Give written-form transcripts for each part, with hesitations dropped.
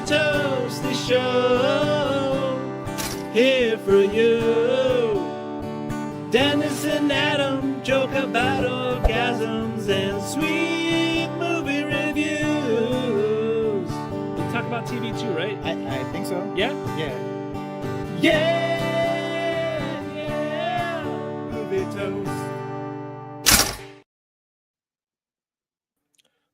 toasty show here for you. Dennis and Adam joke about orgasms and sweet movie reviews. We talk about TV too, right? I think so. Yeah? Yeah. Yeah! Movie toast.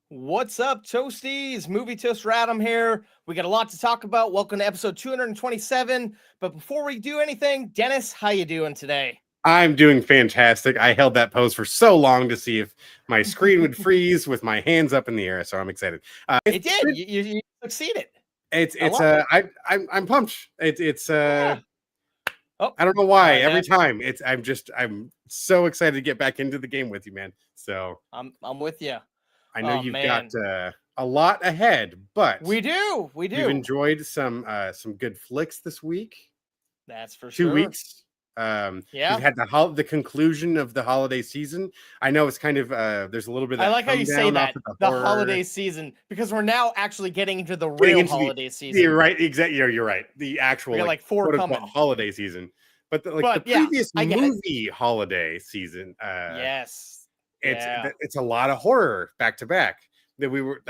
What's up, Toasties? Movie Toast Radam here. We got a lot to talk about. Welcome to episode 227. But before we do anything, Dennis, how you doing today? I'm doing fantastic. I held that pose for so long to see if my screen would freeze with my hands up in the air, so I'm excited. It did. You succeeded. I'm pumped. Yeah. Oh, I don't know why. right, Every time I'm so excited to get back into the game with you, man. So I'm with you. I know Oh, you've man. got a lot ahead, but We do. You've enjoyed some good flicks this week. That's for 2 sure. weeks. Yeah. We've had the conclusion of the holiday season. I know it's kind of there's a little bit of I like how you say that, the holiday season, because we're now actually getting into the real holiday season. You're right, exactly. You're right. The actual like 4 coming holiday season, but the yeah, previous movie holiday season. Yes, it's a lot of horror back to back that we were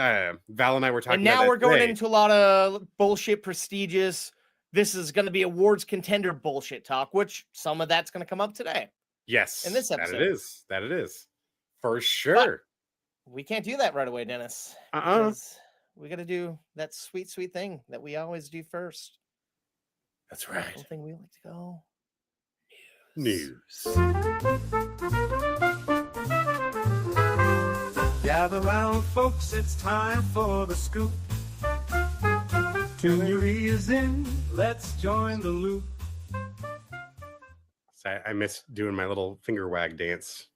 Val and I were talking. And now about we're going today. into a lot of bullshit, prestigious. This is going to be awards contender bullshit talk, which some of that's going to come up today. Yes, in this episode. That it is for sure. But we can't do that right away, Dennis. Because we got to do that sweet, sweet thing that we always do first. That's right. The thing we like to go. News. Gather round, folks, it's time for the scoop. Tune your ears in, let's join the loop. I miss doing my little finger wag dance.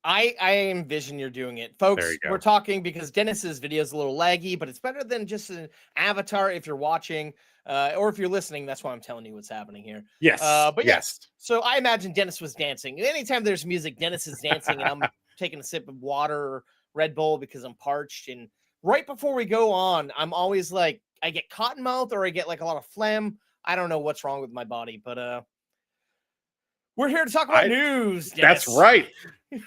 I envision you're doing it. Folks, we're talking because Dennis's video is a little laggy, but it's better than just an avatar if you're watching. Or if you're listening, that's why I'm telling you what's happening here. Yes. But yes. So I imagine Dennis was dancing. Anytime there's music, Dennis is dancing, and I'm taking a sip of water or Red Bull because I'm parched. And right before we go on, I'm always like, I get cotton mouth or I get like a lot of phlegm. I don't know what's wrong with my body, but we're here to talk about news. Dennis. That's right.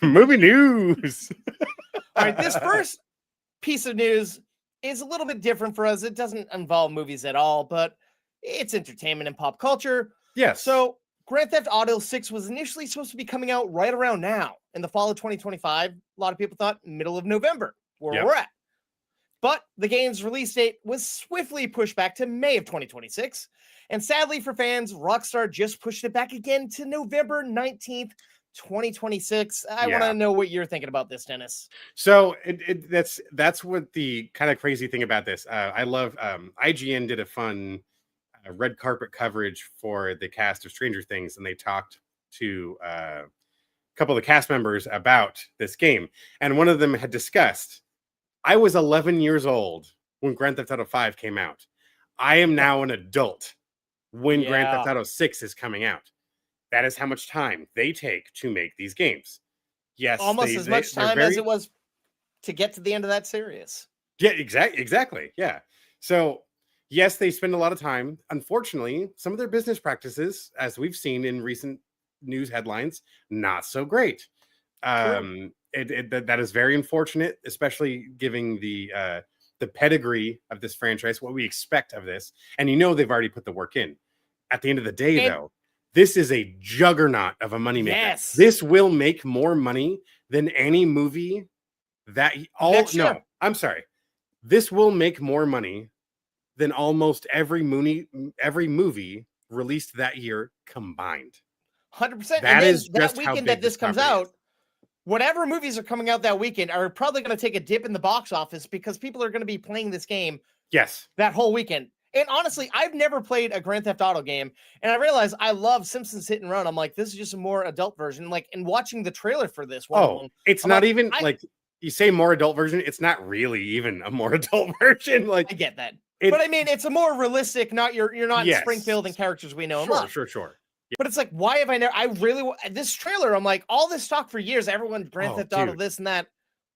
Movie news. All right, this first piece of news is a little bit different for us. It doesn't involve movies at all, but it's entertainment and pop culture. Yes. So Grand Theft Auto 6 was initially supposed to be coming out right around now in the fall of 2025. A lot of people thought middle of November, where we're at. But the game's release date was swiftly pushed back to May of 2026. And sadly for fans, Rockstar just pushed it back again to November 19th, 2026. I want to know what you're thinking about this, Dennis. So that's what the kind of crazy thing about this. I love IGN did a fun red carpet coverage for the cast of Stranger Things, and they talked to a couple of the cast members about this game. And one of them had discussed, I was 11 years old when Grand Theft Auto 5 came out. I am now an adult when Grand Theft Auto 6 is coming out. That is how much time they take to make these games. Yes. Almost as much time as it was to get to the end of that series. Yeah, exactly. Yeah. So, yes, they spend a lot of time. Unfortunately, some of their business practices, as we've seen in recent news headlines, not so great. That is very unfortunate, especially giving the pedigree of this franchise, what we expect of this. And they've already put the work in. At the end of the day, though, this is a juggernaut of a moneymaker. Yes. This will make more money than any movie I'm sorry. This will make more money than almost every movie released that year combined. 100%. That is that just weekend that this comes out. Whatever movies are coming out that weekend are probably going to take a dip in the box office because people are going to be playing this game. Yes. That whole weekend. And honestly, I've never played a Grand Theft Auto game, and I realized I love Simpsons Hit and Run. I'm like, this is just a more adult version. Like, and watching the trailer for this one, it's not even like you say more adult version. It's not really even a more adult version. Like, I get that, but I mean, it's a more realistic. Not you're not in Springfield and characters we know and love. Sure. Yeah. But it's like, why have I never? This trailer. I'm like, all this talk for years. Everyone Grand Theft Auto this and that.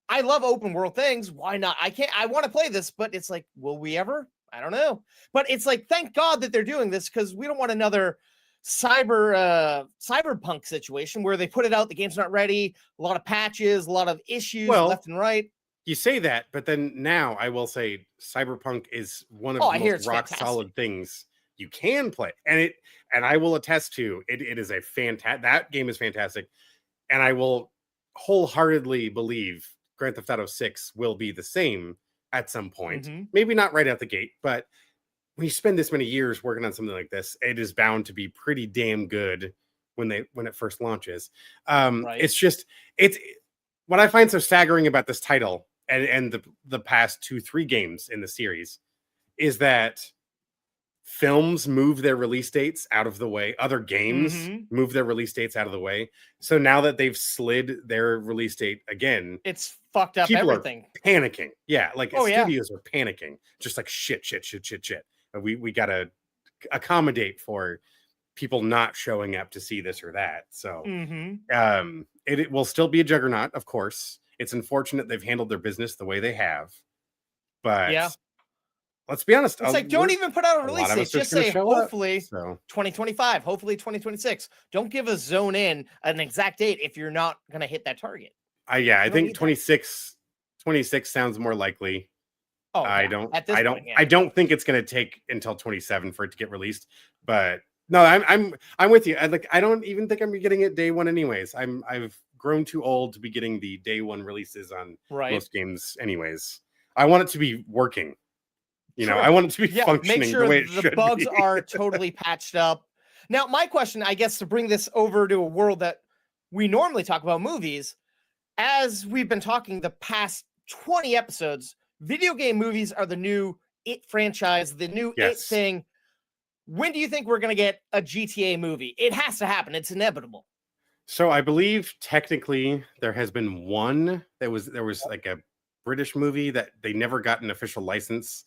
I love open world things. Why not? I want to play this, but it's like, will we ever? I don't know. But it's like, thank God that they're doing this, because we don't want another cyberpunk situation where they put it out, the game's not ready, a lot of patches, a lot of issues left and right. You say that, but then now I will say Cyberpunk is one of the most rock solid things you can play. And I will attest to it is a fantastic, that game is fantastic. And I will wholeheartedly believe Grand Theft Auto 6 will be the same at some point. Maybe not right out the gate, but when you spend this many years working on something like this, it is bound to be pretty damn good when it first launches. It's just, it's what I find so staggering about this title and the past 2-3 games in the series is that films move their release dates out of the way. Other games move their release dates out of the way. So now that they've slid their release date again, it's fucked up everything. Are panicking. Yeah, like studios are panicking. Just like shit. We got to accommodate for people not showing up to see this or that. So it will still be a juggernaut, of course. It's unfortunate they've handled their business the way they have. But let's be honest. It's like, don't even put out a release date. Just say hopefully 2025, hopefully 2026. Don't give a zone in an exact date if you're not going to hit that target. I think 26 sounds more likely. Oh, I don't think it's going to take until 27 for it to get released. But no, I'm with you. I don't even think I'm getting it day one anyways. I've grown too old to be getting the day one releases on most games anyways. I want it to be working. I want it to be functioning make sure the way it should be. The bugs are totally patched up. Now, my question, I guess, to bring this over to a world that we normally talk about movies, as we've been talking the past 20 episodes, video game movies are the new It franchise, the new It thing. When do you think we're going to get a GTA movie? It has to happen. It's inevitable. So I believe technically there has been one. There was like a British movie that they never got an official license,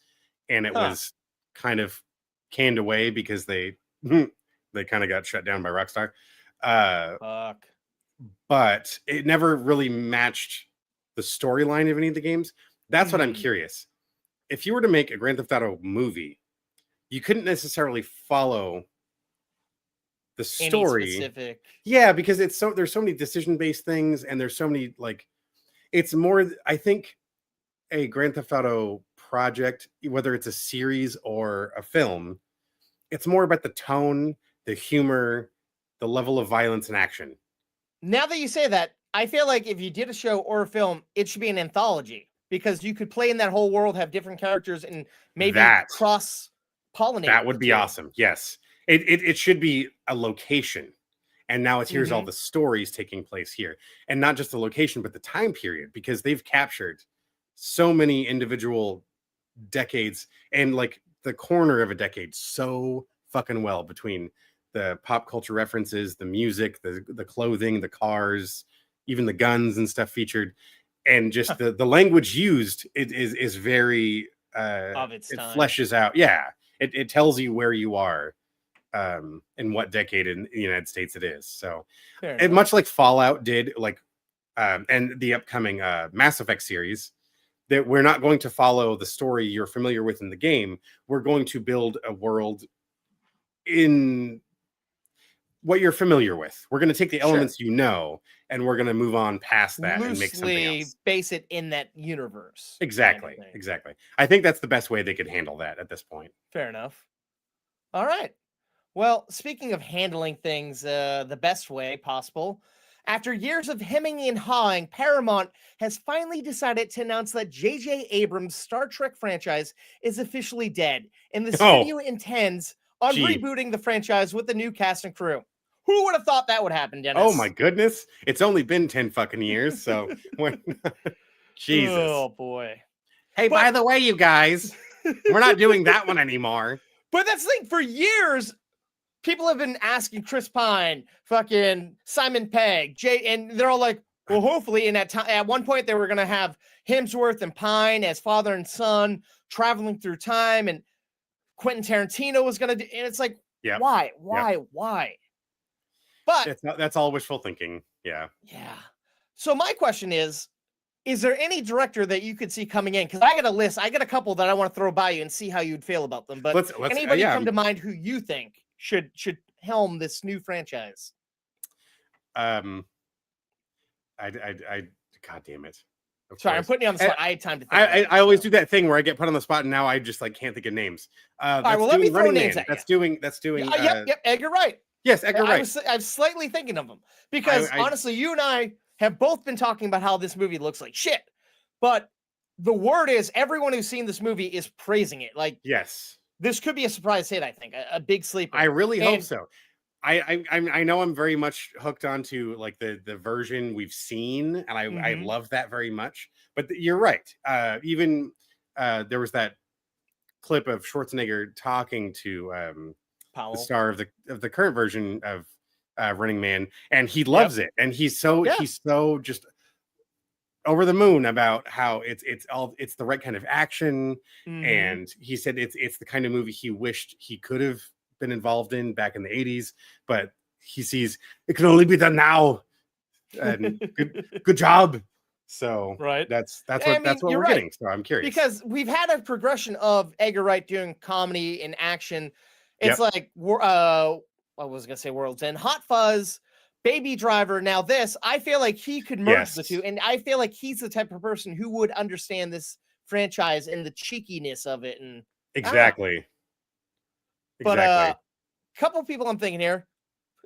and it was kind of canned away because they kind of got shut down by Rockstar. But it never really matched the storyline of any of the games. That's what I'm curious. If you were to make a Grand Theft Auto movie, you couldn't necessarily follow the story. Yeah, because there's so many decision-based things, and there's so many, like, it's more, I think a Grand Theft Auto project, whether it's a series or a film, it's more about the tone, the humor, the level of violence and action. Now that you say that, I feel like if you did a show or a film, it should be an anthology, because you could play in that whole world, have different characters, and maybe cross-pollinate. That would be awesome. Yes. It should be a location. And now here's all the stories taking place here. And not just the location, but the time period, because they've captured so many individual decades and like the corner of a decade so fucking well, between the pop culture references, the music, the clothing, the cars, even the guns and stuff featured, and just the language used is very of its time. It fleshes out. Yeah. It tells you where you are. In what decade in the United States it is. So much like Fallout did, like and the upcoming Mass Effect series, that we're not going to follow the story you're familiar with in the game. We're going to build a world in what you're familiar with. We're going to take the elements and we're going to move on past that and make something else. Base it in that universe. Exactly. I think that's the best way they could handle that at this point. Fair enough. All right. Well, speaking of handling things the best way possible, after years of hemming and hawing, Paramount has finally decided to announce that J.J. Abrams' Star Trek franchise is officially dead, and the studio intends on rebooting the franchise with a new cast and crew. Who would have thought that would happen, Dennis? Oh my goodness. It's only been 10 fucking years, so Jesus. Oh boy. Hey, by the way, you guys, we're not doing that one anymore. But that's the thing, for years, people have been asking Chris Pine, fucking Simon Pegg, and they're all like, well, hopefully, and at one point they were going to have Hemsworth and Pine as father and son traveling through time, and Quentin Tarantino was going to do, and it's like, why? But that's all wishful thinking. Yeah. So my question is, Is there any director that you could see coming in? Because I got a list. I got a couple that I want to throw by you and see how you'd feel about them. But let's anybody yeah. come to mind who you think should helm this new franchise? I God damn it. Of Sorry, I'm course. putting you on the spot. I had time to think. I always do that thing where I get put on the spot, and now I just like can't think of names. All right, well, let me throw names at you. That's doing. Yep, Edgar Wright. Yes, Edgar Wright. I'm slightly thinking of him because honestly, you and I have both been talking about how this movie looks like shit. But the word is everyone who's seen this movie is praising it. Like, yes, this could be a surprise hit. I think a big sleeper. I really hope so. I know I'm very much hooked onto like the version we've seen, and I love that very much. But you're right. Even there was that clip of Schwarzenegger talking to the star of the current version of Running Man, and he loves it, and he's so just over the moon about how it's the right kind of action, and he said it's the kind of movie he wished he could have been involved in back in the 80s, but he sees it can only be done now. And good job. So that's what we're getting. So I'm curious because we've had a progression of Edgar Wright doing comedy and action. It's like I was gonna say World's End, Hot Fuzz, Baby Driver. Now this, I feel like he could merge the two, and I feel like he's the type of person who would understand this franchise and the cheekiness of it. And exactly. But a couple people I'm thinking here.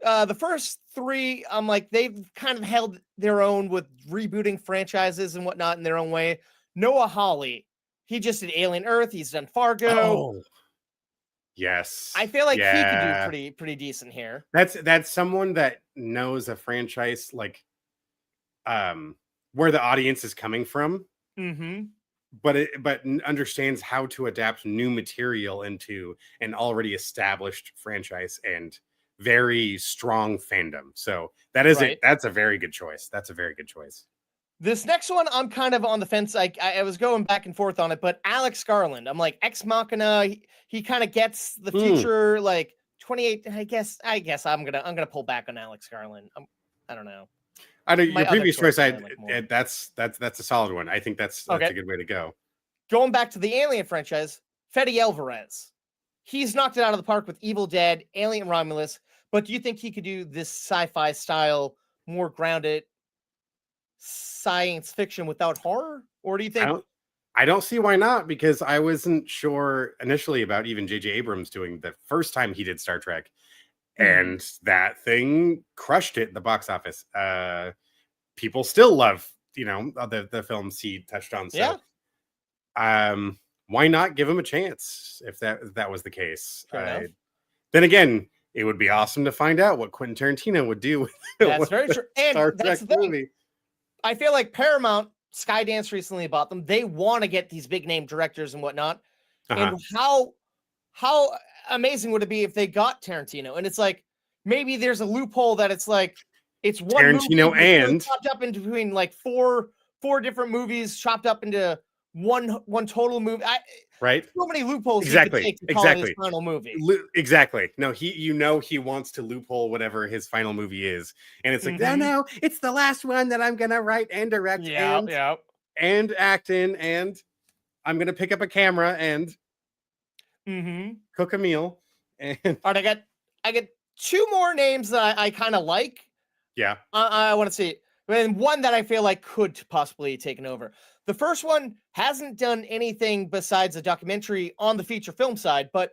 The first three, I'm like, they've kind of held their own with rebooting franchises and whatnot in their own way. Noah Hawley, he just did Alien Earth. He's done Fargo. Oh, yes. I feel like he could do pretty decent here. That's someone that knows a franchise like where the audience is coming from. But understands how to adapt new material into an already established franchise and very strong fandom. So that's a very good choice. That's a very good choice. This next one, I'm kind of on the fence. I was going back and forth on it, but Alex Garland, I'm like Ex Machina. He kind of gets the future, like 28. I guess I'm gonna pull back on Alex Garland. I don't know. I know your previous choice. That's a solid one. I think that's a good way to go. Going back to the Alien franchise, Fede Alvarez. He's knocked it out of the park with Evil Dead, Alien Romulus. But do you think he could do this sci-fi style, more grounded science fiction without horror? Or do you think? I don't see why not, because I wasn't sure initially about even J.J. Abrams doing the first time he did Star Trek. And that thing crushed it at the box office. People still love, the films he touched on. So, why not give him a chance if that was the case? Then again, it would be awesome to find out what Quentin Tarantino would do with that's very true. And Star that's Trek the thing. movie. I feel like Paramount, Skydance recently bought them. They want to get these big name directors and whatnot. And how amazing would it be if they got Tarantino? And it's like, maybe there's a loophole that it's like, it's one Tarantino movie and chopped up into between like four different movies chopped up into one total movie. Right. So many loopholes. Exactly. His final movie. Exactly. No, he wants to loophole whatever his final movie is. And it's like, no, it's the last one that I'm going to write and direct and act in. And I'm going to pick up a camera and cook a meal. And all right, I get two more names that I kind of like. Yeah. I want to see it. And one that I feel like could possibly take over. The first one hasn't done anything besides a documentary on the feature film side, but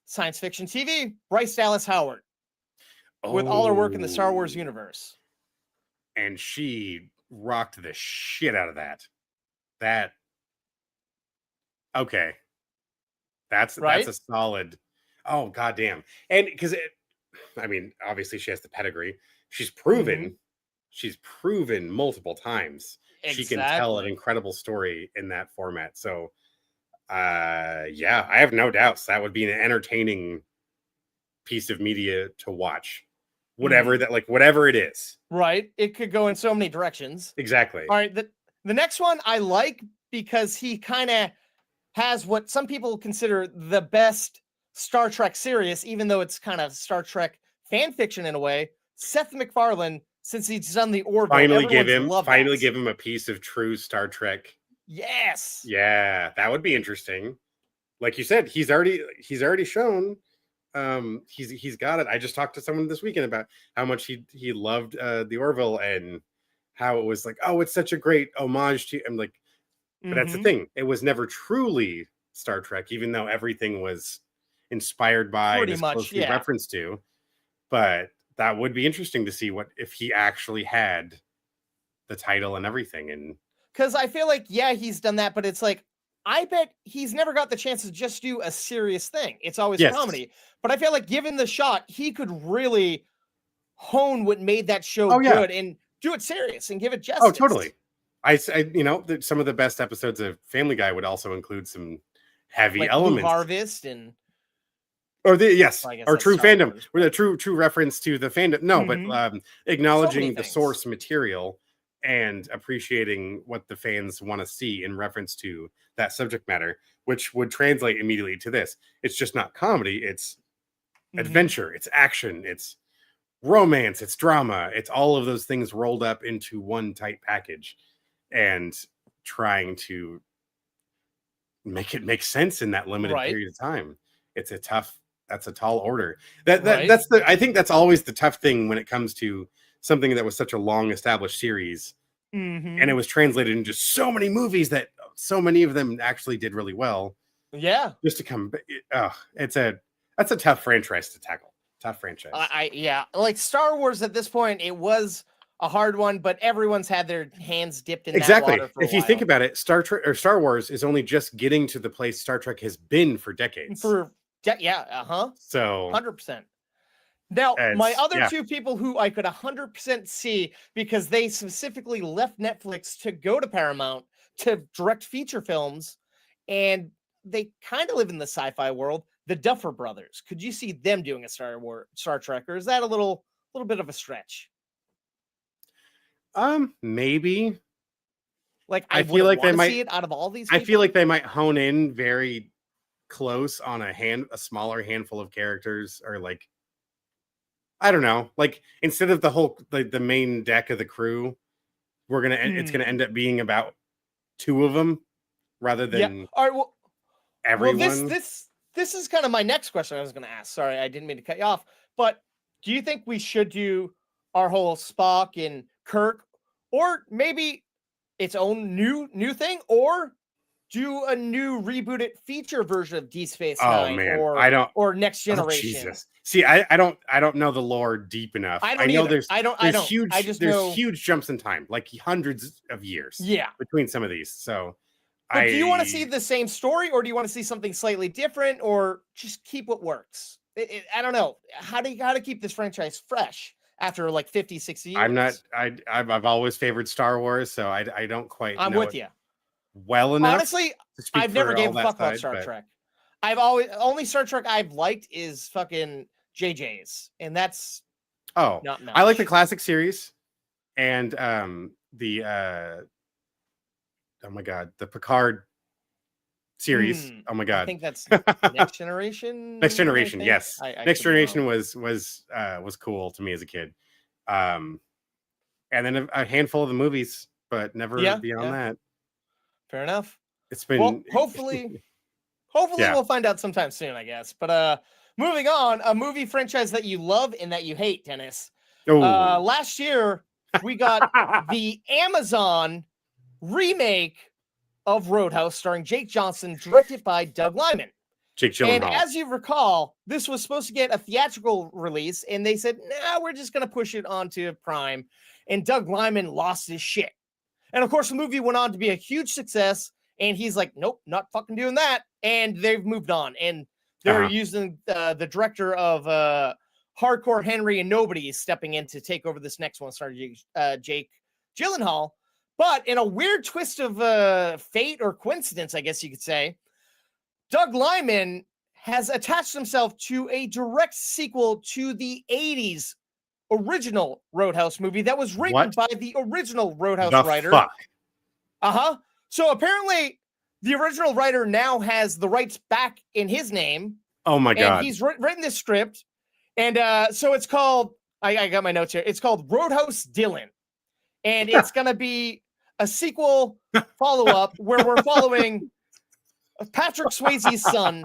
science fiction TV, Bryce Dallas Howard, with all her work in the Star Wars universe. And she rocked the shit out of that. Okay. That's a solid. Oh, goddamn. And because obviously she has the pedigree. She's proven multiple times she can tell an incredible story in that format. So I have no doubts that would be an entertaining piece of media to watch. Whatever it is. Right. It could go in so many directions. Exactly. All right. The next one I like because he kind of has what some people consider the best Star Trek series, even though it's kind of Star Trek fan fiction in a way. Seth MacFarlane, since he's done the Orville. Finally Everyone's give him a piece of true Star Trek. Yes. Yeah, that would be interesting. Like you said, he's already shown he's got it. I just talked to someone this weekend about how much he loved the Orville and how it was like, oh, it's such a great homage to. I'm like, but that's the thing. It was never truly Star Trek, even though everything was inspired by Pretty and is much, closely yeah. referenced to. But that would be interesting to see what if he actually had the title and everything. And because I feel like, yeah, he's done that, but it's like, I bet he's never got the chance to just do a serious thing. It's always comedy. But I feel like given the shot, he could really hone what made that show good and do it serious and give it justice. Oh, totally. I some of the best episodes of Family Guy would also include some heavy like elements. Blue Harvest and or True fandom, Wars, with a true reference to the fandom. No, but acknowledging the things. source material and appreciating what the fans want to see in reference to that subject matter, which would translate immediately to this. It's just not comedy, it's adventure, it's action, it's romance, it's drama, it's all of those things rolled up into one tight package and trying to make it make sense in that limited period of time. That's a tall order. I think that's always the tough thing when it comes to something that was such a long established series and it was translated into so many movies that so many of them actually did really well. Yeah. Just to come, that's a tough franchise to tackle. Tough franchise. Like Star Wars at this point, it was a hard one, but everyone's had their hands dipped in that water for if you think about it, Star Wars is only just getting to the place Star Trek has been for decades. So 100%. Now, my other two people who I could 100% see because they specifically left Netflix to go to Paramount to direct feature films, and they kind of live in the sci-fi world. The Duffer Brothers. Could you see them doing a Star Trek, or is that a little bit of a stretch? Maybe. Like I feel like they might see it out of all these people. I feel like they might hone in very close on a smaller handful of characters, or like I don't know, like instead of the whole the main deck of the crew, it's gonna end up being about two of them rather than all right. Well, everyone. Well, this is kind of my next question I was going to ask. Sorry, I didn't mean to cut you off. But do you think we should do our whole Spock and Kirk, or maybe its own new thing, or do a new rebooted feature version of Deep Space Nine, or Next Generation? Jesus. See, I don't know the lore deep enough. I know there's huge jumps in time, like hundreds of years. Between some of these. So, but do you want to see the same story, or do you want to see something slightly different, or just keep what works? I don't know. How to keep this franchise fresh after like 50, 60 years? I've always favored Star Wars, so I don't quite know. I'm with you. Well enough. Honestly, I've never gave a fuck about Star Trek. Only Star Trek I've liked is fucking JJ's, and that's not much. I like the classic series and oh my god, the Picard series. Oh my god, I think that's Next Generation. Next Generation, yes. Next Generation was cool to me as a kid. And then a handful of the movies, but never beyond that. Fair enough. It's been hopefully we'll find out sometime soon, I guess. But moving on, a movie franchise that you love and that you hate, Dennis. Last year we got the Amazon remake of Roadhouse starring Jake Johnson, directed by Doug Liman. Jake Gyllenhaal. And as you recall, this was supposed to get a theatrical release, and they said, nah, we're just going to push it onto Prime. And Doug Liman lost his shit. And of course, the movie went on to be a huge success, and he's like, nope, not fucking doing that. And they've moved on. And they're using the director of Hardcore Henry and Nobody stepping in to take over this next one, starring Jake Gyllenhaal. But in a weird twist of fate or coincidence, I guess you could say, Doug Liman has attached himself to a direct sequel to the 80s original Roadhouse movie that was written by the original Roadhouse writer. Fuck? So apparently the original writer now has the rights back in his name. Oh my God. And he's written this script. And so it's called I got my notes here. It's called Roadhouse Dylan, and it's gonna be a sequel follow-up where we're following Patrick Swayze's son,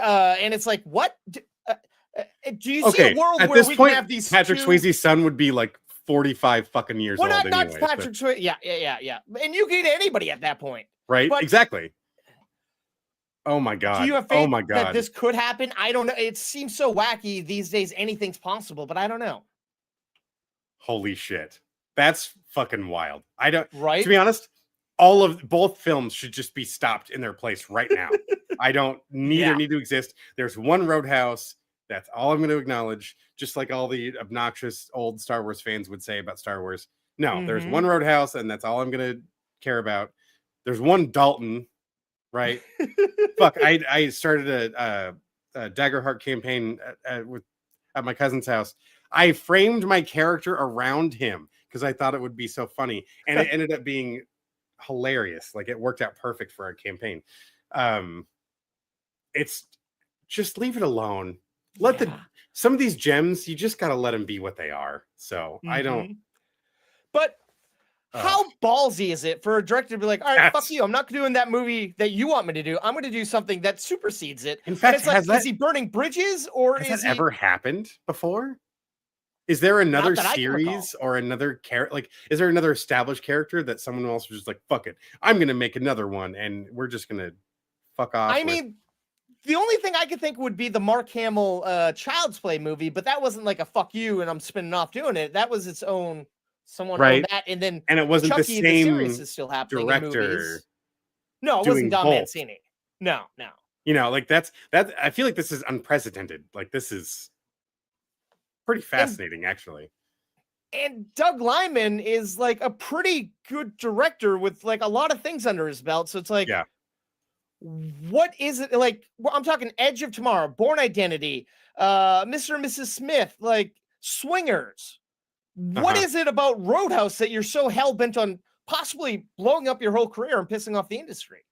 and it's like, what? Do you see a world at where this we point, can have these Patrick Swayze's son would be like 45 fucking years old. Not Anyway, Patrick Swayze. Yeah. And you can get anybody at that point. Right? But exactly. Oh my God. Do you have faith God. that this could happen? I don't know. It seems so wacky these days. Anything's possible, but I don't know. Holy shit. That's fucking wild. I don't, right? To be honest, both films should just be stopped in their place right now. I don't need to exist. There's one Roadhouse. That's all I'm going to acknowledge. Just like all the obnoxious old Star Wars fans would say about Star Wars. No, there's one Roadhouse, and that's all I'm going to care about. There's one Dalton, right? Fuck, I started a Daggerheart campaign at my cousin's house. I framed my character around him because I thought it would be so funny, and it ended up being hilarious. Like, it worked out perfect for our campaign. It's just leave it alone. Some of these gems, you just got to let them be what they are. So I don't. But how ballsy is it for a director to be like, all right, fuck you. I'm not doing that movie that you want me to do. I'm going to do something that supersedes it. In fact, it's like, is he burning bridges, or has that ever happened before? Is there another series or another character? Like, is there another established character that someone else was just like, fuck it, I'm going to make another one, and we're just going to fuck off? I mean, the only thing I could think would be the Mark Hamill Child's Play movie, but that wasn't like a fuck you and I'm spinning off doing it. That was its own. Someone owned that, and then it wasn't Chucky, the same series is still happening director. In movies. No, it wasn't Don Mancini. No. You know, like that's. I feel like this is unprecedented. Like, this is pretty fascinating, actually. And Doug Liman is like a pretty good director with like a lot of things under his belt. So it's like, what is it like? I'm talking Edge of Tomorrow, Born Identity, Mr. and Mrs. Smith, like Swingers. What is it about Roadhouse that you're so hell-bent on possibly blowing up your whole career and pissing off the industry?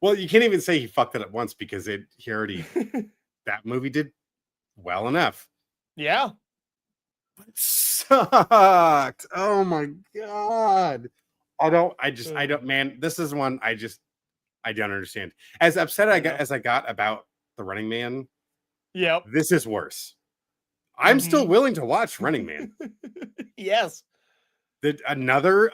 Well, you can't even say he fucked it up once because he already that movie did well enough. Yeah. But it sucked. Oh my God. I don't, man, this is one I don't understand. As upset as I got about The Running Man. Yep. This is worse. I'm still willing to watch Running Man. Yes. Another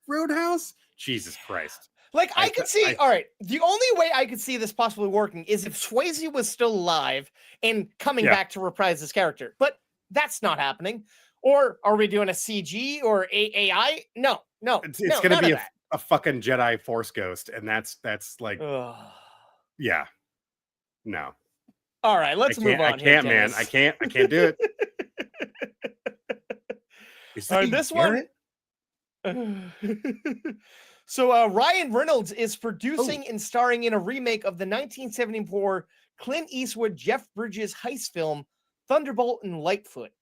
Roadhouse? Jesus Christ. Like, I could see, all right, the only way I could see this possibly working is if Swayze was still alive and coming back to reprise his character. But that's not happening. Or are we doing a CG or AI? No. It's going to be a fucking Jedi Force ghost. And that's like, yeah. No. All right, let's move on. I can't, man. I can't do it. All right, this one. So Ryan Reynolds is producing and starring in a remake of the 1974 Clint Eastwood Jeff Bridges heist film Thunderbolt and Lightfoot.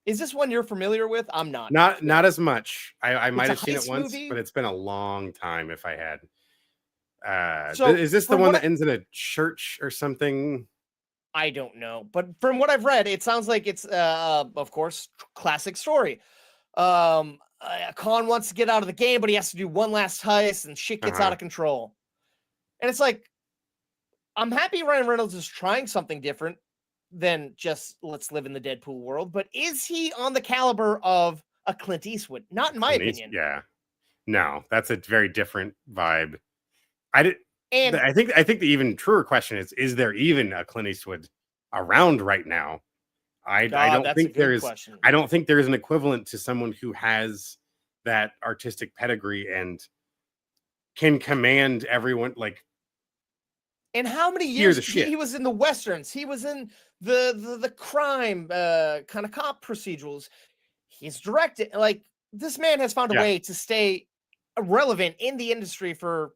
Is this one you're familiar with? I'm not. Not as much. I might have seen it once, but it's been a long time if I had. So is this the one that ends in a church or something? I don't know, but from what I've read, it sounds like it's, of course, classic story. Khan wants to get out of the game, but he has to do one last heist, and shit gets out of control. And it's like, I'm happy Ryan Reynolds is trying something different than just let's live in the Deadpool world. But is he on the caliber of a Clint Eastwood? Not in my opinion. Yeah, no, that's a very different vibe. I think the even truer question is there even a Clint Eastwood around right now? I don't think there is. I don't think there is an equivalent to someone who has that artistic pedigree and can command everyone. Like, and how many years he was in the Westerns? He was in the crime kind of cop procedurals. He's directed. Like, this man has found a way to stay relevant in the industry for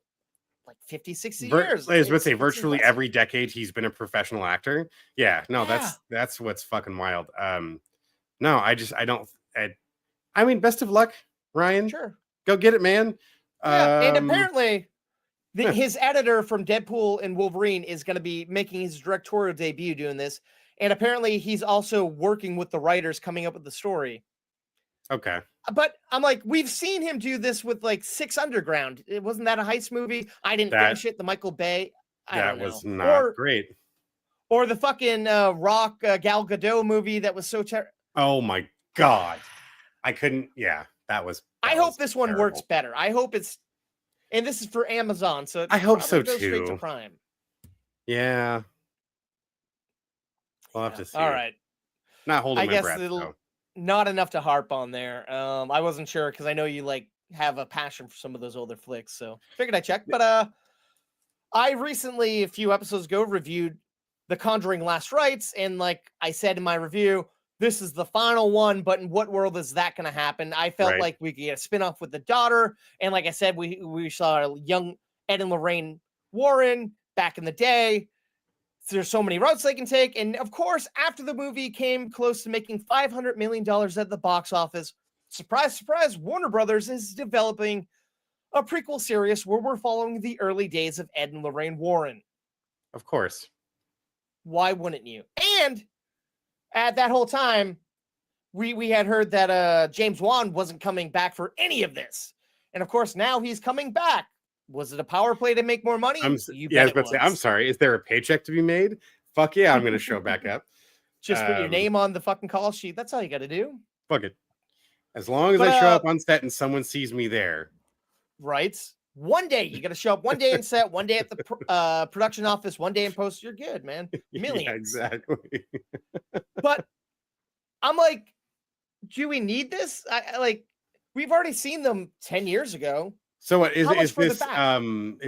like 50, 60 years. I was going to say virtually every decade he's been a professional actor. Yeah, no, that's what's fucking wild. No, I mean, best of luck, Ryan. Sure. Go get it, man. Yeah, and apparently His editor from Deadpool and Wolverine is going to be making his directorial debut doing this. And apparently he's also working with the writers coming up with the story. Okay. But I'm like, we've seen him do this with like Six Underground. It wasn't that a heist movie? I didn't finish it. The Michael Bay. That was not great. Or the fucking Rock Gal Gadot movie that was so terrible. Oh my God. I couldn't. Yeah, I hope this one works better. I hope it's, and this is for Amazon. So I hope so goes straight to too. Prime. Yeah. We'll have to see. All right. Not holding my breath. Not enough to harp on there. I wasn't sure because I know you like have a passion for some of those older flicks, so figured I'd check. But I recently, a few episodes ago, reviewed The Conjuring Last Rites, and like I said in my review, this is the final one, but in what world is that going to happen? I felt like we could get a spinoff with the daughter, and like I said, we saw a young Ed and Lorraine Warren back in the day. There's so many routes they can take. And of course, after the movie came close to making $500 million at the box office, surprise, surprise, Warner Brothers is developing a prequel series where we're following the early days of Ed and Lorraine Warren. Of course. Why wouldn't you? And at that whole time, we had heard that James Wan wasn't coming back for any of this. And of course, now he's coming back. Was it a power play to make more money? I was about to say, I'm sorry. Is there a paycheck to be made? Fuck yeah, I'm going to show back up. Just put your name on the fucking call sheet. That's all you got to do. Fuck it. As long as I show up on set and someone sees me there. Right. One day. You got to show up one day in set, one day at the production office, one day in post. You're good, man. Millions. Yeah, exactly. But I'm like, do we need this? I like, we've already seen them 10 years ago. So what is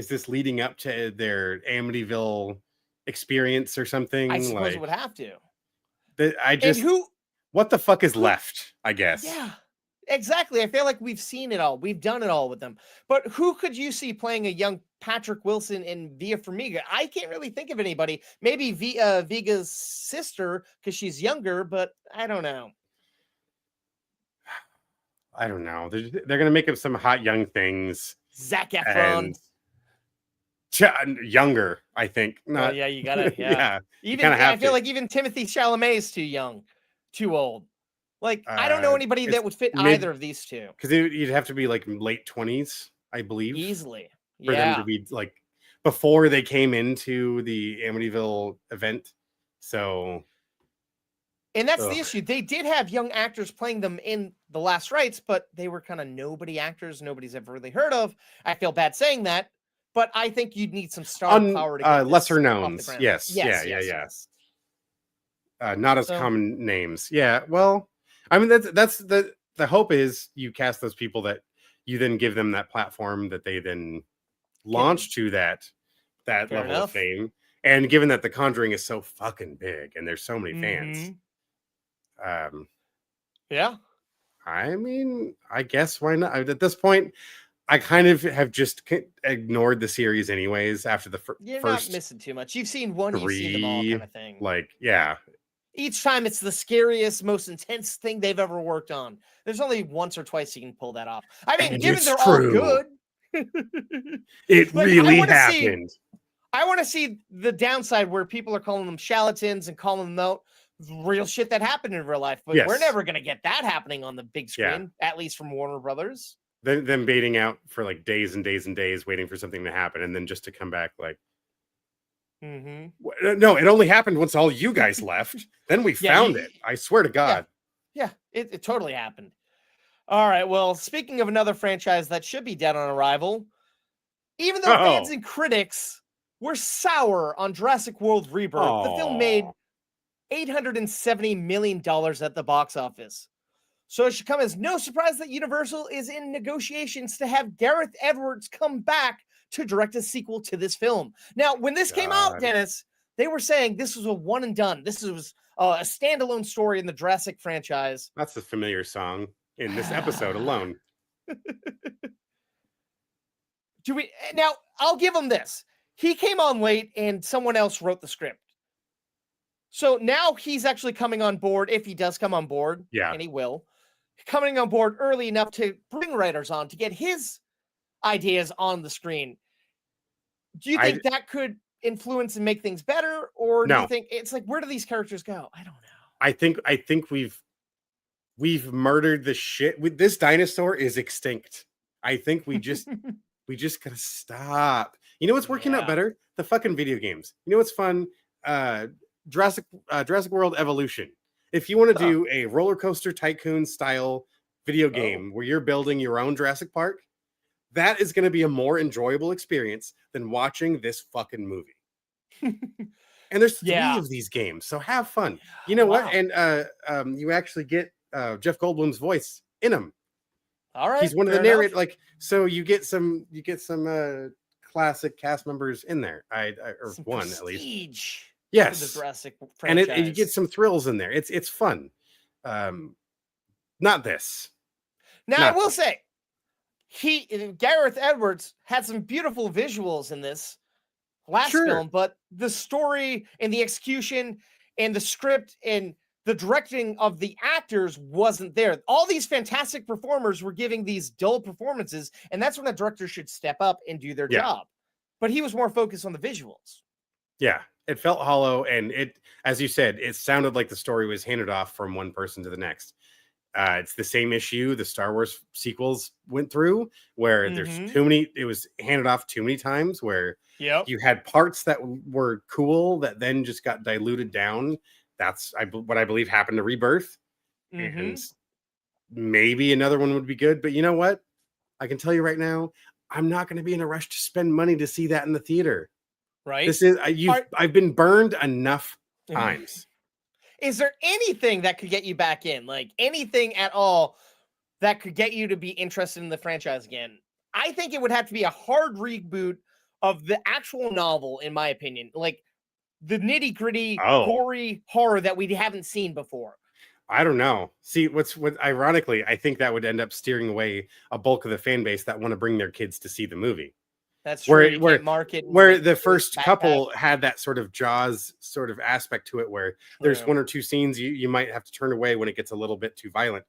this leading up to their Amityville experience or something? I suppose it would have to. What the fuck is left, I guess. Yeah, exactly. I feel like we've seen it all. We've done it all with them. But who could you see playing a young Patrick Wilson in Via Farmiga? I can't really think of anybody. Maybe Viga's sister because she's younger, but I don't know. I don't know. They're going to make up some hot young things. Zac Efron. Younger, I think. Not, yeah, you got it. Yeah. Even I feel like even Timothy Chalamet is too young, too old. Like, I don't know anybody that would fit either of these two. Because you'd have to be like late 20s, I believe. Easily. For them to be like before they came into the Amityville event. So... And that's the issue. They did have young actors playing them in The Last Rites, but they were kind of nobody actors nobody's ever really heard of. I feel bad saying that, but I think you'd need some star power to get lesser knowns. Yes. Not as common names. Yeah. Well, I mean, that's the hope is you cast those people that you then give them that platform that they then launch to that level of fame. And given that The Conjuring is so fucking big and there's so many fans. Yeah. I mean, I guess why not? At this point, I kind of have just ignored the series anyways after the You're first not missing too much. You've seen one, you've seen them all kind of thing. Like, yeah. Each time it's the scariest, most intense thing they've ever worked on. There's only once or twice you can pull that off. I mean, given they're all good. It really happened. I want to see the downside where people are calling them charlatans and calling them out real shit that happened in real life, but we're never going to get that happening on the big screen, at least from Warner Brothers. Them baiting out for like days and days and days, waiting for something to happen, and then just to come back like, no, it only happened once all you guys left. Then we found it. I swear to God. Yeah, it totally happened. All right, well, speaking of another franchise that should be dead on arrival, even though fans and critics were sour on Jurassic World Rebirth, the film made $870 million at the box office. So it should come as no surprise that Universal is in negotiations to have Gareth Edwards come back to direct a sequel to this film. Now, when this came out, Dennis, they were saying this was a one and done. This was a standalone story in the Jurassic franchise. That's a familiar song in this episode alone. Now, I'll give him this. He came on late and someone else wrote the script. So now he's actually coming on board, if he does come on board, and he will, coming on board early enough to bring writers on to get his ideas on the screen. Do you think that could influence and make things better, or do No. you think it's like, where do these characters go? I don't know. I think we've murdered the shit. This dinosaur is extinct. I think we just gotta stop. You know what's working out better? The fucking video games. You know what's fun? Jurassic World Evolution. If you want to do a roller coaster tycoon style video game where you're building your own Jurassic Park, that is going to be a more enjoyable experience than watching this fucking movie. And there's 3 of these games, so have fun. You know what? And you actually get Jeff Goldblum's voice in them. All right, he's one of the narrators. Like, so you get some classic cast members in there. Or some one prestige, at least. Yes, the Jurassic franchise. And you get some thrills in there. It's fun. Not this. Now I will say, Gareth Edwards had some beautiful visuals in this last film, but the story and the execution and the script and the directing of the actors wasn't there. All these fantastic performers were giving these dull performances, and that's when a director should step up and do their job. But he was more focused on the visuals. Yeah, it felt hollow, and it, as you said, it sounded like the story was handed off from one person to the next. It's the same issue the Star Wars sequels went through, where there's too many. It was handed off too many times, where you had parts that were cool that then just got diluted down. That's what I believe happened to Rebirth, and maybe another one would be good. But you know what? I can tell you right now, I'm not going to be in a rush to spend money to see that in the theater. Right? This is I've been burned enough times. Is there anything that could get you back in? Like anything at all that could get you to be interested in the franchise again? I think it would have to be a hard reboot of the actual novel, in my opinion. Like the nitty gritty, gory horror that we haven't seen before. I don't know. See, what ironically, I think that would end up steering away a bulk of the fan base that want to bring their kids to see the movie. That's true. Where the first couple had that sort of Jaws sort of aspect to it, where there's one or two scenes you might have to turn away when it gets a little bit too violent.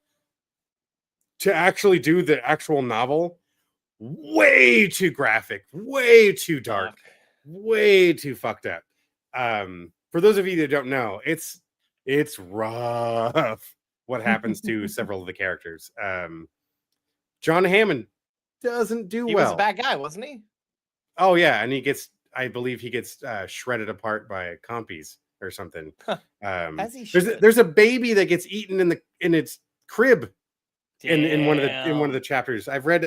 To actually do the actual novel, way too graphic, way too dark, way too fucked up. For those of you that don't know, it's rough what happens to several of the characters. John Hammond doesn't do well. He was a bad guy, wasn't he? Oh yeah, and I believe he gets shredded apart by compies or something. There's a baby that gets eaten in its crib in one of the chapters. I've read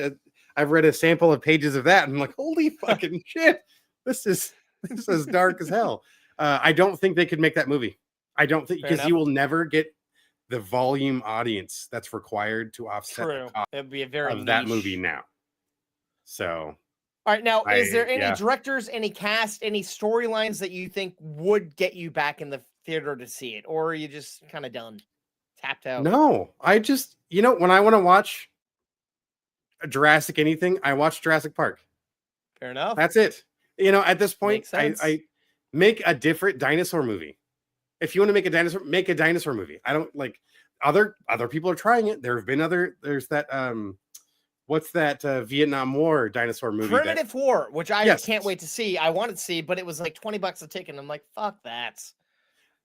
a sample of pages of that, and I'm like, holy fucking shit, this is dark as hell. I don't think they could make that movie. I don't think, because you will never get the volume audience that's required to offset the cost It'd be a very of that movie now. So. All right, now, is there any directors, any cast, any storylines that you think would get you back in the theater to see it? Or are you just kind of done, tapped out? No, I just, when I want to watch a Jurassic anything, I watch Jurassic Park. Fair enough. That's it. At this point, I make a different dinosaur movie. If you want to make a dinosaur movie. I don't like, other people are trying it. There's that, what's that Vietnam War dinosaur movie? Primitive War, which I can't wait to see. I wanted to see, but it was like $20 a ticket. And I'm like, fuck that.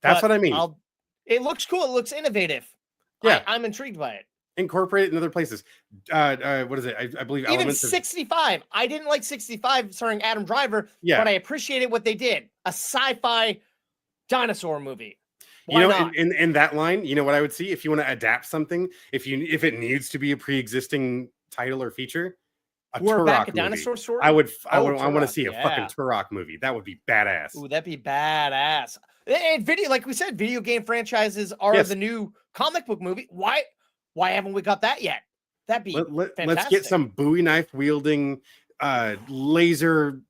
That's what I mean. It looks cool. It looks innovative. Yeah. I'm intrigued by it. Incorporate it in other places. What is it? I believe even 65. I didn't like 65 starring Adam Driver, but I appreciated what they did. A sci-fi dinosaur movie. Why not? In that line, you know what I would see if you want to adapt something, if it needs to be a pre-existing title or feature, we're back a dinosaur story. I want to see a fucking Turok movie. That would be badass. Ooh, that'd be badass. And like we said, video game franchises are the new comic book movie. Why haven't we got that yet? That'd be fantastic. Let's get some Bowie knife wielding, laser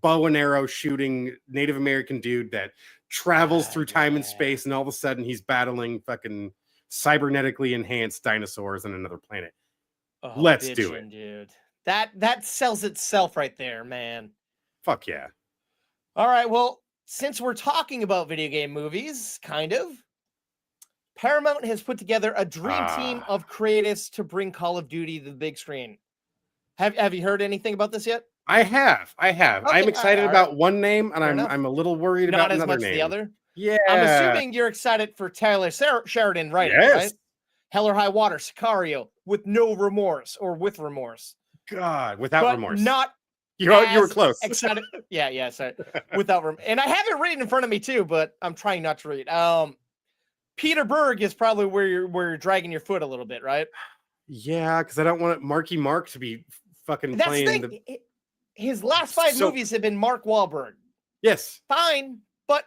bow and arrow shooting Native American dude that travels through time and space, and all of a sudden he's battling fucking cybernetically enhanced dinosaurs on another planet. Oh, let's do it, dude. That sells itself right there, man. Fuck yeah. All right, well, since we're talking about video game movies, kind of, Paramount has put together a dream team of creatives to bring Call of Duty to the big screen. Have you heard anything about this yet? I have. I'm Okay, excited all right. about one name, and Fair I'm enough. I'm a little worried Not about as another much the name. other. Yeah. I'm assuming you're excited for Taylor Sheridan writing, Yes. right? Hell or High Water, Sicario, with no remorse or with remorse, God, without but remorse. not You were as close. excited. Yeah, sorry. Without and I have it written in front of me too, but I'm trying not to read. Peter Berg is probably where you're dragging your foot a little bit, right? Yeah, because I don't want Marky Mark to be fucking That's the playing thing. His last 5 so movies have been Mark Wahlberg. yes. Fine, but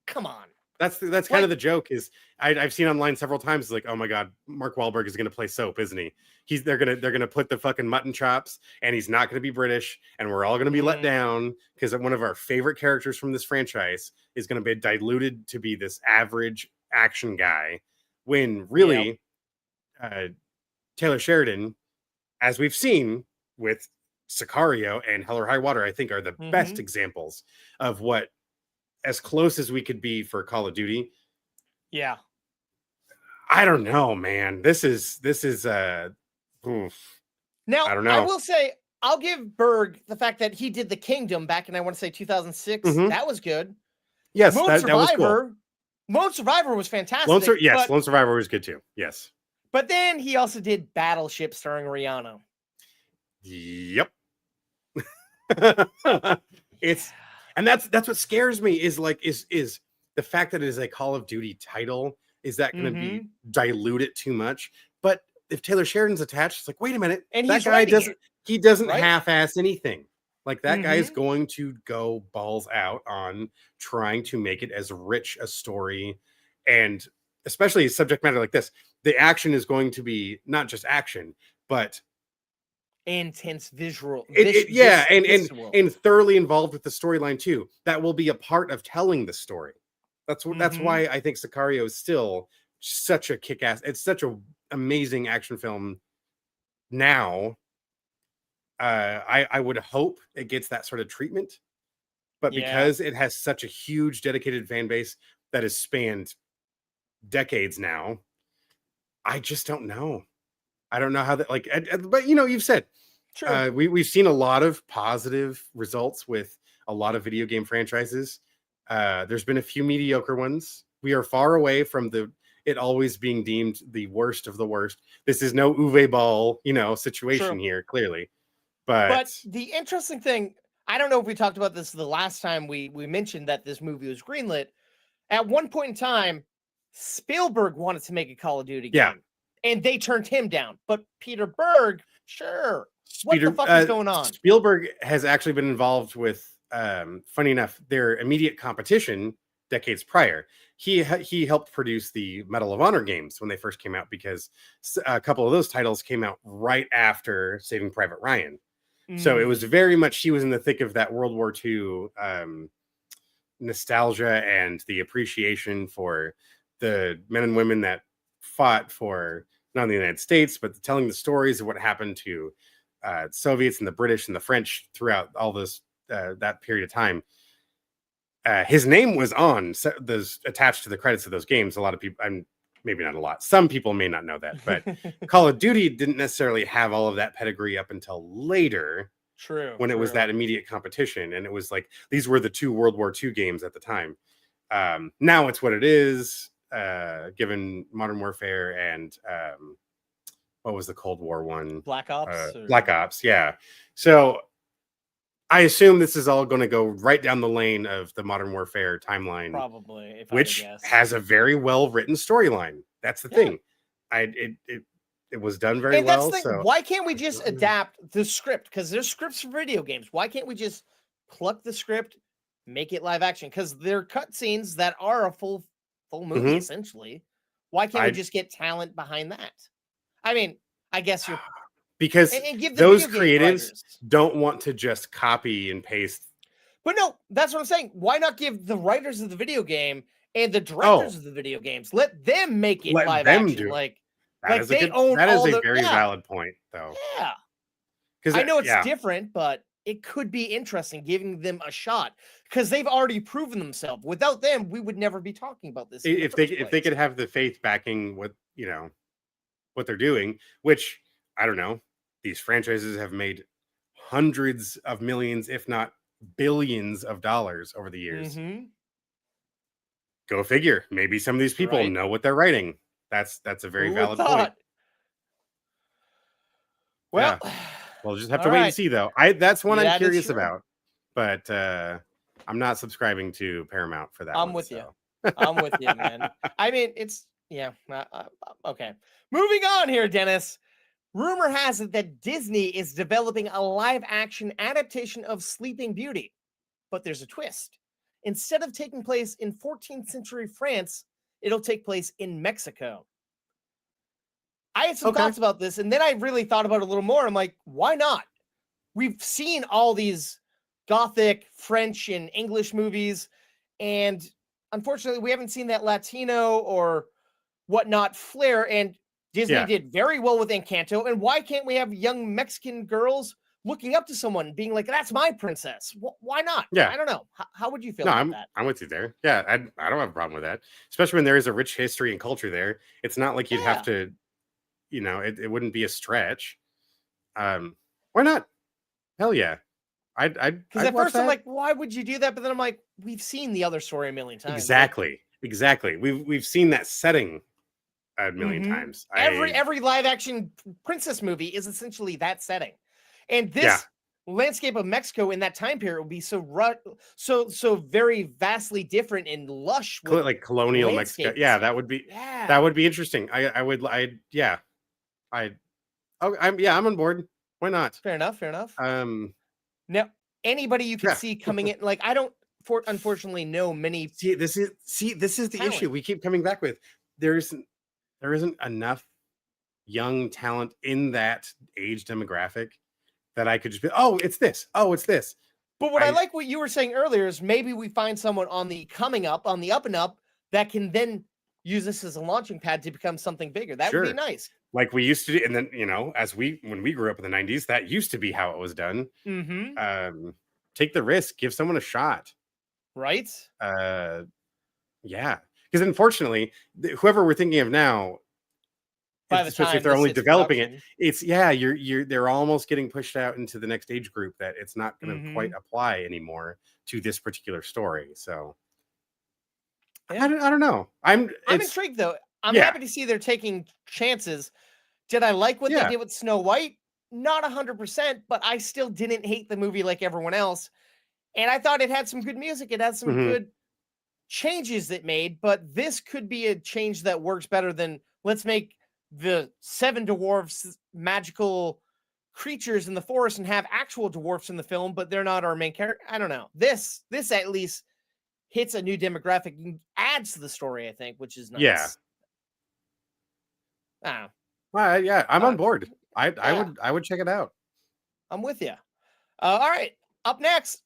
come on. That's kind of the joke is I've seen online several times like, oh my god, Mark Wahlberg is gonna play Soap, isn't he? They're gonna put the fucking mutton chops and he's not gonna be British and we're all gonna be let down because one of our favorite characters from this franchise is gonna be diluted to be this average action guy when really Taylor Sheridan, as we've seen with Sicario and Hell or High Water, I think are the best examples of what as close as we could be for Call of Duty. Yeah. I don't know, man. This is oof. Now, I don't know. I will say I'll give Berg the fact that he did The Kingdom back in I want to say 2006. That was good. Yes, Lone that was Survivor. cool. Lone Survivor was fantastic. Lone Survivor was good too. Yes. But then he also did Battleship starring Rihanna. Yep. That's what scares me is the fact that it is a Call of Duty title. Is that going to be diluted too much? But if Taylor Sheridan's attached, it's like, wait a minute, And that guy doesn't right? half-ass anything. Like that guy is going to go balls out on trying to make it as rich a story, and especially a subject matter like this. The action is going to be not just action, but intense visual. And thoroughly involved with the storyline too. That will be a part of telling the story. That's why I think Sicario is still such a kick-ass. It's such an amazing action film. Now, I would hope it gets that sort of treatment, but because it has such a huge dedicated fan base that has spanned decades now, I just don't know. I don't know how that but you've said we've seen a lot of positive results with a lot of video game franchises. There's been a few mediocre ones. We are far away from it always being deemed the worst of the worst. This is no Uwe Ball, situation here, clearly. But the interesting thing, I don't know if we talked about this the last time we mentioned that this movie was greenlit. At one point in time, Spielberg wanted to make a Call of Duty game, and they turned him down. But Peter Berg, sure. What the fuck is going on? Spielberg has actually been involved with, funny enough, their immediate competition decades prior. He helped produce the Medal of Honor games when they first came out because a couple of those titles came out right after Saving Private Ryan. So it was very much, he was in the thick of that World War II nostalgia and the appreciation for the men and women that fought for not only the United States, but telling the stories of what happened to Soviets and the British and the French throughout all this that period of time. His name was on those attached to the credits of those games. A lot of people, maybe not a lot. Some people may not know that, but Call of Duty didn't necessarily have all of that pedigree up until later. When it was that immediate competition, and it was like these were the two World War II games at the time. Now it's what it is, given Modern Warfare and what was the Cold War one? Black Ops. Black Ops, yeah. So I assume this is all going to go right down the lane of the Modern Warfare timeline, probably, which has a very well written storyline. That's the thing. It was done very well. So why can't we just adapt the script? Because there's scripts for video games. Why can't we just pluck the script, make it live action? Because they're cutscenes that are a full movie essentially. Why can't we just get talent behind that? I mean, I guess you're because those creatives don't want to just copy and paste. But no, that's what I'm saying. Why not give the writers of the video game and the directors of the video games, let them make it live action? That is a very valid point, though. Yeah, because I know it's different, but it could be interesting giving them a shot because they've already proven themselves. Without them, we would never be talking about this. If they could have the faith backing what they're doing, which I don't know, these franchises have made hundreds of millions, if not billions of dollars over the years. Mm-hmm. Go figure. Maybe some of these people Right. know what they're writing. That's a very Who would valid point. thought? Well, Yeah. We'll just have to all wait and right. see, though. That's one I'm That is curious true. about, but I'm not subscribing to Paramount for that I'm one. with you. So. I'm with you, man. I mean, it's okay. Moving on here, Dennis. Rumor has it that Disney is developing a live-action adaptation of Sleeping Beauty, but there's a twist. Instead of taking place in 14th century France, it'll take place in Mexico. I had some Okay. thoughts about this, and then I really thought about it a little more. I'm like, why not? We've seen all these Gothic, French, and English movies, and unfortunately, we haven't seen that Latino or whatnot flair. And Disney Yeah. did very well with Encanto. And why can't we have young Mexican girls looking up to someone, being like, "That's my princess"? Why not? Yeah. I don't know. How would you feel No, about that? I'm with you there. Yeah, I don't have a problem with that, especially when there is a rich history and culture there. It's not like you'd have to, it wouldn't be a stretch. Why not? Hell yeah. I'd Because I'd at watch first I'm that. like, why would you do that? But then I'm like, we've seen the other story a million times. Like, Exactly. We've seen that setting a million mhm. times. Every live action princess movie is essentially that setting, and this landscape of Mexico in that time period will be so very vastly different and lush with like colonial Mexico. landscape and Yeah, stuff. that would be interesting. I'm on board. Why not? Fair enough. Um, Now, anybody you can yeah. see coming in, like I don't unfortunately know many. This is the talent. issue we keep coming back with. There isn't enough young talent in that age demographic that I could just be, it's this. But what I like what you were saying earlier is maybe we find someone on the up and up that can then use this as a launching pad to become something bigger. That would be Sure. nice. Like we used to do, and then when we grew up in the 90s, that used to be how it was done. Mm-hmm. Take the risk, give someone a shot. Right? Yeah. Because unfortunately, whoever we're thinking of now, By the especially time if they're this only hits developing production. they're almost getting pushed out into the next age group that it's not going to quite Mhm. apply anymore to this particular story. So Yeah. I don't know. I'm intrigued though. I'm happy to see they're taking chances. Did I like what they did with Snow White? Not 100%, but I still didn't hate the movie like everyone else. And I thought it had some good music. It had some good changes it made, but this could be a change that works better than let's make the 7 dwarfs magical creatures in the forest and have actual dwarfs in the film, but they're not our main character. I don't know. This at least hits a new demographic and adds to the story, I think, which is nice. Yeah. I'm on board. I would check it out. I'm with you. All right. Up next,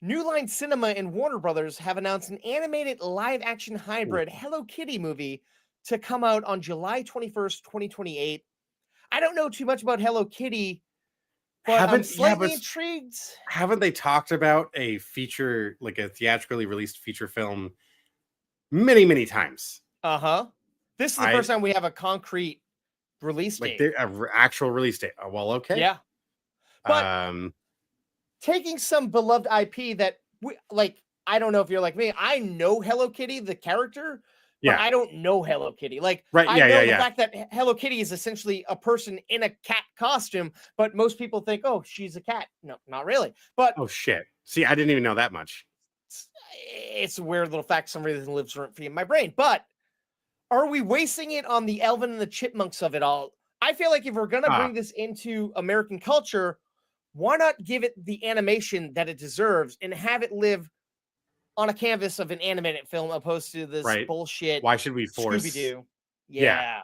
New Line Cinema and Warner Brothers have announced an animated live-action hybrid Hello Kitty movie to come out on July 21st, 2028. I don't know too much about Hello Kitty, but I'm slightly intrigued. Haven't they talked about a feature, like a theatrically released feature film many, many times? Uh-huh. This is the first time we have a concrete release date. Like an actual release date. Oh, well, okay. Yeah. But taking some beloved IP that I don't know if you're like me. I know Hello Kitty, the character, but I don't know Hello Kitty. Like, I know the fact that Hello Kitty is essentially a person in a cat costume, but most people think, oh, she's a cat. No, not really. But oh shit. See, I didn't even know that much. It's a weird little fact. Some reason lives rent-free in my brain. But are we wasting it on the Alvin and the Chipmunks of it all? I feel like if we're gonna bring this into American culture, why not give it the animation that it deserves and have it live on a canvas of an animated film opposed to this bullshit? Why should we force Scooby-Doo? Yeah.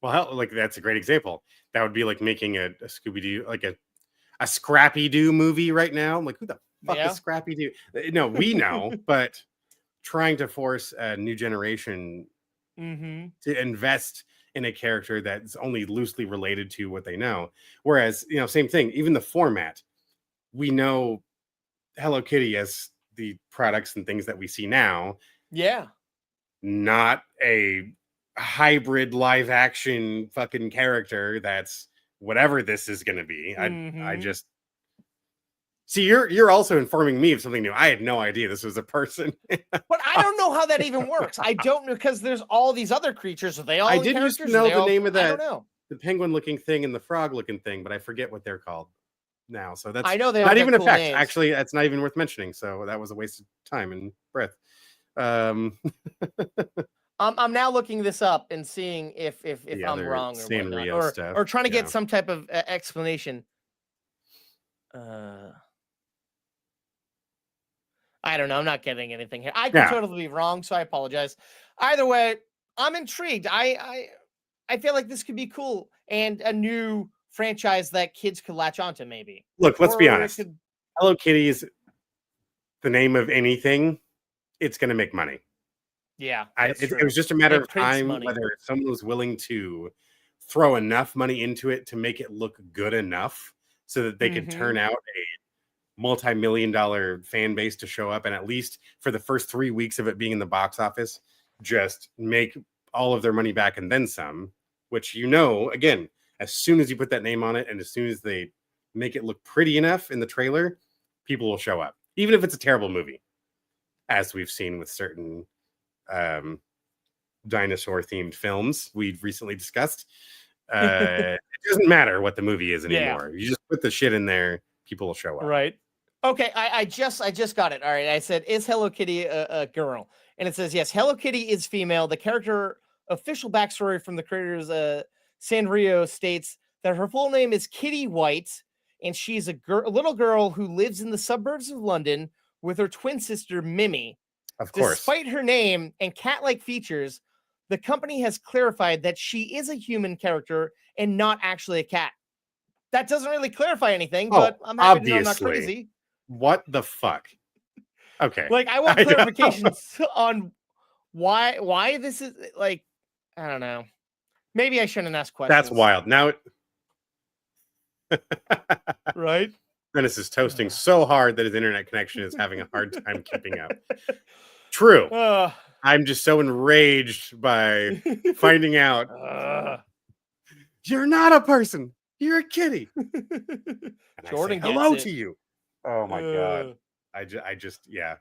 Well, like that's a great example. That would be like making a Scooby-Doo, like a Scrappy-Doo movie right now. I'm like, who the fuck is Scrappy-Doo? No, we know, but trying to force a new generation to invest in a character that's only loosely related to what they know. Whereas, same thing, even the format, we know Hello Kitty as the products and things that we see now. Yeah. Not a hybrid live action fucking character that's whatever this is going to be. I just See, you're also informing me of something new. I had no idea this was a person. But I don't know how that even works. I don't know, because there's all these other creatures. Are they all I in did used to characters? know Are they the all, name of I that, don't know. the penguin-looking thing and the frog-looking thing, but I forget what they're called now. So that's I know they all not got even a cool fact. names. Actually, that's not even worth mentioning. So that was a waste of time and breath. Um, I'm now looking this up and seeing if the I'm other wrong or whatnot, Sanrio stuff. or trying to Yeah. get some type of explanation. I don't know. I'm not getting anything here. I could Yeah. totally be wrong, so I apologize. Either way, I'm intrigued. I feel like this could be cool and a new franchise that kids could latch onto, maybe. Look, let's be Or it honest. could- Hello Kitty is the name of anything. It's going to make money. Yeah, It was just a matter It of prints time money. whether someone was willing to throw enough money into it to make it look good enough so that they could turn out a multi-million-dollar fan base to show up, and at least for the first 3 weeks of it being in the box office, just make all of their money back and then some. Which, again, as soon as you put that name on it and as soon as they make it look pretty enough in the trailer, people will show up, even if it's a terrible movie, as we've seen with certain dinosaur themed films we've recently discussed. It doesn't matter what the movie is anymore. You just put the shit in there, people will show up. Right. Okay, I just got it. All right, I said, is Hello Kitty a girl? And it says, yes, Hello Kitty is female. The character official backstory from the creators, Sanrio, states that her full name is Kitty White, and she's a little girl who lives in the suburbs of London with her twin sister, Mimi. Of course. Despite her name and cat-like features, the company has clarified that she is a human character and not actually a cat. That doesn't really clarify anything, but I'm happy to know I'm not crazy. What the fuck? Okay. Like, I want clarifications on why this is, like, I don't know. Maybe I shouldn't ask questions. That's wild. Now right? Dennis is toasting so hard that his internet connection is having a hard time keeping up. True. I'm just so enraged by finding out you're not a person. You're a kitty. Jordan, hello to you. Oh my god. I just yeah.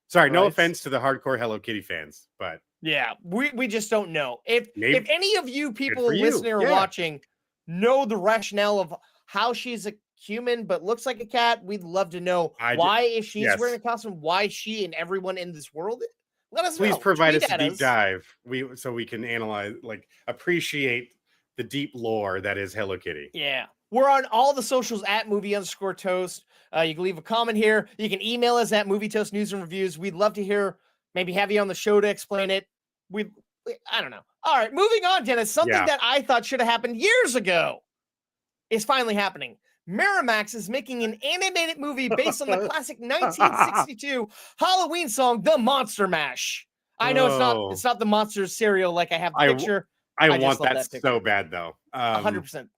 Sorry, no offense to the hardcore Hello Kitty fans, but yeah, we just don't know. If any of you people listening or watching know the rationale of how she's a human but looks like a cat, we'd love to know why, if she's wearing a costume, why she and everyone in this world. Let us know. Please provide us a deep dive so we can analyze, like, appreciate the deep lore that is Hello Kitty. Yeah. We're on all the socials at movie_toast. You can leave a comment here. You can email us at movietoastnews and reviews. We'd love to hear, maybe have you on the show to explain it. I don't know. All right, moving on, Dennis. Something that I thought should have happened years ago is finally happening. Miramax is making an animated movie based on the classic 1962 Halloween song, The Monster Mash. I know it's not the Monster cereal like I have the picture. I want that so bad, though. 100%.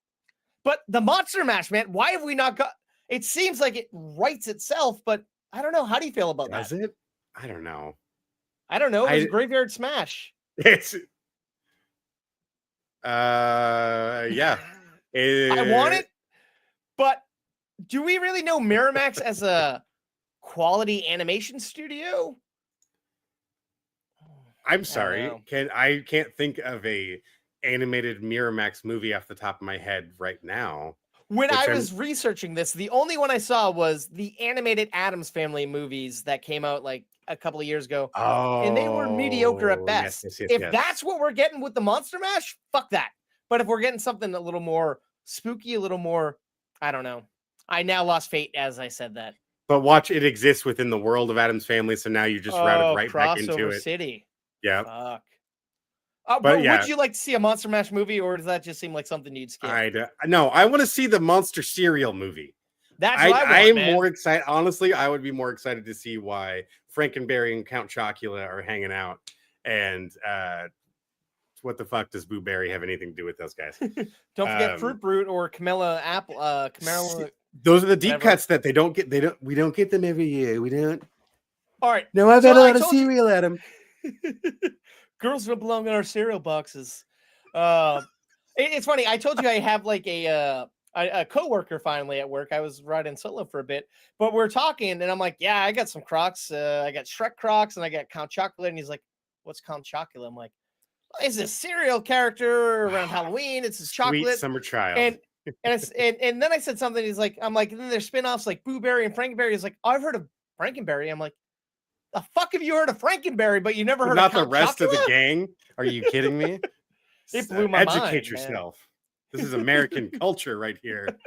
But The Monster Mash, man, why have we not got... It seems like it writes itself, but I don't know. How do you feel about that? Does it? I don't know. I don't know. It was a Graveyard Smash. It's... yeah. I want it, but do we really know Miramax as a quality animation studio? I'm sorry. I can't think of a animated Miramax movie off the top of my head right now. When I was researching this, the only one I saw was the animated Addams Family movies that came out like a couple of years ago. And they were mediocre at best. If that's what we're getting with the Monster Mash, fuck that. But if we're getting something a little more spooky, a little more, I don't know. I now lost faith as I said that. But watch, it exists within the world of Addams Family, so now you just routed right back into it. City. Yeah. Fuck. But would you like to see a Monster Mash movie, or does that just seem like something you'd skip? No, I want to see the Monster cereal movie. That's what I want, more excited. Honestly, I would be more excited to see why Frankenberry and Count Chocula are hanging out. And what the fuck does Boo Berry have anything to do with those guys? Don't forget Fruit Brute or Camilla Apple. Camilla. Those are the deep cuts that we don't get them every year. We don't. All right. No, I've had a lot of cereal at them. Girls don't belong in our cereal boxes. It's funny. I told you I have like a a coworker finally at work. I was riding solo for a bit, but we're talking, and I'm like, "Yeah, I got some Crocs. I got Shrek Crocs, and I got Count Chocula." And he's like, "What's Count Chocula?" I'm like, "It's a cereal character around Halloween. It's his Sweet chocolate." summer child. And then I said something. He's like, "I'm like, and then there's spinoffs like Boo Berry and Frankenberry." He's like, "Oh, I've heard of Frankenberry." I'm like, "The fuck have you heard of Frankenberry, but you never heard Not of the Count rest of the Chocula?" gang. Are you kidding me? It blew my mind, Educate man. yourself. This is American culture right here.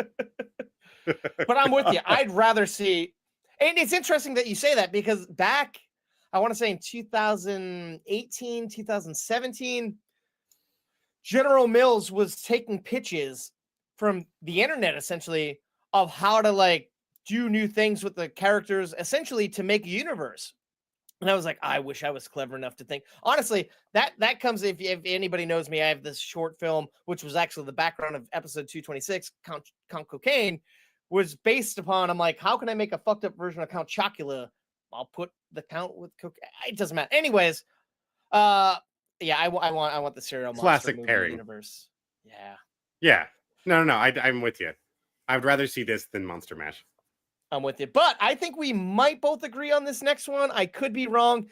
But I'm with you. I'd rather see, and it's interesting that you say that because back, I want to say in 2018, 2017, General Mills was taking pitches from the internet essentially of how to like do new things with the characters, essentially to make a universe. And I was like, I wish I was clever enough to think. Honestly, that comes if anybody knows me, I have this short film, which was actually the background of episode 226, Count Cocaine, was based upon. I'm like, how can I make a fucked up version of Count Chocula? I'll put the Count with cocaine. It doesn't matter. Anyways, yeah, I want the cereal monster Classic movie pairing. universe. Yeah. Yeah. No. I'm with you. I would rather see this than Monster Mash. I'm with you. But I think we might both agree on this next one. I could be wrong.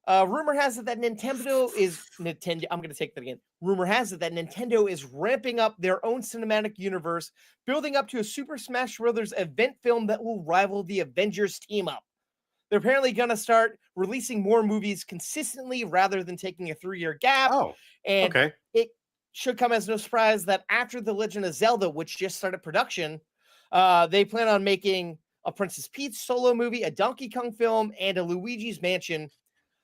Rumor has it that Nintendo. I'm going to take that again. Rumor has it that Nintendo is ramping up their own cinematic universe, building up to a Super Smash Bros. Event film that will rival the Avengers team up. They're apparently going to start releasing more movies consistently rather than taking a 3-year gap. Oh, and okay. It should come as no surprise that after The Legend of Zelda, which just started production, they plan on making a Princess Peach solo movie, a Donkey Kong film, and a Luigi's Mansion.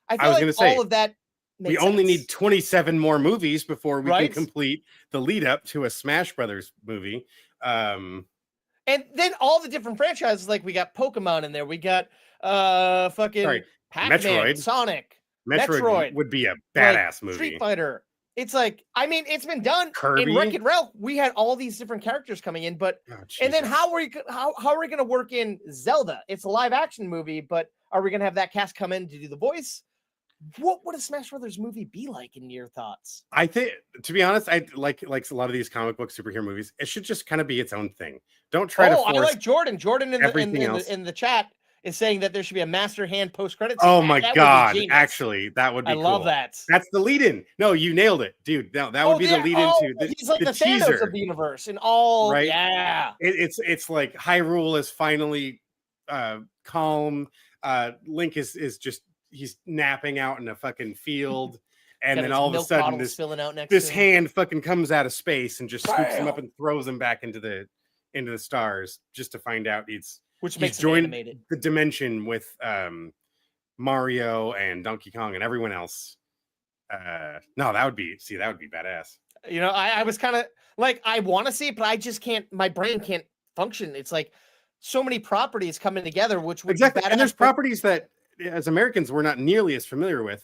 I feel like all of that we makes only sense. need 27 more movies before we Right? can complete the lead up to a Smash Brothers movie. And then all the different franchises, like we got Pokemon in there, we got fucking Pac-Man, Metroid. Sonic, Metroid would be a badass movie. Street Fighter. It's like, I mean, it's been done. Kirby. In Wreck-It Ralph, we had all these different characters coming in, but and then how are we going to work in Zelda? It's a live action movie, but are we going to have that cast come in to do the voice? What would a Smash Brothers movie be like in your thoughts? I think, to be honest, I like a lot of these comic book superhero movies. It should just kind of be its own thing. Don't try to force I like Jordan. Jordan in the chat is saying that there should be a master hand post-credits. Oh my God. Actually, that would be cool. Love that. That's the lead-in. No, you nailed it, dude. No, that would be the lead-in to the he's like the teaser Thanos of the universe and all. Right? Yeah. It's like Hyrule is finally calm. Link is just, he's napping out in a fucking field. And then all of a sudden this hand fucking comes out of space and just scoops him up and throws him back into the stars, just to find out he's joined the dimension with Mario and Donkey Kong and everyone else. No, that would be badass. You know, I was kind of like, I want to see it, but I just can't, my brain can't function. It's like so many properties coming together, which would exactly. And there's properties that as Americans we're not nearly as familiar with.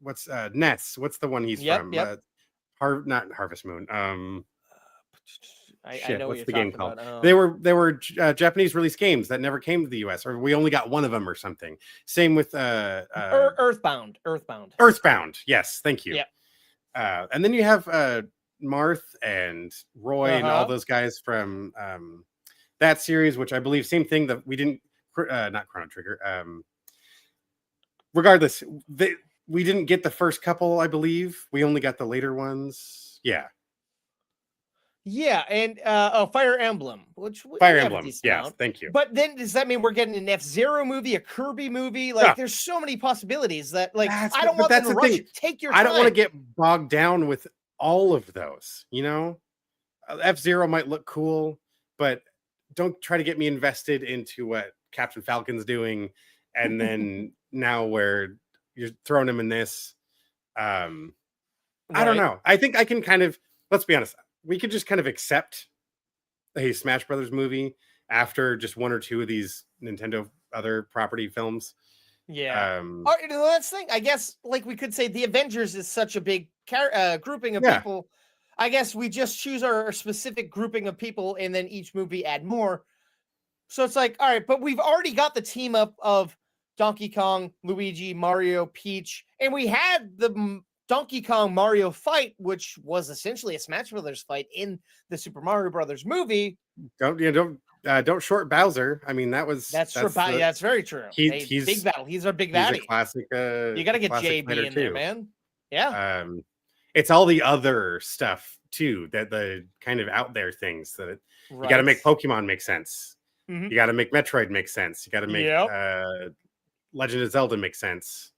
What's Ness? What's the one he's from? Yep. Not Harvest Moon. I know what's what the you're game talking called? about. They were Japanese release games that never came to the US, or we only got one of them or something. Same with Earthbound. Earthbound. Yes, thank you. Yeah. And then you have Marth and Roy and all those guys from that series, which I believe same thing that we didn't not Chrono Trigger. Regardless, we didn't get the first couple, I believe. We only got the later ones. Yeah. Yeah, and Fire Emblem, Fire Emblem, yes, thank you. But then does that mean we're getting an F-Zero movie, a Kirby movie? Like, there's so many possibilities that, like, I don't want them to rush it. Take your time. I don't want to get bogged down with all of those, you know? F-Zero might look cool, but don't try to get me invested into what Captain Falcon's doing, and then now where you're throwing him in this. I don't know. I think I can kind of, let's be honest, we could just kind of accept a Smash Brothers movie after just one or two of these Nintendo other property films. Yeah. That's the thing. I guess, like, we could say the Avengers is such a big grouping of people. I guess we just choose our specific grouping of people and then each movie add more. So it's like, all right, but we've already got the team up of Donkey Kong, Luigi, Mario, Peach, and we had the Donkey Kong Mario fight, which was essentially a Smash Brothers fight in the Super Mario Brothers movie. Don't short Bowser. I mean, That's true. That's very true. He's big battle. He's our big he's baddie. a classic. You got to get classic JB in there, man. Yeah. It's all the other stuff too, that the kind of out there things that you got to make Pokemon make sense. Mhm. You got to make Metroid make sense. You got to make Legend of Zelda make sense.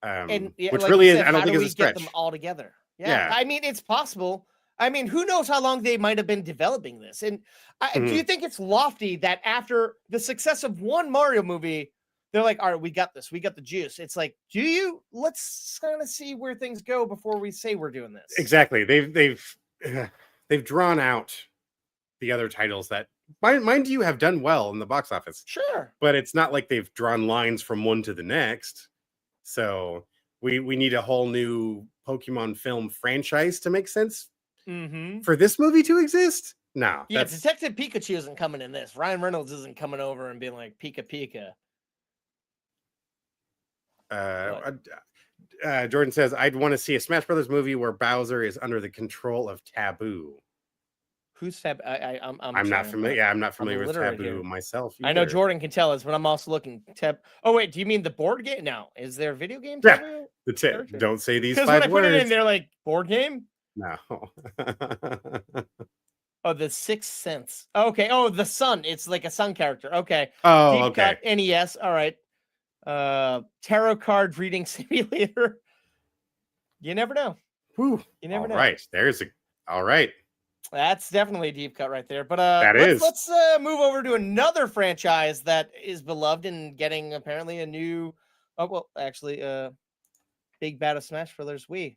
And which like really you is, said, I don't how think do is a we stretch. get them all together? Yeah. I mean, it's possible. I mean, who knows how long they might have been developing this? And do you think it's lofty that after the success of one Mario movie, they're like, all right, we got this. We got the juice. It's like, let's kind of see where things go before we say we're doing this. Exactly. They've drawn out the other titles that, mind you, have done well in the box office. Sure. But it's not like they've drawn lines from one to the next. So we need a whole new Pokemon film franchise to make sense for this movie to exist. No. Yeah, Detective Pikachu isn't coming in this. Ryan Reynolds isn't coming over and being like, Pika Pika. Jordan says, I'd want to see a Smash Brothers movie where Bowser is under the control of Taboo. Who's Taboo? I'm not familiar. Yeah, I'm not familiar with Taboo here. myself either. I know Jordan can tell us, but I'm also looking. Oh wait, do you mean the board game? No, is there a video game? Yeah, don't say these 5 words. Because when I put words. it in, they're like board game. No. Oh, the Sixth Sense. Okay. Oh, the Sun. It's like a Sun character. Okay. Oh, Deep okay. Cut, NES. All right. Tarot card reading simulator. You never know. Whew. You never know. All right. All right. That's definitely a deep cut right there. But let's move over to another franchise that is beloved and getting apparently a new. Oh well, actually, Big Bad of Smash Brothers Wii.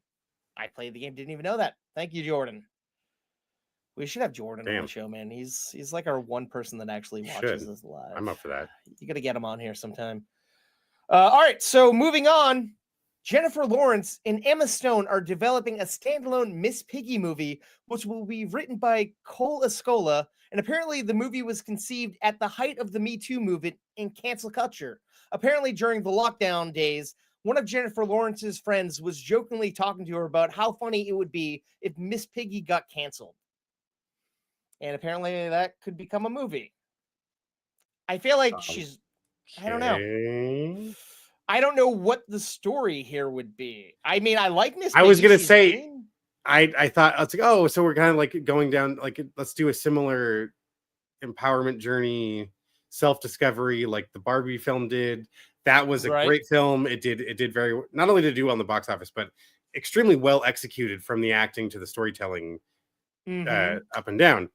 I played the game, didn't even know that. Thank you, Jordan. We should have Jordan on the show, man. He's like our one person that actually watches us live. I'm up for that. You got to get him on here sometime. All right, so moving on. Jennifer Lawrence and Emma Stone are developing a standalone Miss Piggy movie, which will be written by Cole Escola. And apparently the movie was conceived at the height of the Me Too movement and cancel culture. Apparently during the lockdown days, one of Jennifer Lawrence's friends was jokingly talking to her about how funny it would be if Miss Piggy got canceled. And apparently that could become a movie. I feel like I don't know. I don't know what the story here would be. I mean, I like Miss Piggy. I was going to say, I thought, I was like, oh, so we're kind of like going down, like, let's do a similar empowerment journey, self-discovery, like the Barbie film did. That was a great film. It did very, not only did it do well in the box office, but extremely well executed from the acting to the storytelling up and down.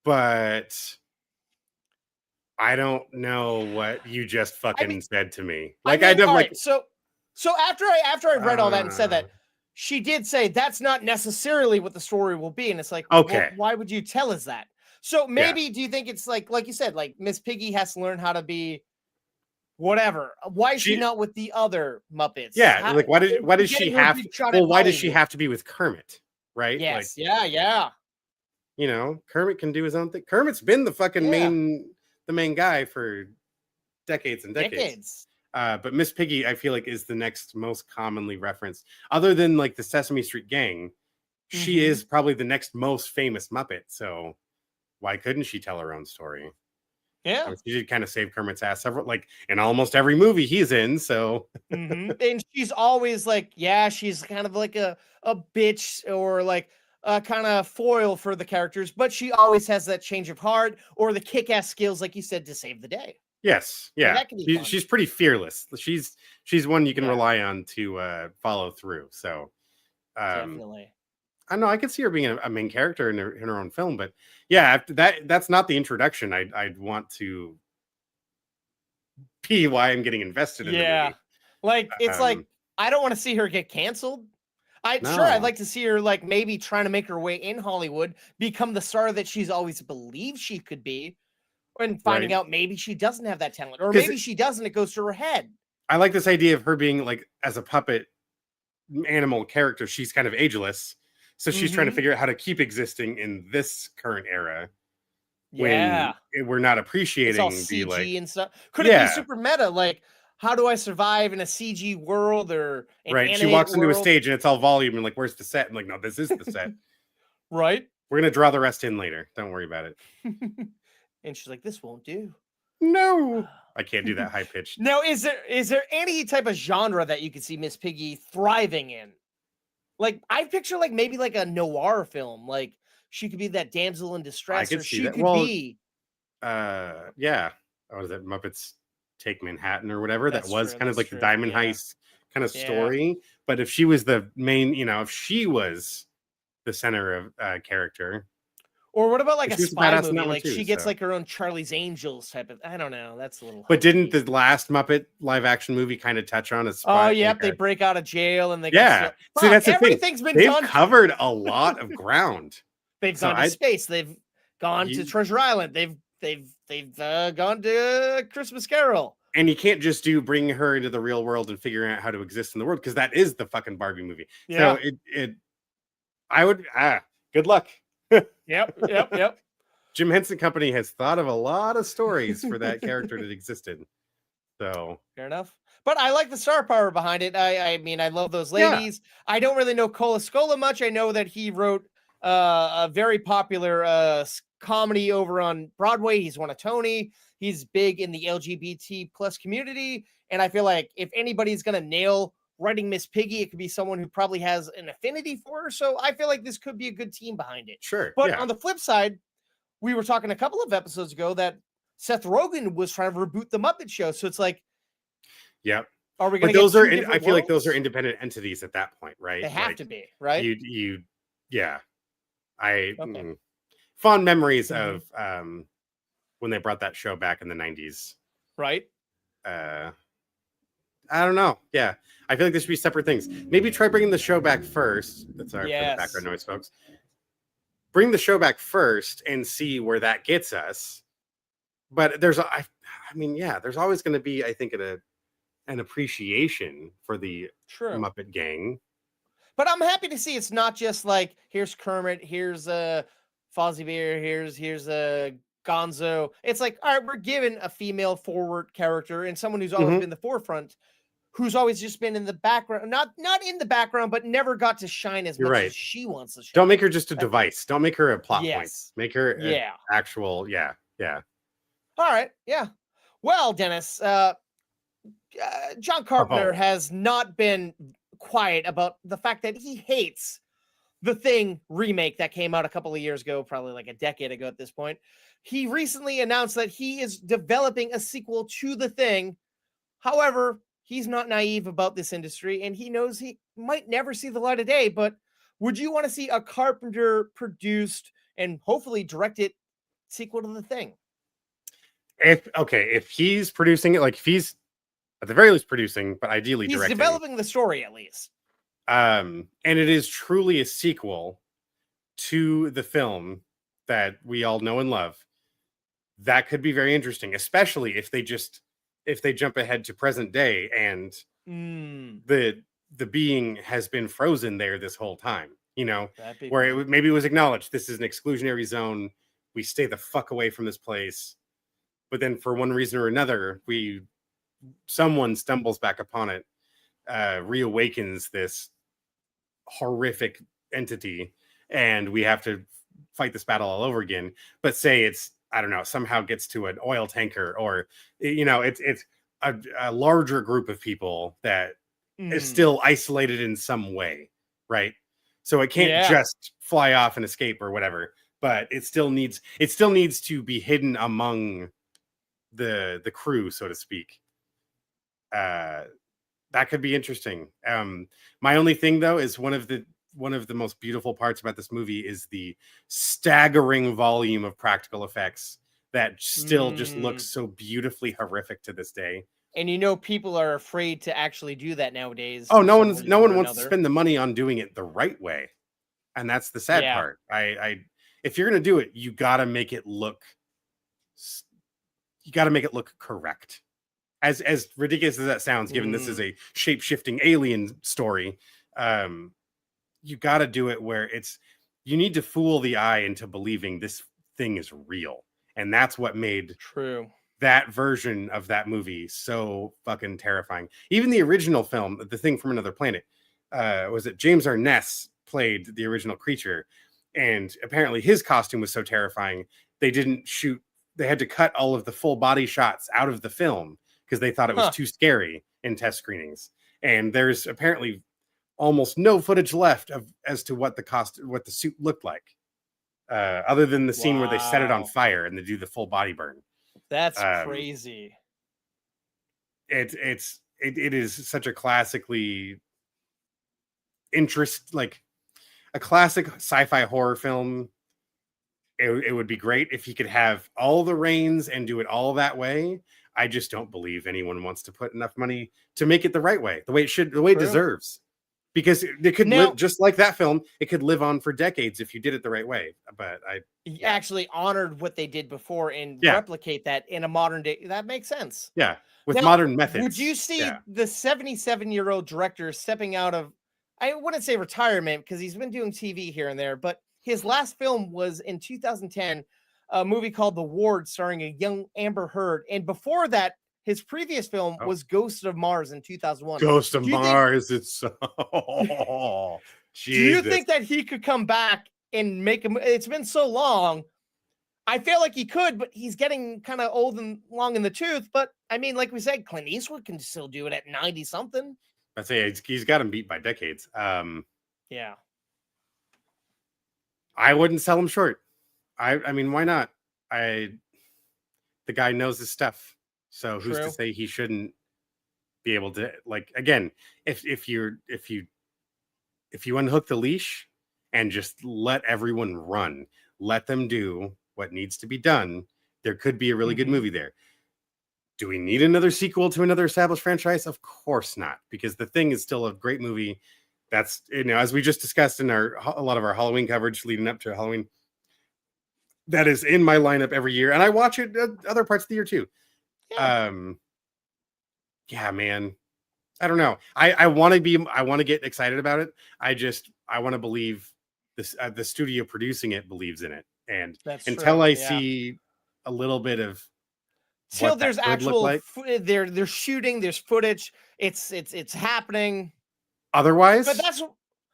But I don't know what you just fucking said to me. Like, I don't like. So after I read all that and said that, she did say that's not necessarily what the story will be, and it's like, okay, well, why would you tell us that? So maybe do you think it's like you said, like Miss Piggy has to learn how to be whatever? Why is she not with the other Muppets? Yeah, like why does she have? Well, why does she have to be with Kermit? Right? Yes. Like, yeah. You know, Kermit can do his own thing. Kermit's been the fucking main guy for decades and decades. But Miss Piggy, I feel like, is the next most commonly referenced, other than like the Sesame Street Gang. She is probably the next most famous Muppet. So why couldn't she tell her own story? Yeah, I mean, she did kind of save Kermit's ass like in almost every movie he's in. So and she's always like, she's kind of like a bitch or like a kind of foil for the characters, but she always has that change of heart or the kick-ass skills, like you said, to save the day. Yes, yeah, she's pretty fearless. She's one you can rely on to follow through. So definitely, I know I could see her being a main character in her own film, but yeah, after that's not the introduction. I'd want to be why I'm getting invested in the movie. Like it's like I don't want to see her get canceled. I'd like to see her like maybe trying to make her way in Hollywood, become the star that she's always believed she could be. And finding out maybe she doesn't have that talent, or maybe she doesn't. It goes to her head. I like this idea of her being like, as a puppet animal character, she's kind of ageless, so she's trying to figure out how to keep existing in this current era. Yeah, when we're not appreciating it's all CG and stuff. Could it be super meta? Like, how do I survive in a CG world or an Right. She animated walks into a world? stage and it's all volume and like, where's the set? I'm like, no, this is the set. Right? We're gonna draw the rest in later. Don't worry about it. And she's like, this won't do. No, I can't do that high pitched. Now, is there any type of genre that you could see Miss Piggy thriving in? Like, I picture like maybe like a noir film. Like she could be that damsel in distress, could or see she that. could Well, be. Yeah. Oh, is it Muppets Take Manhattan or whatever? That's that was true, kind of that's like true, the Diamond yeah. Heist kind of Yeah. story. But if she was the main, if she was the center of character. Or what about like a She was a spy badass in that movie? one Like too, she gets so. like her own Charlie's Angels type of. I don't know. That's a little. But didn't hokey. the last Muppet live action movie kind of touch on a Oh, spy? yep. like They a- break out of jail and they yeah. Go See, that's the thing. everything's been They've done. covered a lot of ground. They've So gone to space. They've gone to You- Treasure Island. They've gone to Christmas Carol. And you can't just bring her into the real world and figuring out how to exist in the world, because that is the fucking Barbie movie. Yeah. So I would good luck. Yep. Jim Henson Company has thought of a lot of stories for that character that existed. So Fair enough. But I like the star power behind it. I mean, I love those Yeah. ladies. I don't really know Cola Scola much. I know that he wrote a very popular comedy over on Broadway. He's won a Tony. He's big in the LGBT plus community. And I feel like if anybody's going to nail writing Miss Piggy, it could be someone who probably has an affinity for her. So I feel like this could be a good team behind it. sure. But yeah. on the flip side, we were talking a couple of episodes ago that Seth Rogen was trying to reboot the Muppet Show. So it's like, Yep. are we But going to those get are two different I feel like those are worlds? independent entities at that point, right? They have Like, to be, right? yeah. I Okay. fond memories Mhm. of when they brought that show back in the 90s. Right? I don't know. Yeah. I feel like there should be separate things. Maybe try bringing the show back first. That's sorry for the Yes. background noise, folks. Bring the show back first and see where that gets us. But there's there's always going to be, I think, an appreciation for the True. Muppet Gang. But I'm happy to see it's not just like, here's Kermit, here's Fozzie Bear, here's Gonzo. It's like, all right, we're given a female forward character and someone who's always Mhm. been the forefront, who's always just been in the background, not in the background, but never got to shine as You're much right. as she wants to shine. Don't make her just a device. Don't make her a plot point. Yes. Make her an Yeah. actual, yeah. All right. Yeah. Well, Dennis, John Carpenter Oh. has not been quiet about the fact that he hates the Thing remake that came out a couple of years ago, probably like a decade ago at this point. He recently announced that he is developing a sequel to The Thing. However, he's not naive about this industry and he knows he might never see the light of day. But would you want to see a Carpenter produced and hopefully directed sequel to The Thing? If he's producing it, like if he's at the very least producing, but ideally He's directing. developing the story at least. And it is truly a sequel to the film that we all know and love. That could be very interesting, especially if they jump ahead to present day and the being has been frozen there this whole time, where maybe it was acknowledged this is an exclusionary zone. We stay the fuck away from this place. But then for one reason or another, someone stumbles back upon it, reawakens this horrific entity, and we have to fight this battle all over again. But say it's, I don't know, somehow gets to an oil tanker, or it's a larger group of people that is still isolated in some way, right? So it can't just fly off and escape or whatever, but it still needs to be hidden among the crew, so to speak. That could be interesting. My only thing though is one of the most beautiful parts about this movie is the staggering volume of practical effects that still just looks so beautifully horrific to this day. And people are afraid to actually do that nowadays. Oh, no one wants to spend the money on doing it the right way. And that's the sad part. If you're going to do it, you got to make it look correct. As ridiculous as that sounds, given this is a shape-shifting alien story, you got to do it where you need to fool the eye into believing this thing is real. And that's what made True that version of that movie so fucking terrifying. Even the original film, The Thing from Another Planet, was it James Arness played the original creature, and apparently his costume was so terrifying they had to cut all of the full body shots out of the film because they thought it was too scary in test screenings. And there's apparently almost no footage left as to what the suit looked like, other than the scene where they set it on fire and they do the full body burn. That's crazy. It is such a classically like a classic sci-fi horror film. It would be great if he could have all the reins and do it all that way. I just don't believe anyone wants to put enough money to make it the right way, the way it deserves. Because it could live just like that film. It could live on for decades if you did it the right way. But actually honored what they did before and replicate that in a modern day. That makes sense. Yeah, with modern methods. Would you see the 77-year-old director stepping out of, I wouldn't say retirement because he's been doing TV here and there, but his last film was in 2010, a movie called The Ward starring a young Amber Heard. And before that, his previous film was Ghost of Mars in 2001. Ghost of Mars. It's so... Do you think that he could come back and make him? It's been so long. I feel like he could, but he's getting kind of old and long in the tooth. But I mean, like we said, Clint Eastwood can still do it at 90 something. I'd say he's got him beat by decades. Yeah. I wouldn't sell him short. I mean, why not? The guy knows his stuff. So who's to say he shouldn't be able to, like, again, if you unhook the leash and just let everyone run, let them do what needs to be done, there could be a really good movie there. Do we need another sequel to another established franchise? Of course not, because The Thing is still a great movie. That's, as we just discussed in a lot of our Halloween coverage leading up to Halloween, that is in my lineup every year, and I watch it other parts of the year too. Yeah, man. I don't know. I want to get excited about it. I want to believe this. The studio producing it believes in it, and until I see a little bit of, till there's actual, they're shooting. There's footage. It's happening. Otherwise, but that's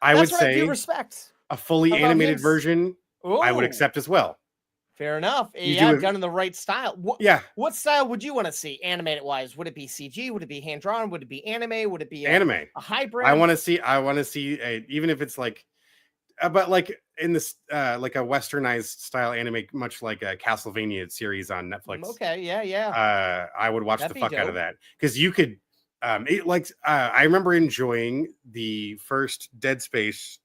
I would say I do respect a fully animated version. I would accept as well. Fair enough. Done in the right style. What style would you want to see animated wise? Would it be CG? Would it be hand drawn? Would it be anime? Would it be anime? A hybrid? I want to see even if it's like, but like in this like a westernized style anime, much like a Castlevania series on Netflix. Okay, yeah. I would watch the fuck out of that because you could. I remember enjoying the first Dead Space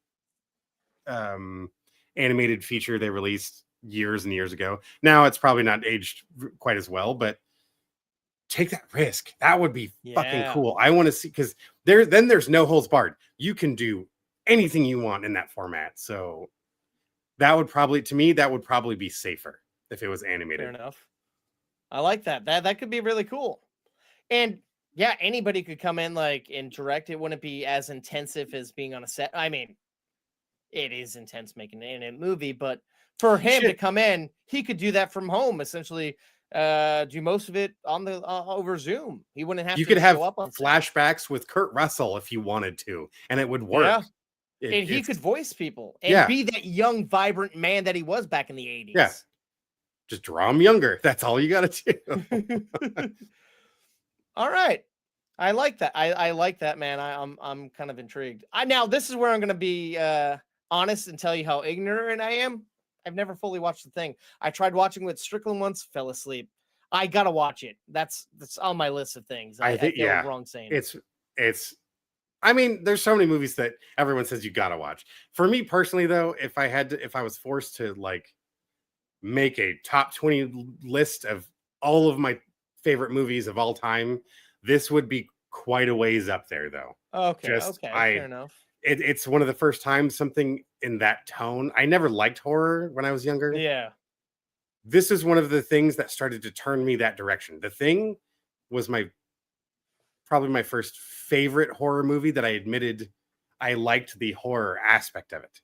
animated feature they released years and years ago. Now it's probably not aged quite as well, but take that risk. That would be fucking cool. I want to see, because there's no holds barred. You can do anything you want in that format. So that would probably be safer if it was animated. Fair enough. I like that. That could be really cool. And yeah, anybody could come in and direct. It wouldn't be as intensive as being on a set. I mean, it is intense making a movie, but for him to come in, he could do that from home, essentially. Do most of it on the over Zoom. He wouldn't have. You could have flashbacks with Kurt Russell if you wanted to, and it would work. Yeah. And he could voice people and be that young, vibrant man that he was back in the 80s. Yeah, just draw him younger. That's all you got to do. All right, I like that. I like that, man. I'm kind of intrigued. Now this is where I'm going to be honest and tell you how ignorant I am. I've never fully watched The Thing. I tried watching with Strickland once, fell asleep. I gotta watch it. That's on my list of things. I feel wrong saying it's. I mean, there's so many movies that everyone says you gotta watch. For me personally, though, if I was forced to make a top 20 list of all of my favorite movies of all time, this would be quite a ways up there, though. Okay, fair enough. It's one of the first times something in that tone. I never liked horror when I was younger. Yeah. This is one of the things that started to turn me that direction. The Thing was probably my first favorite horror movie that I admitted I liked the horror aspect of it.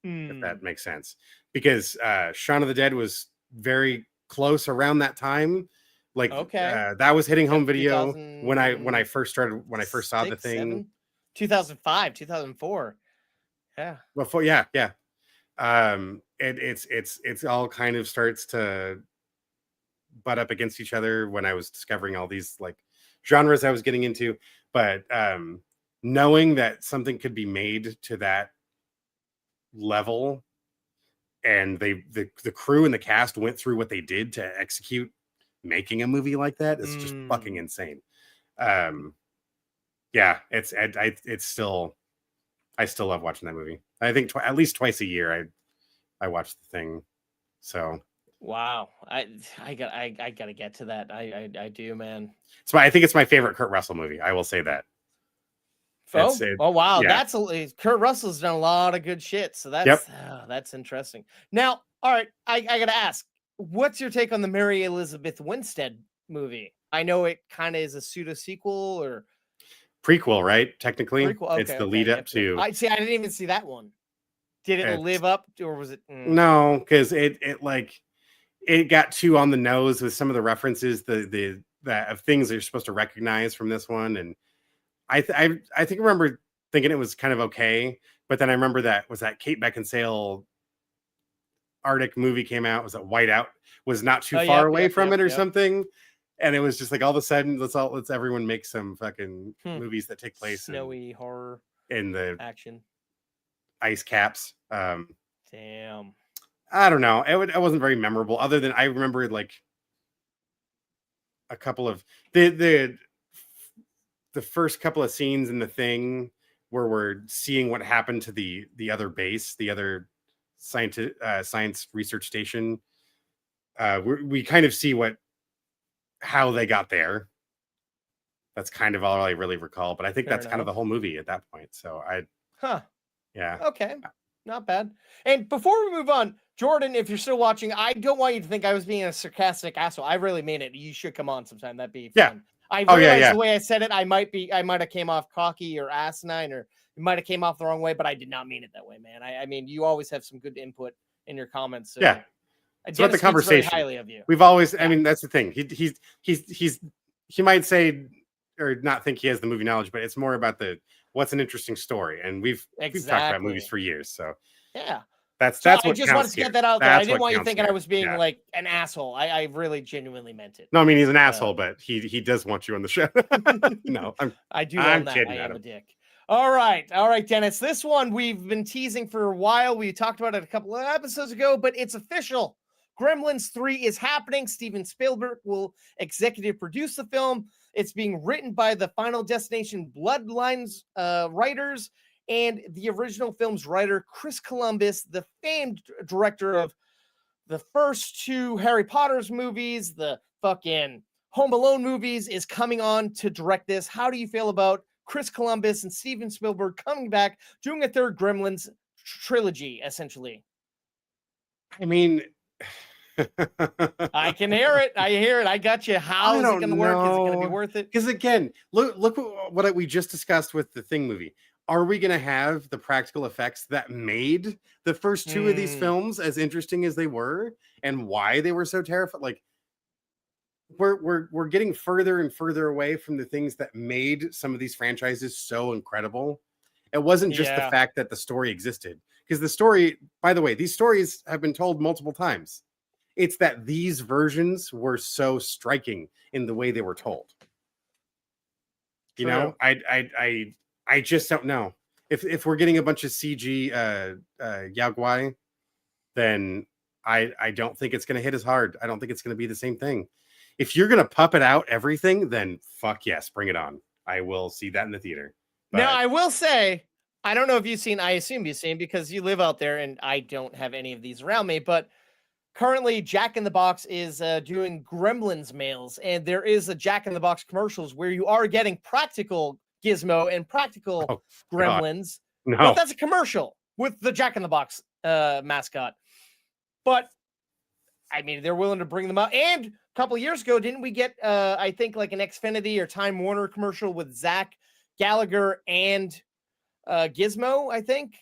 If that makes sense. Because Shaun of the Dead was very close around that time, Like Okay. that was hitting home video 2000 when I first saw the thing. 2005, 2004. Yeah. Before, yeah. It's all kind of starts to butt up against each other when I was discovering all these like genres I was getting into. But knowing that something could be made to that level, and the crew and the cast went through what they did to execute making a movie like that is just fucking insane. Yeah, it's still, I still love watching that movie. I think at least twice a year I watch the thing. So wow, I gotta get to that. I do, man. so I think it's my favorite Kurt Russell movie. I will say that. Oh wow, yeah. Kurt Russell's done a lot of good shit. So that's interesting. Now, all right, I gotta ask, what's your take on the Mary Elizabeth Winstead movie? I know it kind of is a pseudo sequel or prequel, right? Technically, prequel. Okay, it's the lead up to. I didn't even see that one. Did it live up to, or was it? No, because it got too on the nose with some of the references that of things that you're supposed to recognize from this one, and I think I remember thinking it was kind of okay, but then I remember that Kate Beckinsale Arctic movie came out. Was that Whiteout? Was not too far away from it or something. And it was just like all of a sudden, let's everyone make some fucking movies that take place snowy horror in the action ice caps. Damn. I don't know. It wasn't very memorable. Other than I remember like a couple of the first couple of scenes in the thing where we're seeing what happened to the other base, the other science research station. We kind of see how they got there. That's kind of all I really recall, but I think that's kind of the whole movie at that point. So yeah. Okay, not bad. And before we move on, Jordan, if you're still watching, I don't want you to think I was being a sarcastic asshole. I really mean it. You should come on sometime. That'd be fun. I realized the way I said it, I might have came off cocky or asinine, or it might have came off the wrong way, but I did not mean it that way, man. I mean, you always have some good input in your comments. So yeah. It's about the conversation. Very highly of you. We've always, I mean, that's the thing. He might say or not think he has the movie knowledge, but it's more about what's an interesting story. And we've talked about movies for years. So yeah. That's I what just wanted to get that out there. I didn't want you thinking I was being like an asshole. I really genuinely meant it. No, I mean he's an asshole, but he does want you on the show. No, I do own that. I am a dick. All right, Dennis. This one we've been teasing for a while. We talked about it a couple of episodes ago, but it's official. Gremlins 3 is happening. Steven Spielberg will executive produce the film. It's being written by the Final Destination Bloodlines writers and the original film's writer, Chris Columbus, the famed director of the first 2 Harry Potter's movies, the fucking Home Alone movies, is coming on to direct this. How do you feel about Chris Columbus and Steven Spielberg coming back, doing a third Gremlins trilogy, essentially? I mean... I can hear it. I hear it. I got you. How is it going to work? Is it going to be worth it? Because again, look what we just discussed with the Thing movie. Are we going to have the practical effects that made the first 2 of these films as interesting as they were, and why they were so terrifying? Like we're getting further and further away from the things that made some of these franchises so incredible. It wasn't just the fact that the story existed, because the story, by the way, these stories have been told multiple times. It's that these versions were so striking in the way they were told. You know, I just don't know if we're getting a bunch of CG Yaguai, then I don't think it's going to hit as hard. I don't think it's going to be the same thing. If you're going to puppet out everything, then fuck yes, bring it on. I will see that in the theater. But... Now, I will say, I don't know if you've seen, I assume you've seen, because you live out there and I don't have any of these around me, but currently, Jack in the Box is doing Gremlins mails, and there is a Jack in the Box commercials where you are getting practical Gizmo and practical Gremlins. No, but that's a commercial with the Jack in the Box mascot. But I mean, they're willing to bring them out. And a couple of years ago, didn't we get, I think, like an Xfinity or Time Warner commercial with Zach Gallagher and Gizmo? I think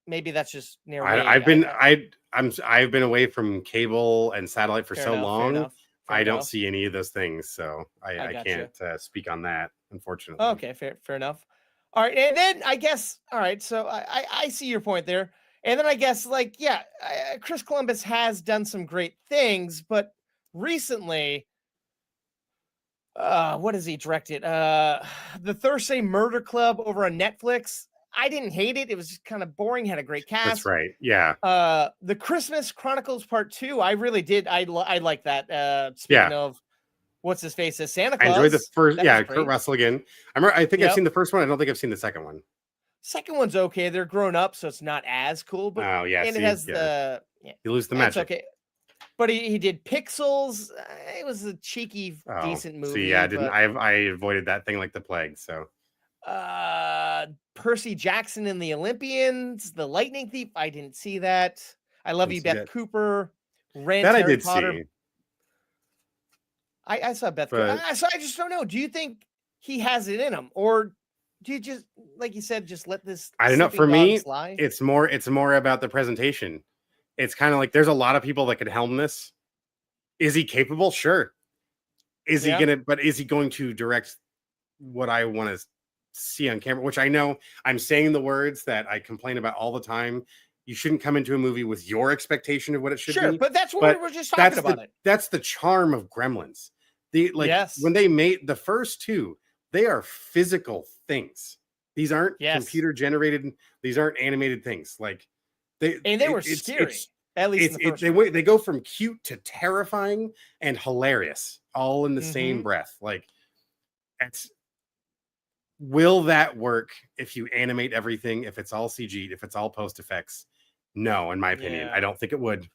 maybe that's just near. I've been away from cable and satellite for so long I don't enough. see any of those things, so I gotcha. can't speak on that, unfortunately. Okay, fair enough. All right, and then I guess, all right, so I see your point there. And then I guess, like, yeah, Chris Columbus has done some great things, but recently, what has he directed? The Thursday Murder Club over on Netflix. I didn't hate it. It was just kind of boring, had a great That's cast. right. Yeah. The Christmas Chronicles Part 2, I really did. I like that. Speaking Yeah. of what's his face as Santa I enjoyed the Claus. first. That was Yeah, Kurt great. Russell again. I think I've Yep. seen the first one. I don't think I've seen the second one. Second one's okay. They're grown up, so it's not as cool. But Oh yeah, and it see, has yeah, the you lose the it's magic. okay. But he did Pixels. It was a cheeky, Oh, decent movie. see, yeah, I didn't. But, I avoided that thing like the plague. So Percy Jackson and the Olympians, The Lightning Thief. I didn't see that. I Love Didn't You, see Beth that. Cooper. Rent, that I Harry did Potter. see, I saw Beth. but So I just don't know. Do you think he has it in him, or do you just, like you said, just let this? I don't know. For sleeping dog me, slide? it's more about the presentation. It's kind of like there's a lot of people that could helm this. Is he capable? Sure. Is he gonna? But is he going to direct what I want to see on camera? Which I know I'm saying the words that I complain about all the time. You shouldn't come into a movie with your expectation of what it should Sure, be. but that's what But we were just talking about. that's the charm of Gremlins. Yes. When they made the first two, they are physical things. These aren't computer generated. These aren't animated things. Like they were scary. At least in the first one. They go from cute to terrifying and hilarious, all in the same breath. Like, will that work if you animate everything? If it's all CG, if it's all post effects? No, in my opinion, I don't think it would.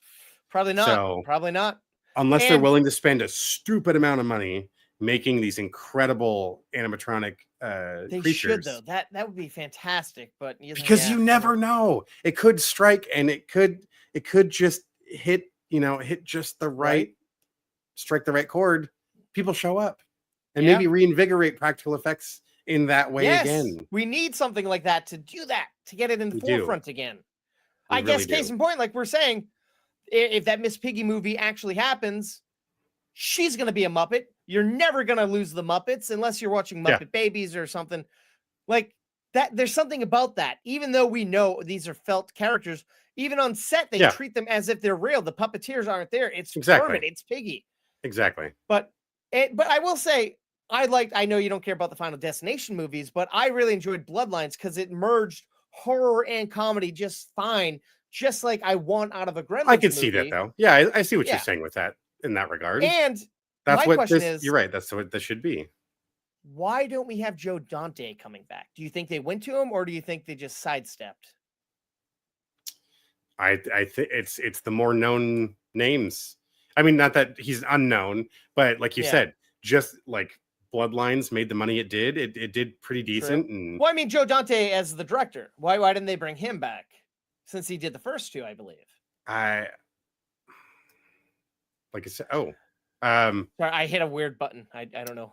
Probably not. So, probably not. Unless they're willing to spend a stupid amount of money making these incredible animatronic they creatures. should, though. That would be fantastic. But because you never know, it could strike, and it could just hit just the right, strike the right chord. People show up, and maybe reinvigorate practical effects in that way again. We need something like that to do that, to get it in the forefront again. I guess case in point, like we're saying, if that Miss Piggy movie actually happens, she's going to be a Muppet. You're never going to lose the Muppets unless you're watching Muppet Babies or something like that. There's something about that. Even though we know these are felt characters, even on set, they treat them as if they're real. The puppeteers aren't there. It's Kermit, it's Piggy. Exactly. But I will say, I know you don't care about the Final Destination movies, but I really enjoyed Bloodlines because it merged horror and comedy just fine, just like I want out of a Gremlins movie. I can see that, though. Yeah, I see what you're saying with that in that regard. And that's my what question is, you're right. That's what this should be. Why don't we have Joe Dante coming back? Do you think they went to him, or do you think they just sidestepped? I think it's the more known names. I mean, not that he's unknown, but like you said, just like Bloodlines made the money it did. It did pretty decent. And well, I mean, Joe Dante as the director. Why didn't they bring him back? Since he did the first two, I believe. Like I said, sorry, I hit a weird button. I don't know.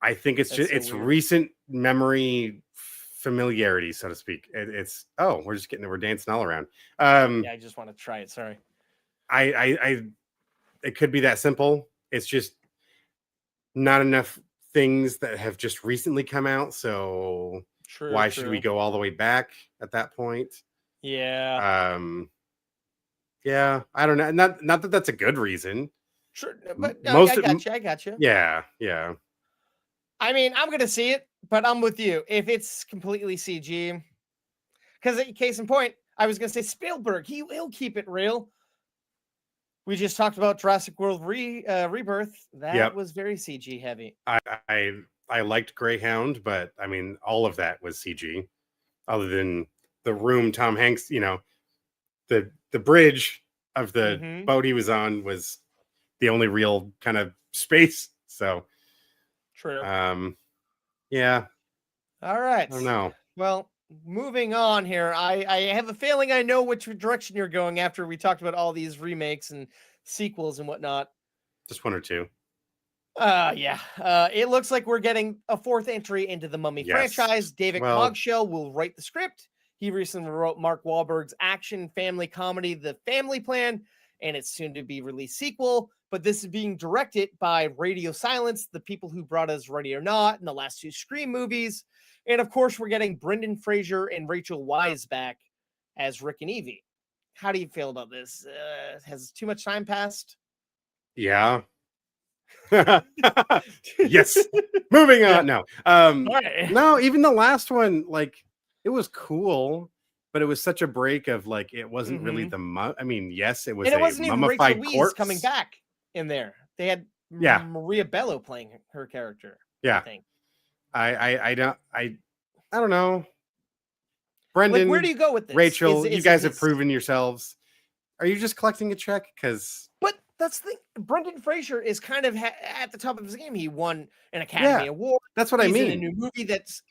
I think it's just it's weird. Recent memory familiarity, so to speak. We're dancing all around. I just want to try it. Sorry. It could be that simple. It's just not enough things that have just recently come out. So why should we go all the way back at that point? Yeah. Yeah, I don't know. Not that that's a good reason. Sure, but I got you. Yeah. I mean, I'm gonna see it, but I'm with you. If it's completely CG, because case in point, I was gonna say Spielberg. He'll keep it real. We just talked about Jurassic World Rebirth. That was very CG heavy. I liked Greyhound, but I mean, all of that was CG, other than the room Tom Hanks, the bridge of the boat he was on was the only real kind of space. So true. Yeah. All right. I don't know. Well, moving on here. I have a feeling I know which direction you're going after we talked about all these remakes and sequels and whatnot. Just one or two. It looks like we're getting a fourth entry into the Mummy franchise. David Cogshell will write the script. He recently wrote Mark Wahlberg's action family comedy, The Family Plan, and its soon to be released sequel. But this is being directed by Radio Silence, the people who brought us Ready or Not and the last 2 Scream movies. And of course, we're getting Brendan Fraser and Rachel Weisz back as Rick and Evie. How do you feel about this? Has too much time passed? Yeah. Yes. Moving on. No. Right. No, even the last one, like, it was cool, but it was such a break of like it wasn't really the I mean, yes, it was and it a wasn't even mummified Rachel Weisz corpse coming back in there. They had Yeah. Maria Bello playing her character. Yeah. I think. I don't know. Brendan, Like, where do you go with this? Rachel, Is you it guys have his- proven yourselves. Are you just collecting a check? Because But that's the thing. Brendan Fraser is kind of at the top of his game. He won an Academy Award. that's what I He's in a mean. new movie.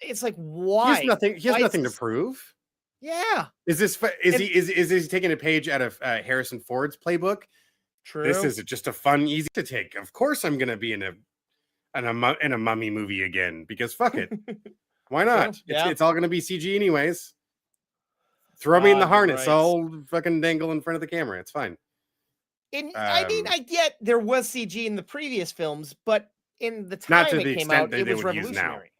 It's like, He why? has nothing. He has Why is nothing to this- prove. Yeah. Is this? Is And- he taking a page out of Harrison Ford's playbook? True. This is just a fun, easy to take. Of course, I'm gonna be in a mummy movie again because fuck it. Why not? Yeah. It's all gonna be CG anyways. Throw me in the God, you're harness. right. I'll fucking dangle in front of the camera. It's fine. And I mean, I get there was CG in the previous films, but in the Not time to the it came extent out, that it they was would use now. revolutionary.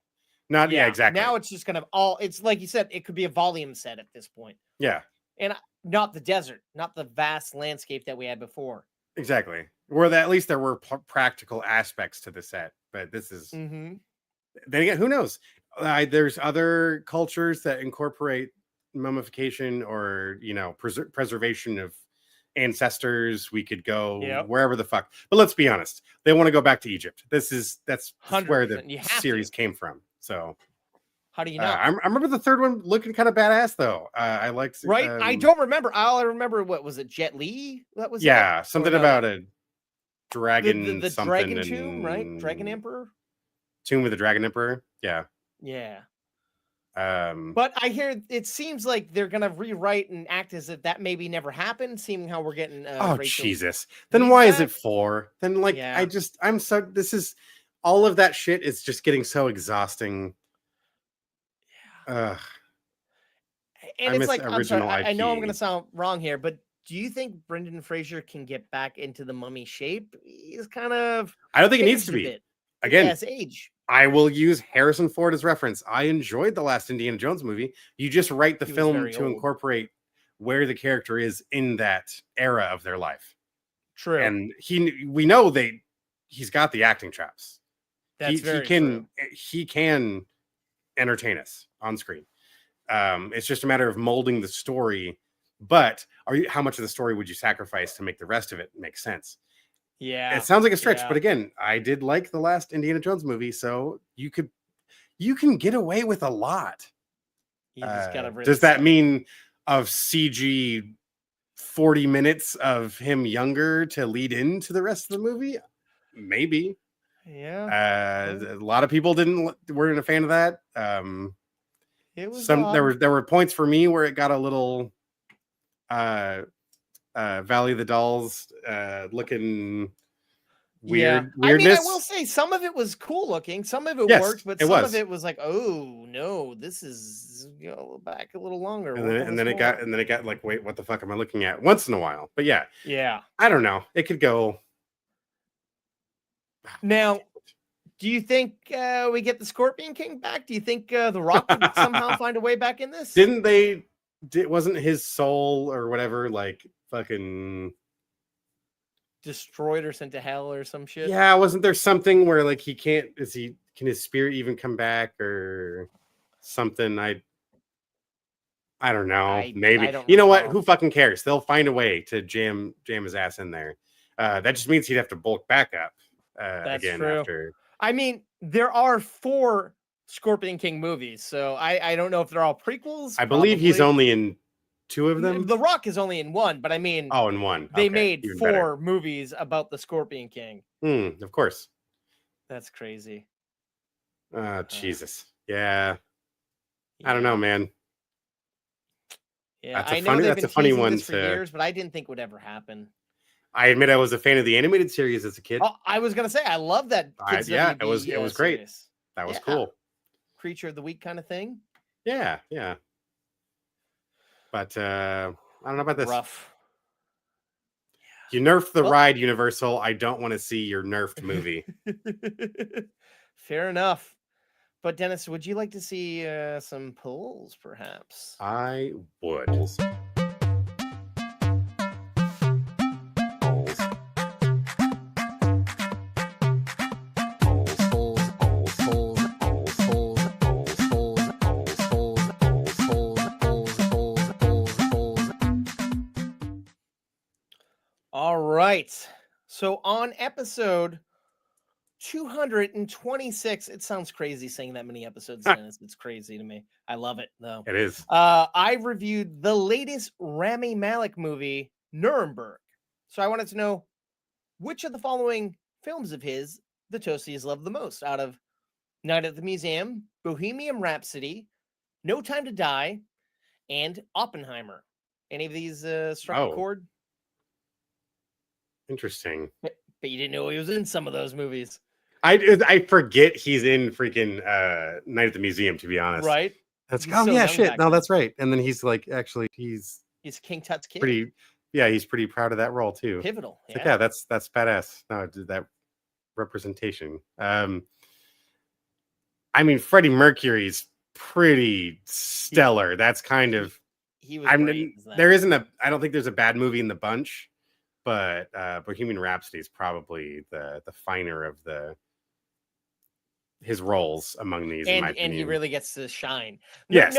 Not yeah, exactly. Now it's just kind of it's like you said, it could be a volume set at this point. Yeah, And not the desert, not the vast landscape that we had before. exactly. Where at least there were practical aspects to the set, but this is Mm-hmm. then again, who knows? There's other cultures that incorporate mummification or preservation of ancestors. We could go wherever the fuck, but let's be honest, they want to go back to Egypt. That's where the 100%. series came from. So How do you know? I remember the third one looking kind of badass though. I liked Right? I don't remember. All I remember, what was it? Jet Li? That was it? something Or no, about a dragon, the something Dragon Tomb, right? Dragon Emperor. Tomb with the Dragon Emperor. Yeah. But I hear it seems like they're gonna rewrite and act as if that maybe never happened, seeing how we're getting Rachel Jesus. Then Weisz why is back. it 4? Then like Yeah. I'm so this is all of that shit is just getting so exhausting. And I it's miss like, I'm sorry, original I know I'm IP. gonna sound wrong here, but do you think Brendan Fraser can get back into the mummy shape? He's kind of I don't think it needs aged to a be. bit. Again, Yes, age. I will use Harrison Ford as reference. I enjoyed the last Indiana Jones movie. You just write the He was film very to old. incorporate where the character is in that era of their life. True. And we know he's got the acting chops. That's very true. true. He can entertain us on screen. It's just a matter of molding the story. But how much of the story would you sacrifice to make the rest of it make sense? Yeah. It sounds like a stretch, yeah. but again, I did like the last Indiana Jones movie, so you can get away with a lot. You just gotta really Does that sell it. mean of CG 40 minutes of him younger to lead into the rest of the movie? Maybe. Yeah. A lot of people weren't a fan of that. It was there were points for me where it got a little Valley of the Dolls looking weirdness. I mean, I will say some of it was cool looking, some of it Yes, worked, but it some was. of it was like, oh no, this is back a little longer. And then it got like, wait, what the fuck am I looking at? Once in a while. But yeah, I don't know. It could go. Now, do you think we get the Scorpion King back? Do you think The Rock would somehow find a way back in this? Wasn't his soul or whatever like fucking destroyed or sent to hell or some shit? Yeah, wasn't there something where like can his spirit even come back or something? I don't know. Maybe. I don't You know what? recall. Who fucking cares? They'll find a way to jam his ass in there. That just means he'd have to bulk back up That's again true. after. I mean, there are 4 Scorpion King movies, so I don't know if they're all prequels. I believe he's probably. only in 2 of them. The Rock is only in 1, but I mean, Oh, in 1. they Okay, made even 4 better. movies about the Scorpion King. Of course. That's crazy. Jesus. Yeah. I don't know, man. Yeah, That's a I know funny- they've that's been a funny teasing one this for to- years, but I didn't think would ever happen. I admit I was a fan of the animated series as a kid. Oh, I was gonna say I love that. Kids Yeah, WB, it was great. series. That was Yeah. cool. Creature of the week kind of thing. Yeah. But I don't know about this. Rough. You nerfed the Well- ride, Universal. I don't want to see your nerfed movie. Fair enough. But Dennis, would you like to see some polls, perhaps? I would. Polls. All right. So on episode 226, it sounds crazy saying that many episodes, Dennis. It's crazy to me. I love it, though. It is. I reviewed the latest Rami Malek movie, Nuremberg. So I wanted to know which of the following films of his the Toasties love the most out of Night at the Museum, Bohemian Rhapsody, No Time to Die, and Oppenheimer. Any of these struck a chord? Interesting. But you didn't know he was in some of those movies. I forget he's in freaking Night at the Museum, to be honest. Right? That's He's oh so yeah, young shit. back No, then. that's right. And then he's like, actually, he's King Tut's kid. pretty. Yeah, he's pretty proud of that role too. Pivotal. It's like, yeah, that's badass. No, that representation. I mean, Freddie Mercury's pretty stellar. That's kind of. He was great as that. There isn't a. I don't think there's a bad movie in the bunch, but Bohemian Rhapsody is probably the finer of his roles among these. in my And opinion. he really gets to shine. Yes.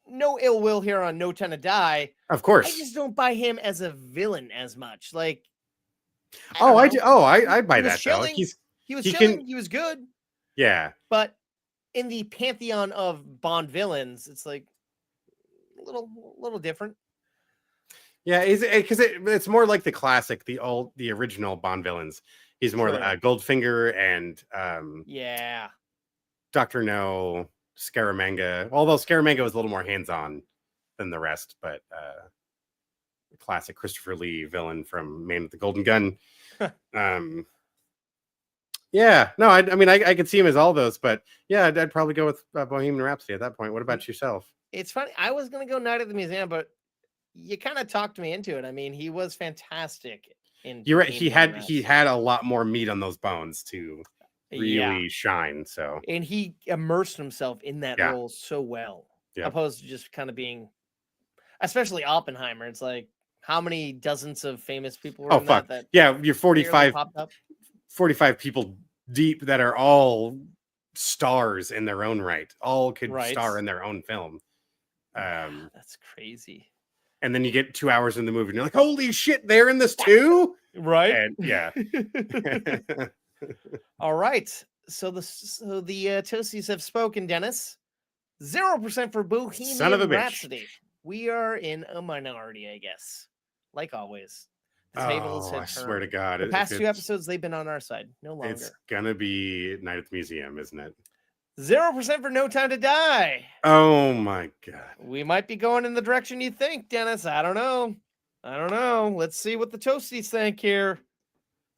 No ill will here on No Time to Die. Of course. I just don't buy him as a villain as much. Like, I do. Oh, I buy He was that though. chilling. He was he chilling. can- He was good. Yeah. But in the pantheon of Bond villains, it's like a little different. Yeah, because it's more like the classic, the original Bond villains. He's more Sure. Goldfinger and Yeah. Dr. No, Scaramanga. Although Scaramanga was a little more hands-on than the rest, but the classic Christopher Lee villain from Man with the Golden Gun. Yeah, no, I mean, I could see him as all those, but yeah, I'd probably go with Bohemian Rhapsody at that point. What about yourself? It's funny. I was gonna go Night at the Museum, but you kind of talked me into it. I mean, he was fantastic in. You're right. He Bohemian had Rhapsody. a lot more meat on those bones to really shine. So And he immersed himself in that Yeah. role so well, Yeah. opposed to just kind of being, especially Oppenheimer. It's like how many dozens of famous people were oh in fuck that yeah, you're barely 45 popped up. 45 people deep that are all stars in their own right. All could Right. star in their own film. That's crazy, And then you get 2 hours in the movie and you're like, holy shit, they're in this too. right? And yeah. All right. So the Toasties have spoken, Dennis. 0% for Bohemian Son of a bitch. Rhapsody. We are in a minority, I guess. Like always. The tables Oh, have I swear to turned. God. The past two it's- episodes, they've been on our side. No longer. It's gonna be Night at the Museum, isn't it? 0% for No Time to Die. Oh my God. We might be going in the direction you think, Dennis. I don't know. Let's see what the Toasties think here.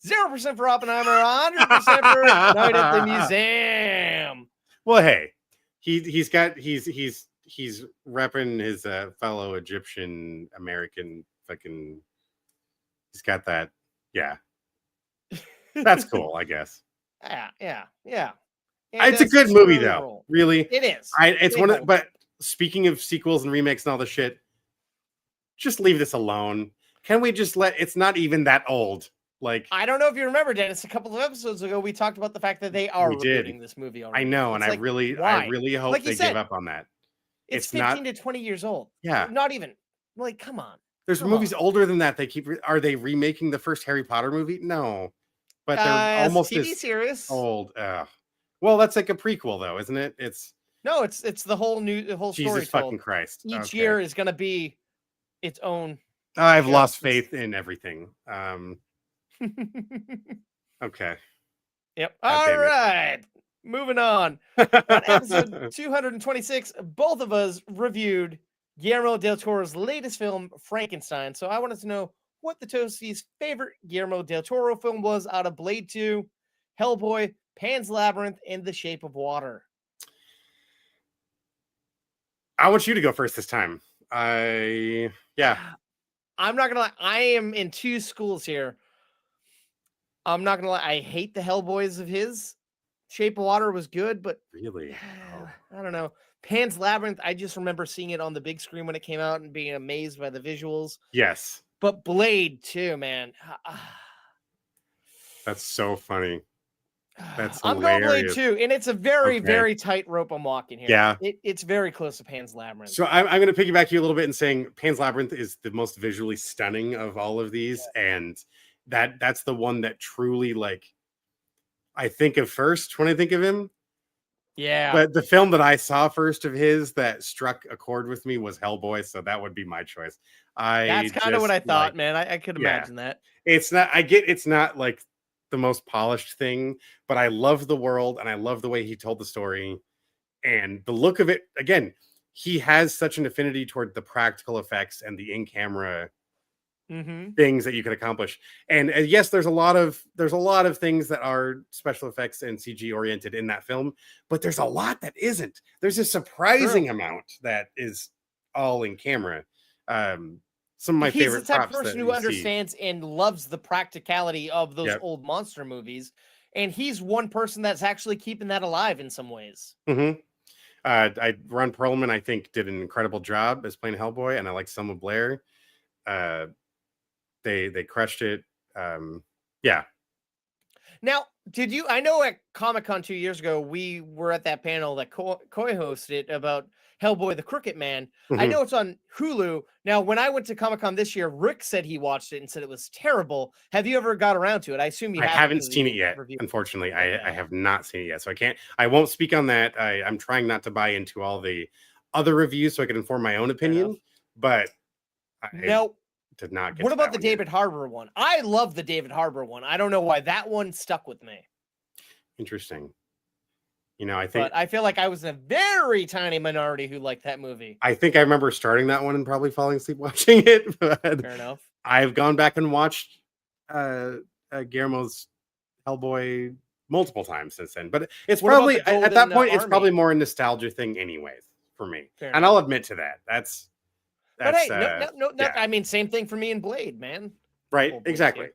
0% for Oppenheimer, 100% for Night at the Museum. Well, hey, he's repping his fellow Egyptian American fucking. He's got that. Yeah, that's cool, I guess. Yeah. And It's a good movie, though. Really, It is. it's They one of. hold But speaking of sequels and remakes and all the shit, just leave this alone. Can we just let? It's not even that old. Like I don't know if you remember, Dennis. A couple of episodes ago, we talked about the fact that they are We did. rebooting this movie already. I know, and It's I like, really why? hope Like you they said, give up on that. It's it's not- 15 to 20 years old. Yeah. Not even. Like, come on. There's Come movies on. older than that. Are they remaking the first Harry Potter movie? No, but they're As a almost TV as series. old. Well, that's like a prequel, though, isn't it? It's No, it's the whole story Jesus told. fucking Christ. Each Okay. year is going to be its own. I've show. lost faith in everything. Okay. Yep. God All damn it. right. Moving on. On episode 226, both of us reviewed Guillermo del Toro's latest film, Frankenstein. So I wanted to know what the Toasties' favorite Guillermo del Toro film was out of Blade 2, Hellboy, Pan's Labyrinth, and The Shape of Water. I want you to go first this time. Yeah. I'm not gonna lie. I am in two schools here. I'm not gonna lie. I hate the Hellboys of his. Shape of Water was good, but Really? Oh. I don't know. Pan's Labyrinth. I just remember seeing it on the big screen when it came out and being amazed by the visuals. Yes. But Blade too, man. That's so funny. That's I'm going Blade hilarious. too, and it's a very, Okay. very tight rope I'm walking here. Yeah. It's very close to Pan's Labyrinth. So I'm going to piggyback you a little bit in saying Pan's Labyrinth is the most visually stunning of all of these, and that's the one that truly, like, I think of first when I think of him. Yeah. But the film that I saw first of his that struck a chord with me was Hellboy, so that would be my choice. That's kind of what I just thought, like, man. I could yeah. imagine that. It's not, I get it's not like the most polished thing, but I love the world and I love the way he told the story and the look of it. Again, he has such an affinity toward the practical effects and the in-camera things that you can accomplish. And yes, there's a lot of things that are special effects and CG oriented in that film, but there's a lot that isn't. There's a surprising amount that is all in camera. Some of my favorite He's the type of props person that who understands and loves the practicality of those Yep. old monster movies, and he's one person that's actually keeping that alive in some ways. Ron Perlman, I think, did an incredible job as playing Hellboy, and I like Selma Blair. They crushed it. Yeah. Now, did you? I know at Comic-Con 2 years ago, we were at that panel that Coy hosted about Hellboy the Crooked Man. I know it's on Hulu. Now, when I went to Comic-Con this year, Rick said he watched it and said it was terrible. Have you ever got around to it? I assume you I haven't haven't seen it yet. review. Unfortunately, I have not seen it yet, so I won't speak on that. I'm trying not to buy into all the other reviews so I can inform my own opinion. But now, did not get. What about the David Harbour one? I love the David Harbour one. I don't know why that one stuck with me. Interesting. You know, I think. But I feel like I was in a very tiny minority who liked that movie. I think I remember starting that one and probably falling asleep watching it. But fair enough. I've gone back and watched Guillermo's Hellboy multiple times since then. But it's probably at that point, it's probably more a nostalgia thing, anyways, for me. And I'll admit to that. That's. But hey, no. I mean, same thing for me and Blade, man. Right, exactly.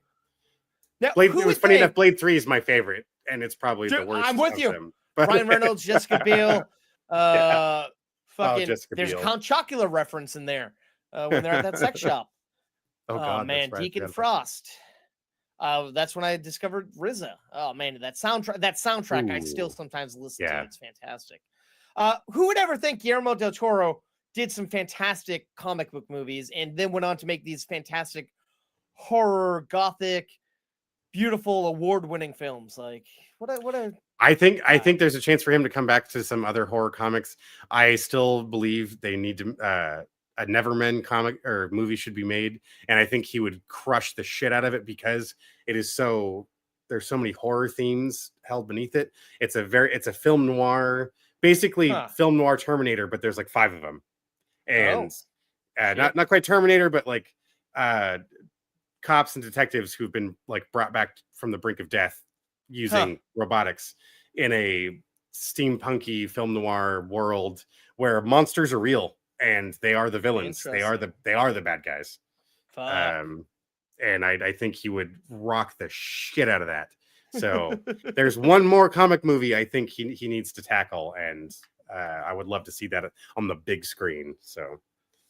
Now, Blade, it was funny enough. Blade 3 is my favorite, and it's probably the worst. I'm with you. Them. Ryan Reynolds, Jessica Biel, fucking. Jessica there's Biel. a Count Chocula reference in there when they're at that sex shop. Oh God, man, right. Deacon Frost. That's when I discovered RZA. Oh man, that soundtrack I still sometimes listen to. It's fantastic. Who would ever think Guillermo del Toro did some fantastic comic book movies and then went on to make these fantastic horror, gothic, beautiful, award-winning films? Like what a I think there's a chance for him to come back to some other horror comics. I still believe they need to a Nevermen comic or movie should be made, and I think he would crush the shit out of it because it is there's so many horror themes held beneath it. It's a film noir, basically film noir Terminator, but there's like 5 of them. And not quite Terminator, but like cops and detectives who've been like brought back from the brink of death using robotics in a steampunky film noir world where monsters are real and they are the villains. They are the bad guys. And I think he would rock the shit out of that. So there's one more comic movie I think he needs to tackle, and I would love to see that on the big screen. So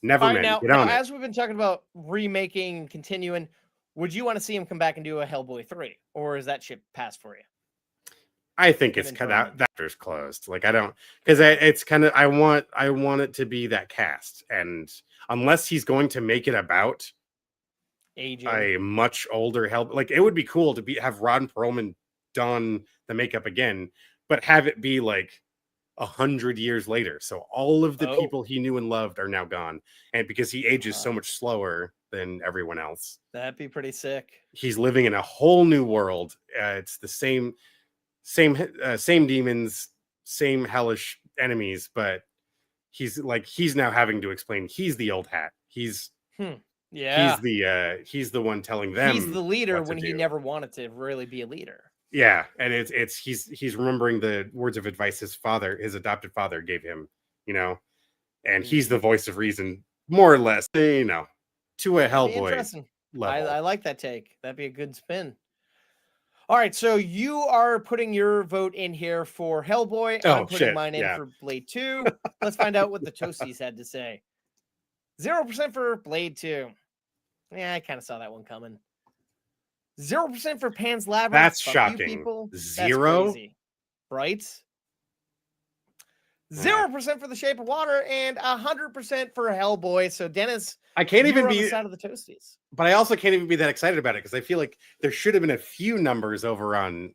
Neverman, get on it. As we've been talking about remaking and continuing, would you want to see him come back and do a Hellboy 3, or is that ship passed for you? I think it's kind of that chapter's closed. Like I don't, because it's kind of I want it to be that cast, and unless he's going to make it about aging a much older Hellboy, like it would be cool to have Ron Perlman don the makeup again, but have it be like 100 years later. So all of the people he knew and loved are now gone. And because he ages so much slower than everyone else. That'd be pretty sick. He's living in a whole new world. It's the same demons, same hellish enemies, but he's now having to explain he's the old hat. He's he's the one telling them he's the leader when he do. Never wanted to really be a leader. Yeah, and he's remembering the words of advice his adopted father gave him, and he's the voice of reason, more or less, to a That'd be Hellboy interesting. level. I like that take. That'd be a good spin. All right, so you are putting your vote in here for Hellboy. Oh, I'm putting shit, mine in yeah. for Blade 2. Let's find out what the Toasties had to say. 0% for Blade 2. Yeah, I kind of saw that one coming. 0% for Pan's Labyrinth. That's Fuck shocking. You people. 0? That's crazy. Right? 0% for The Shape of Water and 100% for Hellboy. So Dennis, I can't you even were on be the side of the Toasties. but I also can't even be that excited about it because I feel like there should have been a few numbers over on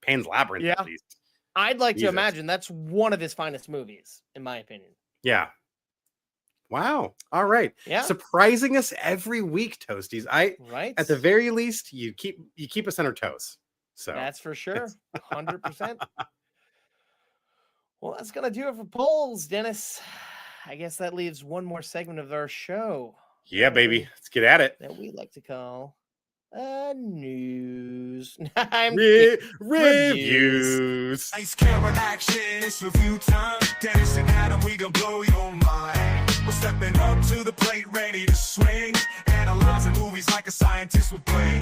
Pan's Labyrinth Yeah. at least. I'd like to Jesus. imagine that's one of his finest movies, in my opinion. Yeah. Wow. All right. Yeah. Surprising us every week, Toasties. Right. At the very least, you keep us on our toes. So That's for sure. 100%. Well, that's going to do it for polls, Dennis. I guess that leaves one more segment of our show. yeah, baby. Let's get at it. That we like to call news. Reviews. Nice camera action, it's review time. Dennis and Adam, we gon' blow your mind. We're stepping up to the plate, ready to swing. Analyzing movies like a scientist would blame.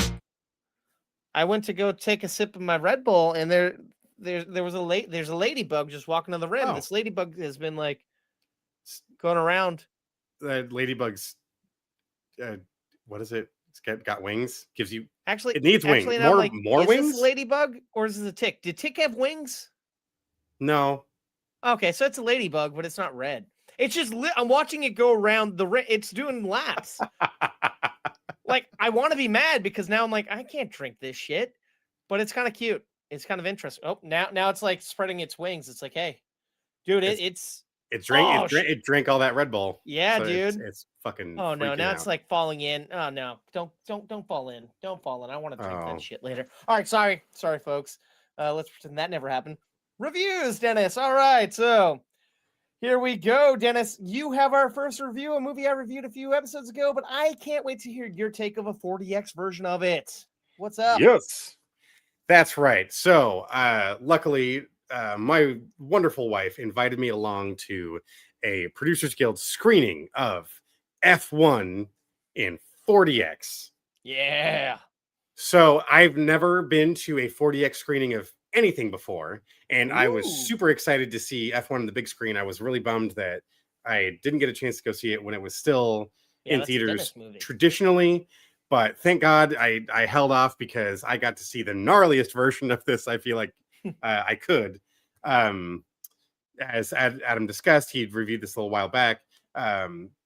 I went to go take a sip of my Red Bull, and there's a ladybug just walking on the rim. Oh. This ladybug has been like going around. Ladybug's what is it? It's got wings. Gives you Actually, it needs wings. now I'm like, More is wings? this a ladybug or is this a tick? Did tick have wings? No. Okay, so it's a ladybug, but it's not red. It's just I'm watching it go around the rim. It's doing laps. Like, I want to be mad because now I'm like, I can't drink this shit, but it's kind of cute. It's kind of interesting. Oh, now it's like spreading its wings. It's like, hey, dude, it drank all that Red Bull. Yeah, so dude. It's fucking. Oh no, now out. it's like falling in. Oh no, don't fall in. Don't fall in. I want to drink Oh. that shit later. All right, sorry, folks. Let's pretend that never happened. Reviews, Dennis. All right, so here we go, Dennis. You have our first review, a movie I reviewed a few episodes ago, but I can't wait to hear your take of a 40X version of it. What's up? Yes, that's right. So, luckily, my wonderful wife invited me along to a Producers Guild screening of F1 in 40X. Yeah. So I've never been to a 40X screening of anything before, and I was super excited to see F1 on the big screen. I was really bummed that I didn't get a chance to go see it when it was still in theaters traditionally, but thank God I held off because I got to see the gnarliest version of this. I feel like I could. As Adam discussed, he'd reviewed this a little while back.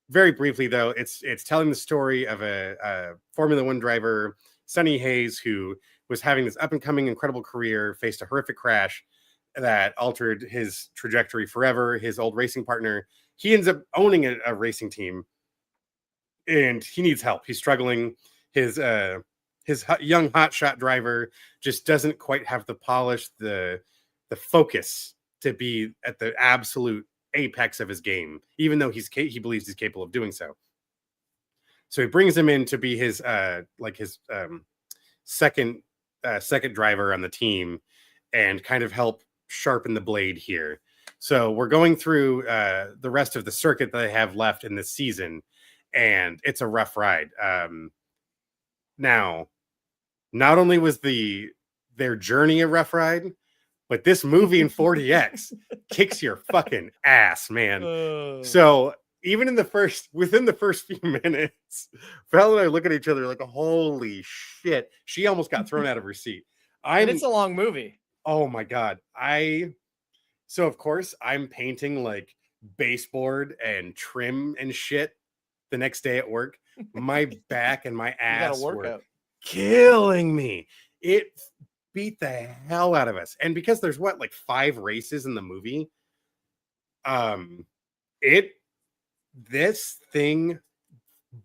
Very briefly, though, it's telling the story of a Formula One driver, Sonny Hayes, who was having this up-and-coming incredible career, faced a horrific crash that altered his trajectory forever. His old racing partner, he ends up owning a racing team, and he needs help. He's struggling. His young hotshot driver just doesn't quite have the polish, the focus to be at the absolute apex of his game, even though he believes he's capable of doing so. So he brings him in to be his second driver on the team and kind of help sharpen the blade here. So we're going through the rest of the circuit that they have left in this season, and it's a rough ride. Now, not only was their journey a rough ride, but this movie in 40X kicks your fucking ass, man. So even within the first few minutes, Val and I look at each other like, holy shit. She almost got thrown out of her seat. And it's a long movie. Oh my God. So of course I'm painting like baseboard and trim and shit the next day at work. My back and my ass were killing me. It beat the hell out of us. And because there's like 5 races in the movie, this thing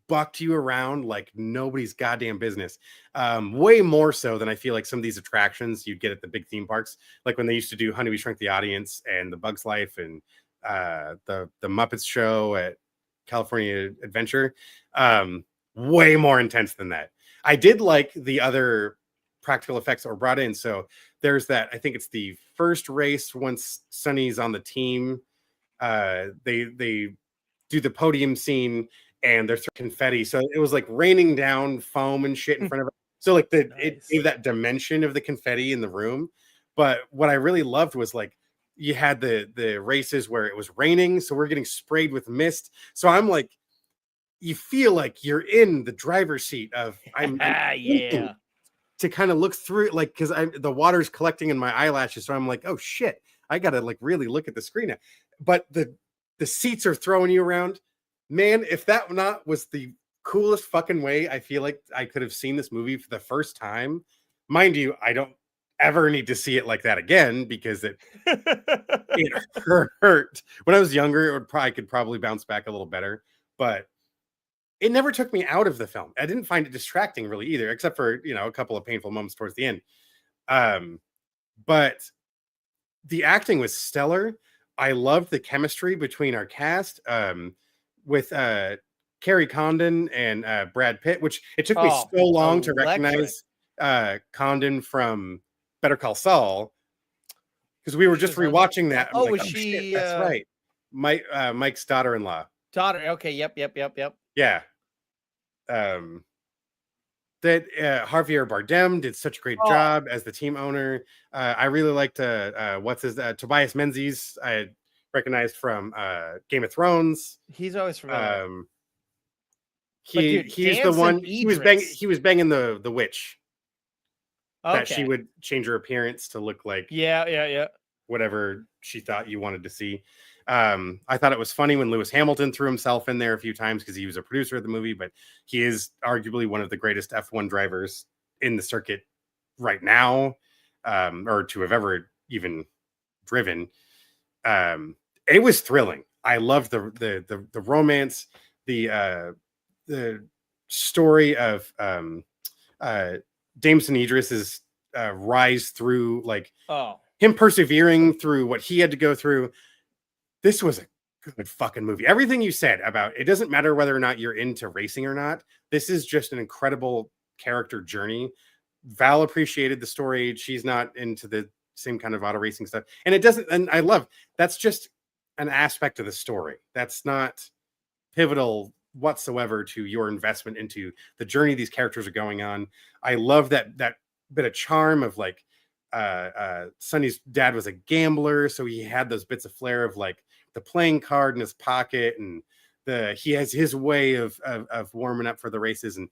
bucked you around like nobody's goddamn business. Way more so than I feel like some of these attractions you'd get at the big theme parks, like when they used to do Honey, We Shrunk the Audience and the Bugs Life and the Muppets show at California Adventure. Way more intense than that. I did like the other practical effects that were brought in. So there's that, I think it's the first race once Sonny's on the team. They do the podium scene and there's confetti. So it was like raining down foam and shit in front of it. So like it Nice. gave that dimension of the confetti in the room. But what I really loved was like you had the races where it was raining, so we're getting sprayed with mist. So I'm like, you feel like you're in the driver's seat of I'm yeah. to kind of look through it, like because the water's collecting in my eyelashes. So I'm like, oh shit, I gotta like really look at the screen now. But the seats are throwing you around. Man, if that not was the coolest fucking way I feel like I could have seen this movie for the first time. Mind you, I don't ever need to see it like that again because it hurt. When I was younger, I could probably bounce back a little better, but it never took me out of the film. I didn't find it distracting really either, except for, a couple of painful moments towards the end. But the acting was stellar. I loved the chemistry between our cast, with Carrie Condon and Brad Pitt, which it took me so long to recognize Condon from Better Call Saul, because we were just rewatching that. I'm was she? Shit, that's right. Mike's daughter-in-law. Okay. Yep. Yeah. That Javier Bardem did such a great job as the team owner. I really liked Tobias Menzies. I recognized from Game of Thrones. He's always familiar. He's the one. He was banging the witch. Okay. That she would change her appearance to look like whatever she thought you wanted to see. I thought it was funny when Lewis Hamilton threw himself in there a few times because he was a producer of the movie, but he is arguably one of the greatest F1 drivers in the circuit right now, or to have ever even driven. It was thrilling. I loved the romance, the story of Jameson Idris's rise through, like him persevering through what he had to go through. This was a good fucking movie. Everything you said about it doesn't matter whether or not you're into racing or not. This is just an incredible character journey. Val appreciated the story. She's not into the same kind of auto racing stuff. And it doesn't, and I love that's just an aspect of the story. That's not pivotal whatsoever to your investment into the journey these characters are going on. I love that bit of charm of like Sonny's dad was a gambler, so he had those bits of flair of like the playing card in his pocket, and he has his way of warming up for the races, and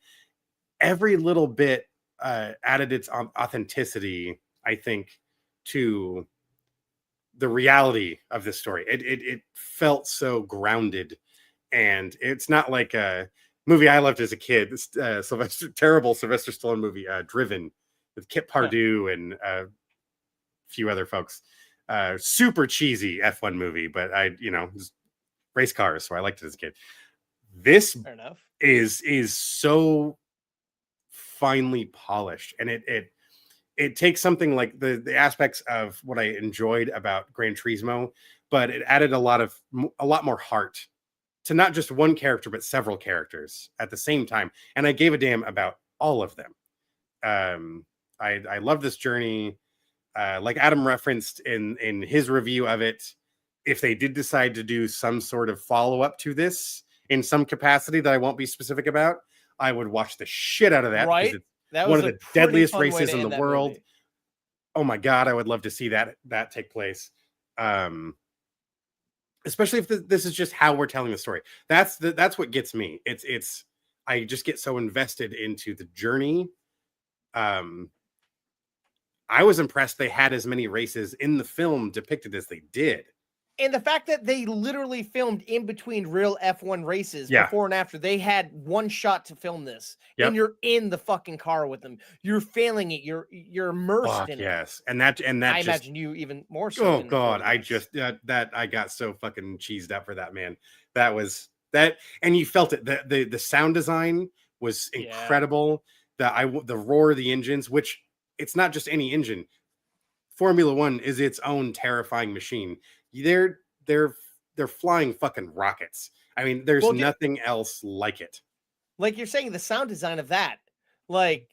every little bit added its authenticity, I think, to the reality of this story. It felt so grounded, and it's not like a movie I loved as a kid. This terrible Sylvester Stallone movie, Driven, with Kip Pardue and a few other folks. Super cheesy F1 movie, but race cars, so I liked it as a kid. This is so finely polished, and it takes something like the aspects of what I enjoyed about Gran Turismo, but it added a lot more heart to not just one character, but several characters at the same time. And I gave a damn about all of them. I love this journey. Like Adam referenced in his review of it, if they did decide to do some sort of follow-up to this in some capacity that I won't be specific about, I would watch the shit out of that. Right. That was one of the deadliest races in the world. Movie. Oh my God, I would love to see that take place. Especially if this is just how we're telling the story. That's what gets me. It's I just get so invested into the journey. I was impressed they had as many races in the film depicted as they did. And the fact that they literally filmed in between real F1 races before and after, they had one shot to film this. Yep. And you're in the fucking car with them. You're failing it. You're immersed in it. Yes. And that I imagine you even more so. Oh God. I just I got so fucking cheesed up for that, man. That was that, and you felt it. The sound design was incredible. The roar of the engines, which it's not just any engine. Formula One is its own terrifying machine. They're flying fucking rockets. I mean, there's nothing else like it. Like you're saying, the sound design of that. Like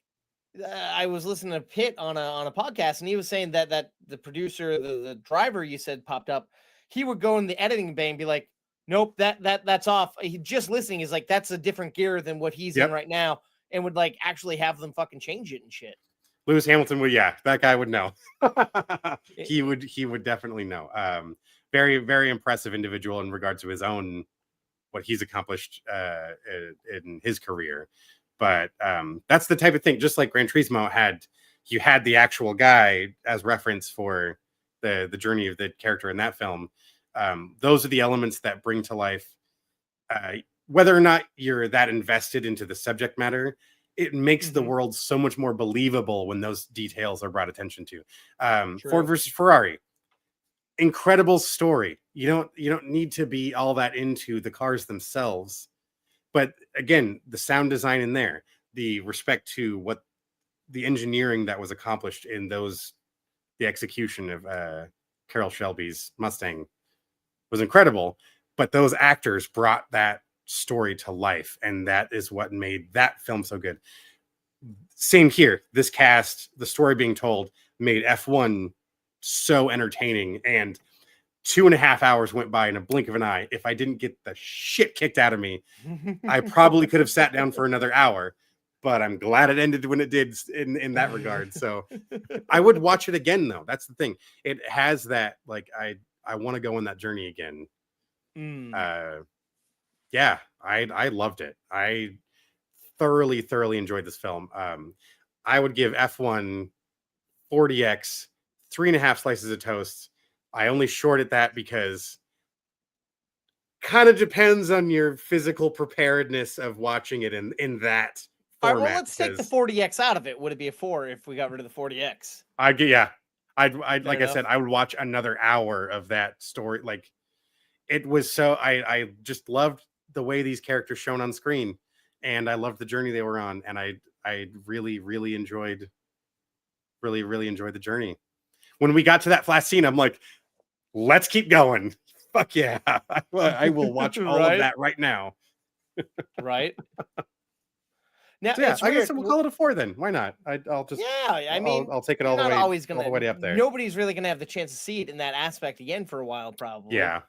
I was listening to Pitt on a podcast, and he was saying that the producer, the driver you said popped up, he would go in the editing bay and be like, Nope, that's off. He just listening is like that's a different gear than what he's in right now, and would like actually have them fucking change it and shit. Lewis Hamilton would, yeah, that guy would know. It- he would definitely know. Very, very impressive individual in regards to his own, what he's accomplished in his career. But that's the type of thing, just like Gran Turismo had, you had the actual guy as reference for the journey of the character in that film. Those are the elements that bring to life, whether or not you're that invested into the subject matter, it makes the world so much more believable when those details are brought attention to. Ford versus Ferrari, incredible story. You don't need to be all that into the cars themselves, but again, the sound design in there, the respect to what the engineering that was accomplished in those, the execution of Carroll Shelby's Mustang was incredible. But those actors brought that story to life, and that is what made that film so good. Same here. This cast, the story being told, made F1 so entertaining, and 2.5 hours went by in a blink of an eye. If I didn't get the shit kicked out of me, I probably could have sat down for another hour, but I'm glad it ended when it did in that regard. So I would watch it again, though. That's the thing. It has that, like, I want to go on that journey again. Yeah, I loved it. I thoroughly enjoyed this film. I would give F1 40x 3.5 slices of toast. I only shorted that because kind of depends on your physical preparedness of watching it in that All format. right, well, let's take the 40x out of it. Would it be a 4 if we got rid of the 40x? I'd like enough. I said, I would watch another hour of that story. Like, it was so, I just loved the way these characters shown on screen, and I loved the journey they were on, and I really enjoyed the journey. When we got to that last scene, I'm like, let's keep going. Fuck yeah. I will watch all of that right now. Right. Now, So yeah, it's I weird. guess we'll call it a 4 then. Why not? I'll just, Yeah, I mean, I'll take it you're all the not way, always all the way up there. Nobody's really gonna have the chance to see it in that aspect again for a while, probably. Yeah.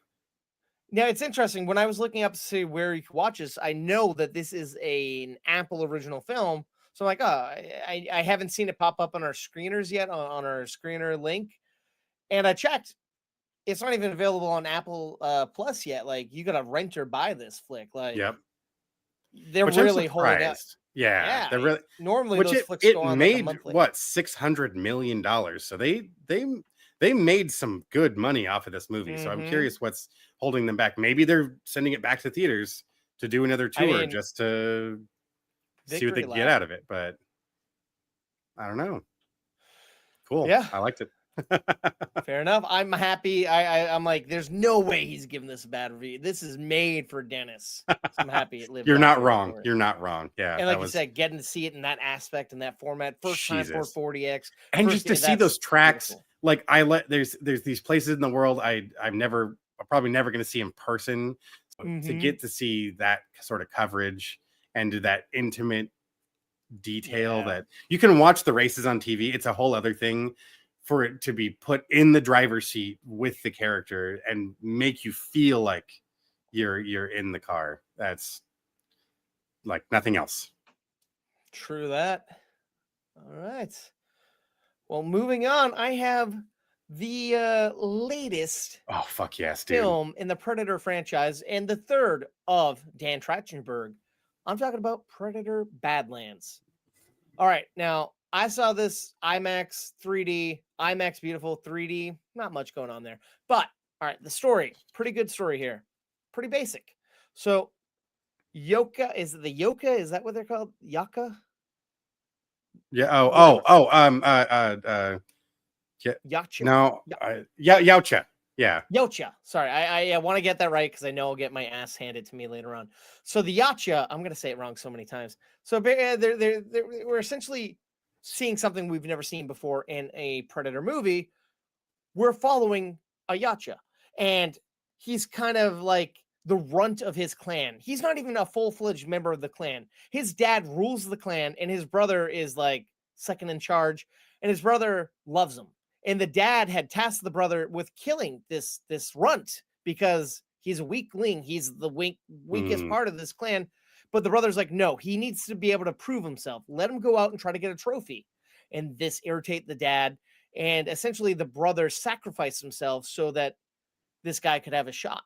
Now, it's interesting. When I was looking up to see where you could watch this, I know that this is an Apple original film. So I'm like, oh, I haven't seen it pop up on our screeners yet, on our screener link. And I checked. It's not even available on Apple Plus yet. Like, you gotta rent or buy this flick. Like, Yep. they're Which really I'm holding up. surprised. Yeah, they're really, Normally, which those it, flicks it go on like a made monthly. what, $600 million. So they made some good money off of this movie. So I'm curious what's holding them back. Maybe they're sending it back to theaters to do another tour, just to see what they can get out of it. But I don't know. Cool. Yeah, I liked it. fair enough. I'm happy. I'm like, there's no way he's giving this a bad review. This is made for Dennis. So I'm happy it lived. You're up not to the wrong. story. You're not wrong. Yeah. And like you said, getting to see it in that aspect, in that format, first time for 40x, and just to see those tracks, beautiful. Like there's these places in the world I'm probably never going to see in person. So to get to see that sort of coverage and do that intimate detail, that you can watch the races on TV. It's a whole other thing for it to be put in the driver's seat with the character and make you feel like you're in the car. That's like nothing else. True that. All right. Well, moving on, I have the latest film in the Predator franchise, and the third of Dan Trachtenberg. I'm talking about Predator Badlands. All right, now I saw this IMAX 3D, IMAX beautiful 3D, not much going on there. But all right, the story, pretty good story here. Pretty basic. So Yoka, is it the Yoka? Is that what they're called? Yaka? Yeah. Yacha. No. Yautja. Yeah. Yautja. Sorry, I want to get that right because I know I'll get my ass handed to me later on. So the Yautja, I'm gonna say it wrong so many times. So we're essentially seeing something we've never seen before in a Predator movie. We're following a Yautja, and he's kind of like the runt of his clan. He's not even a full-fledged member of the clan. His dad rules the clan, and his brother is like second in charge, and his brother loves him. And the dad had tasked the brother with killing this runt because He's a weakling. He's the weakest part of this clan. But the brother's like, no, he needs to be able to prove himself. Let him go out and try to get a trophy. And this irritates the dad. And essentially the brother sacrificed himself so that this guy could have a shot.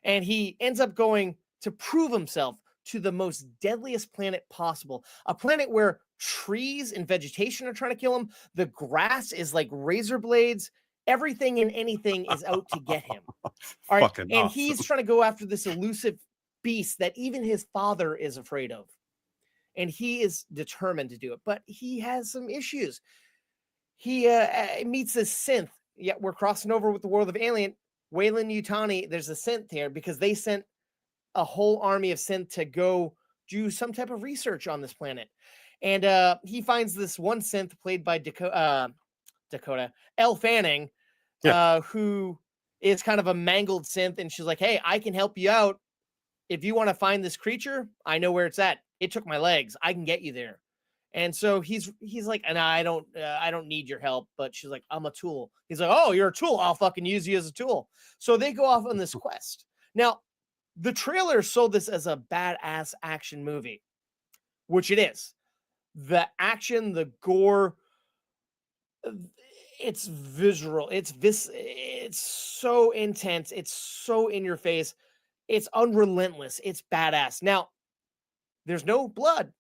And he ends up going to prove himself to the most deadliest planet possible. A planet where trees and vegetation are trying to kill him. The grass is like razor blades. Everything and anything is out to get him. All right. Fucking And awesome. he's trying to go after this elusive beast that even his father is afraid of. And he is determined to do it. But he has some issues. He meets this synth. Yeah, we're crossing over with the world of Alien. Wayland Yutani, there's a synth here because they sent a whole army of synth to go do some type of research on this planet. And he finds this one synth played by Dakota, Elle Fanning, who is kind of a mangled synth. And she's like, hey, I can help you out. If you want to find this creature, I know where it's at. It took my legs. I can get you there. And so he's like, and I don't need your help, but she's like, I'm a tool. He's like, oh, you're a tool. I'll fucking use you as a tool. So they go off on this quest. Now, the trailer sold this as a badass action movie, which it is. The action, the gore, it's visual. It's so intense. It's so in your face. It's unrelentless. It's badass. Now, there's no blood.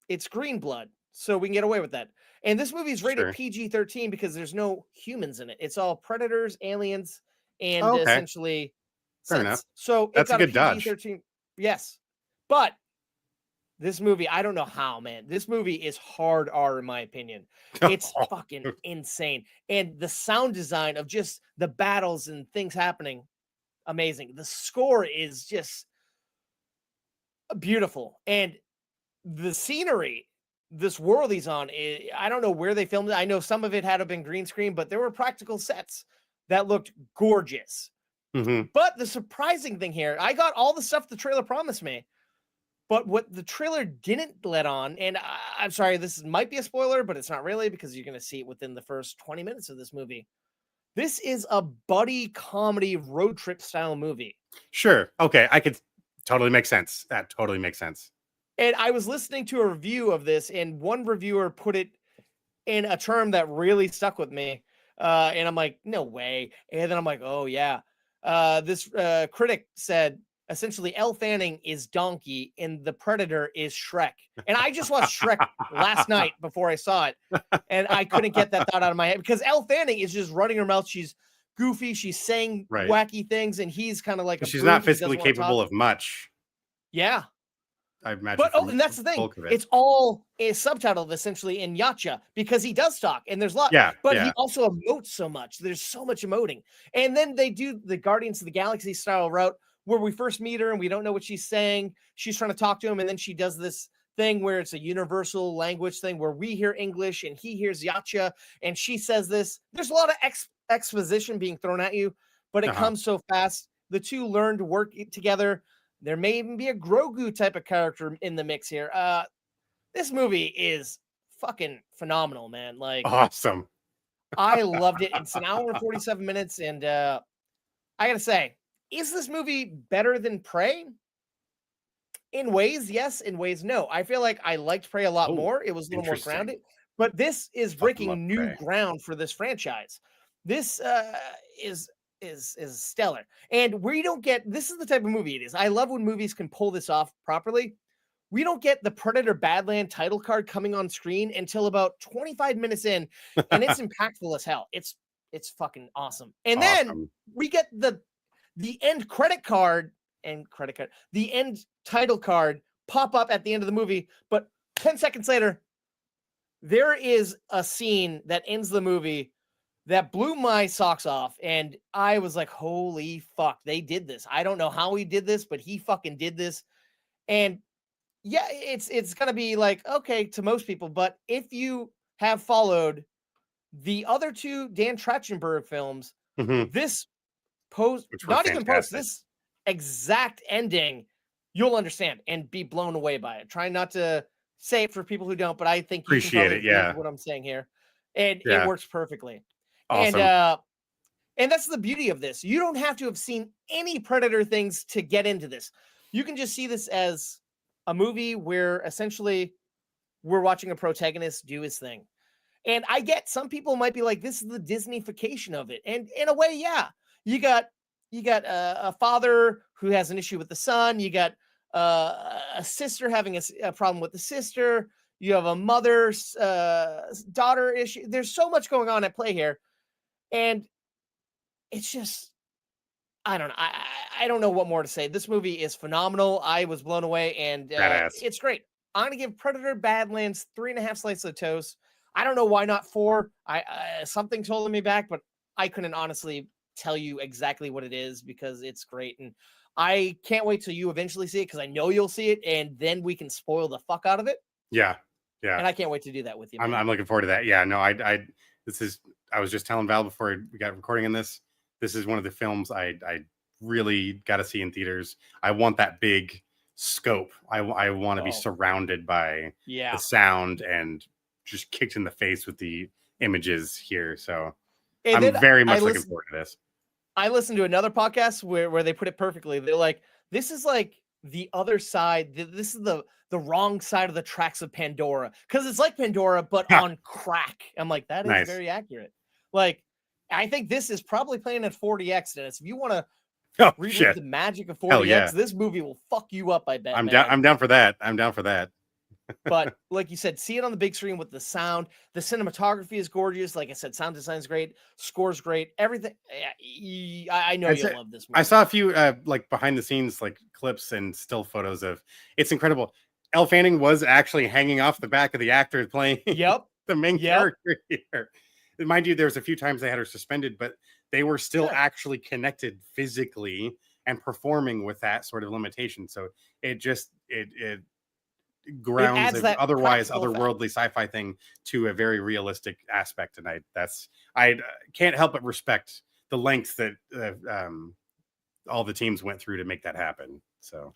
It's green blood. So we can get away with that. And this movie is rated PG-13 because there's no humans in it. It's all predators, aliens, and essentially fair enough. So that's a good PG-13. Dodge. Yes. But this movie, I don't know how, man. This movie is hard R in my opinion. It's fucking insane. And the sound design of just the battles and things happening, amazing. The score is just beautiful. And the scenery, this world he's on, I don't know where they filmed it. I know some of it had to been green screen, but there were practical sets that looked gorgeous. Mm-hmm. But the surprising thing here, I got all the stuff the trailer promised me, but what the trailer didn't let on, and I'm sorry, this might be a spoiler, but it's not really because you're going to see it within the first 20 minutes of this movie. This is a buddy comedy road trip style movie. Sure. Okay. I could totally make sense. That totally makes sense. And I was listening to a review of this, and one reviewer put it in a term that really stuck with me. And I'm like, no way. And then I'm like, oh, yeah. This critic said, essentially, Elle Fanning is Donkey and the Predator is Shrek. And I just watched Shrek last night before I saw it. And I couldn't get that thought out of my head because Elle Fanning is just running her mouth. She's goofy. She's saying wacky things. And he's kind of like she's not physically capable of much. Yeah. I imagine. But and that's the thing. It's all is subtitled essentially in Yacha because he does talk and there's a lot. Yeah. But he also emotes so much. There's so much emoting. And then they do the Guardians of the Galaxy style route where we first meet her and we don't know what she's saying. She's trying to talk to him. And then she does this thing where it's a universal language thing where we hear English and he hears Yacha and she says this. There's a lot of exposition being thrown at you, but it comes so fast. The two learn to work together. There may even be a Grogu type of character in the mix here. This movie is fucking phenomenal, man. Like awesome. I loved it. It's an hour and 47 minutes. And I gotta say, is this movie better than Prey? In ways, yes. In ways, no. I feel like I liked Prey a lot more. It was a little more grounded. But this is breaking new ground for this franchise. This is stellar. And we don't get, this is the type of movie it is. I love when movies can pull this off properly. We don't get the Predator Badlands title card coming on screen until about 25 minutes in, and it's impactful as hell. It's fucking awesome. And then we get the end credit card, the end title card pop up at the end of the movie, but 10 seconds later, there is a scene that ends the movie that blew my socks off. And I was like, holy fuck, they did this. I don't know how he did this, but he fucking did this. And yeah, it's going to be like, okay, to most people. But if you have followed the other two Dan Trachtenberg films, this this exact ending, you'll understand and be blown away by it. Try not to say it for people who don't, but I think you appreciate it. Yeah. What I'm saying here. And it works perfectly. Awesome. And And that's the beauty of this. You don't have to have seen any Predator things to get into this. You can just see this as a movie where essentially we're watching a protagonist do his thing. And I get some people might be like, this is the Disneyfication of it. And in a way, yeah, you got a father who has an issue with the son. You got a sister having a problem with the sister. You have a mother's daughter issue. There's so much going on at play here. And it's just, I don't know. I don't know what more to say. This movie is phenomenal. I was blown away, and it's great. I'm gonna give Predator Badlands 3.5 slices of toast. I don't know why not 4. Something's holding me back, but I couldn't honestly tell you exactly what it is because it's great, and I can't wait till you eventually see it because I know you'll see it, and then we can spoil the fuck out of it. Yeah. And I can't wait to do that with you. I'm looking forward to that. Yeah. No, I was just telling Val before we got recording on this. This is one of the films I really got to see in theaters. I want that big scope. I want to be surrounded by the sound and just kicked in the face with the images here. So I'm very much looking forward to this. I listened to another podcast where they put it perfectly. They're like, this is like the other side. This is the wrong side of the tracks of Pandora. Because it's like Pandora, but on crack. I'm like, that is very accurate. Like, I think this is probably playing at 40x. And if you want to relive the magic of 40x, this movie will fuck you up, I bet. I'm down for that. I'm down for that. But like you said, see it on the big screen with the sound. The cinematography is gorgeous. Like I said, sound design is great. Score's great. Everything. I know you'll love this movie. I saw a few like behind the scenes like clips and still photos of it's incredible. Elle Fanning was actually hanging off the back of the actor playing the main character here. Mind you, there's a few times they had her suspended, but they were still actually connected physically and performing with that sort of limitation. So it grounds an otherwise otherworldly sci-fi thing to a very realistic aspect. And I can't help but respect the lengths that all the teams went through to make that happen. So,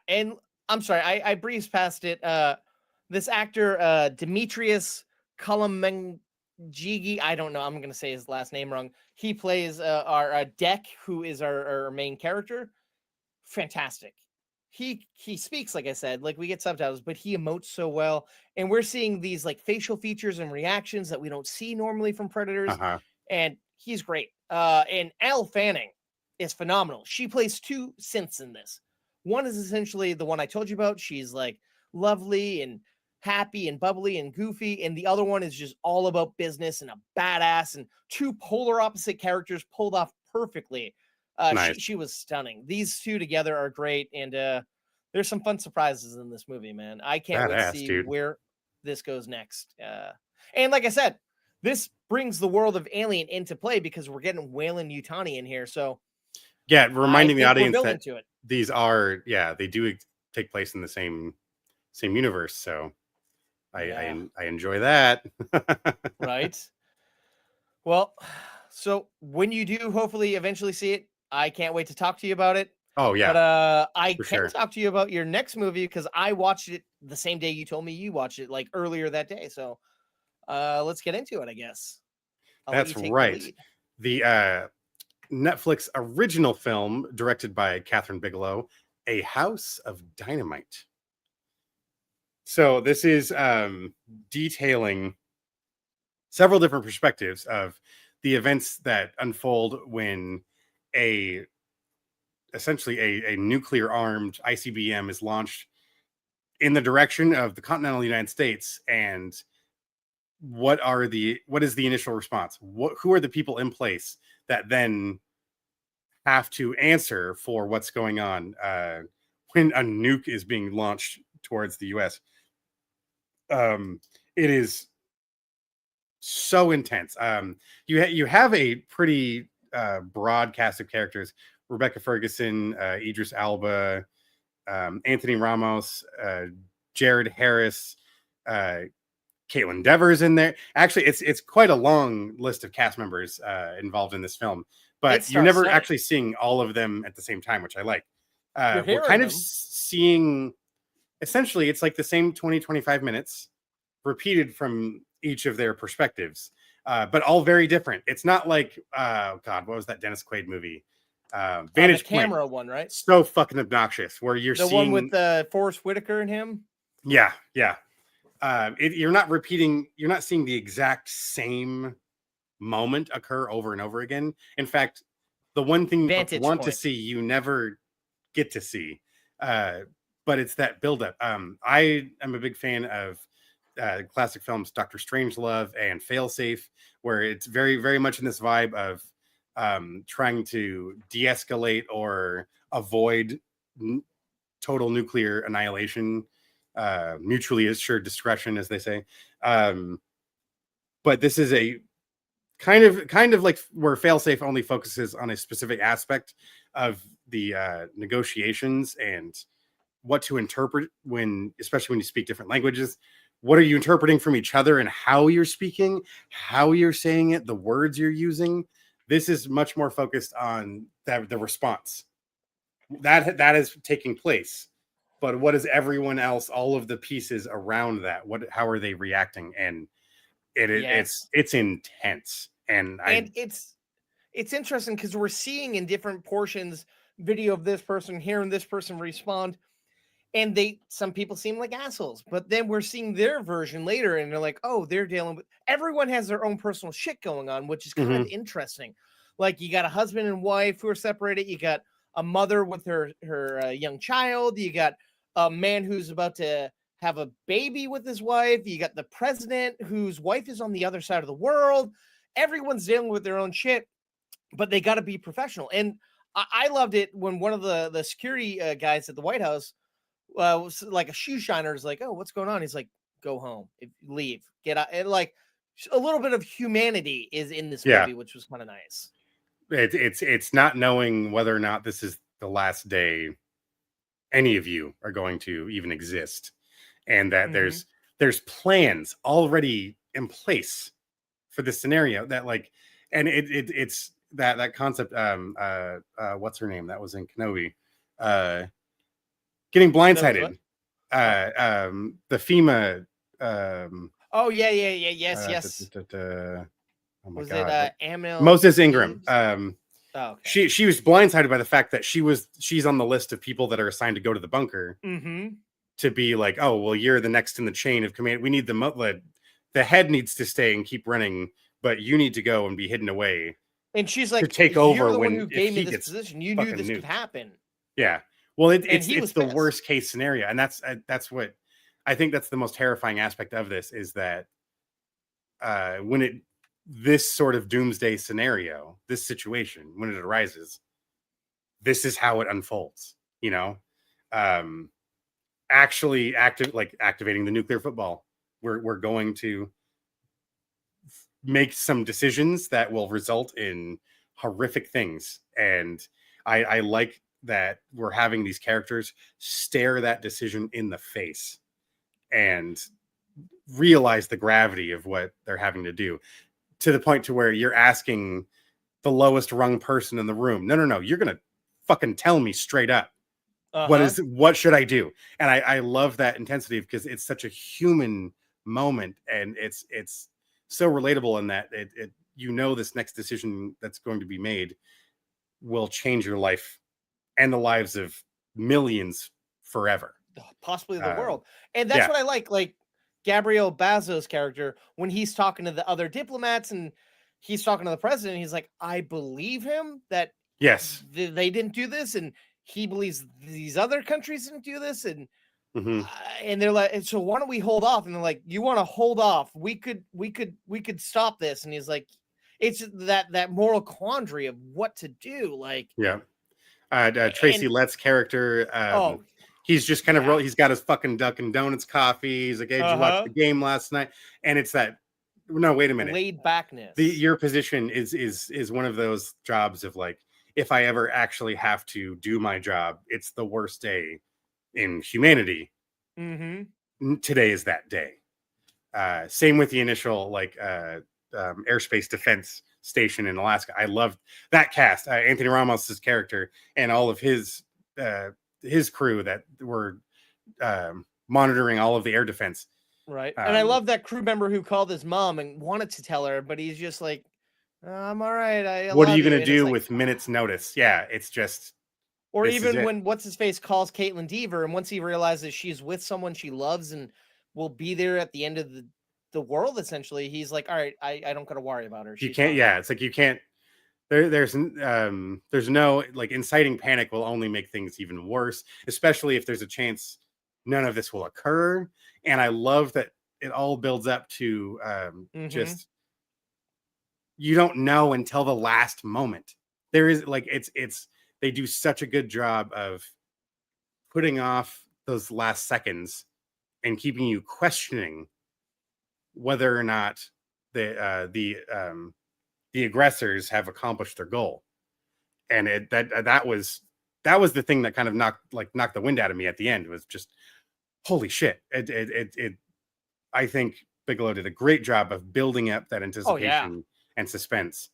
and I'm sorry, I breezed past it. This actor, Demetrius Kalamengigi, I don't know. I'm going to say his last name wrong. He plays our Deck, who is our main character. Fantastic. He speaks, like I said, like we get subtitles, but he emotes so well. And we're seeing these like facial features and reactions that we don't see normally from Predators. And he's great. And Elle Fanning is phenomenal. She plays 2 synths in this. One is essentially the one I told you about. She's like lovely and happy and bubbly and goofy. And the other one is just all about business and a badass, and 2 polar opposite characters pulled off perfectly. She was stunning. These 2 together are great. And there's some fun surprises in this movie, man. I can't wait to see where this goes next. And like I said, this brings the world of Alien into play because we're getting Weyland-Yutani in here. So reminding the audience that these are, they do take place in the same universe. So I enjoy that. Right. Well, so when you do hopefully eventually see it, I can't wait to talk to you about it. Oh yeah. But I can talk to you about your next movie because I watched it the same day you told me you watched it, like earlier that day. So let's get into it, I guess. That's right. The Netflix original film directed by Catherine Bigelow, A House of Dynamite. So this is detailing several different perspectives of the events that unfold when essentially a nuclear armed ICBM is launched in the direction of the continental United States. And what is the initial response? Who are the people in place that then have to answer for what's going on when a nuke is being launched towards the US? It is so intense. You have a pretty broad cast of characters: Rebecca Ferguson, Idris Elba, Anthony Ramos, Jared Harris, Caitlin Devers in there. Actually, it's quite a long list of cast members involved in this film, but you're never actually seeing all of them at the same time, which I like. We're kind of seeing, essentially, it's like the same 20-25 minutes repeated from each of their perspectives. but all very different. It's not like God, what was that Dennis Quaid movie? The Vantage Point. camera one, right? So fucking obnoxious. Where you're The seeing one with Forrest Whitaker and him. yeah. You're not repeating. You're not seeing the exact same moment occur over and over again. In fact, the one thing you want to see, you never get to see. But it's that buildup. I am a big fan of classic films, Doctor Strangelove and Failsafe, where it's very, very much in this vibe of trying to de-escalate or avoid total nuclear annihilation, mutually assured discretion, as they say. But this is a kind of like where Failsafe only focuses on a specific aspect of the negotiations and what to interpret especially when you speak different languages. What are you interpreting from each other and how you're speaking, how you're saying it, the words you're using. This is much more focused on the response that is taking place. But what is everyone else, all of the pieces around that? How are they reacting? And it's intense. And it's interesting because we're seeing in different portions video of this person, hearing this person respond, and some people seem like assholes, but then we're seeing their version later and they're like, oh, they're dealing with, everyone has their own personal shit going on, which is kind of interesting. Like you got a husband and wife who are separated, you got a mother with her young child, you got a man who's about to have a baby with his wife, you got the president whose wife is on the other side of the world. Everyone's dealing with their own shit, but they got to be professional. And I loved it when one of the security guys at the White House was like a shoe shiner, is like, oh, what's going on? He's like, go home, leave, get out. And like a little bit of humanity is in this movie, which was kind of nice. It's not knowing whether or not this is the last day any of you are going to even exist, and that there's plans already in place for this scenario that like, and it's that concept. What's her name? That was in Kenobi. Getting blindsided. The FEMA. Oh yeah, yes. Oh my was God. it Amel Moses Ingram? Okay. She was blindsided by the fact that she's on the list of people that are assigned to go to the bunker to be like, oh well, you're the next in the chain of command. We need the head needs to stay and keep running, but you need to go and be hidden away. And she's like, to take over you're the when one who gave me this gets position. You knew this could happen. Yeah. Well, it's the pissed. worst case scenario, and that's what I think that's the most terrifying aspect of this is that this sort of doomsday scenario, this situation, when it arises, this is how it unfolds. You know, actually activating the nuclear football. We're going to make some decisions that will result in horrific things, and I like that we're having these characters stare that decision in the face and realize the gravity of what they're having to do, to the point to where you're asking the lowest rung person in the room, no, you're gonna fucking tell me straight up what should I do. And I love that intensity because it's such a human moment, and it's so relatable in that it this next decision that's going to be made will change your life and the lives of millions forever, possibly the world. And that's what I like Gabriel Bazo's character, when he's talking to the other diplomats and he's talking to the president, he's like, I believe him that they didn't do this, and he believes these other countries didn't do this, and and they're like, and so why don't we hold off? And they're like, you want to hold off? We could stop this. And he's like, it's that moral quandary of what to do. Like, Tracy Letts' character, he's just kind of he's got his fucking Dunkin' Donuts coffee. He's like, hey, did you watch the game last night? And it's that, no, wait a minute, laid backness. Your position is one of those jobs of like, if I ever actually have to do my job, it's the worst day in humanity. Today is that day. Same with the initial airspace defense station in Alaska. I loved that cast. Anthony Ramos's character and all of his crew that were monitoring all of the air defense. Right. And I love that crew member who called his mom and wanted to tell her, but he's just like, I'm all right. I What are love you going to And it's do like, with minutes notice? Yeah, it's just, or this is even it. when what's his face calls Caitlin Deaver, and once he realizes she's with someone she loves and will be there at the end of the world, essentially, he's like, all right, I don't got to worry about her. You She's can't, fine. yeah, it's like you can't, there's no, like, inciting panic will only make things even worse, especially if there's a chance none of this will occur. And I love that it all builds up to just, you don't know until the last moment. There is like, it's they do such a good job of putting off those last seconds and keeping you questioning whether or not the aggressors have accomplished their goal. And that was the thing that kind of knocked the wind out of me at the end. Was just, holy shit. It I think Bigelow did a great job of building up that anticipation and suspense.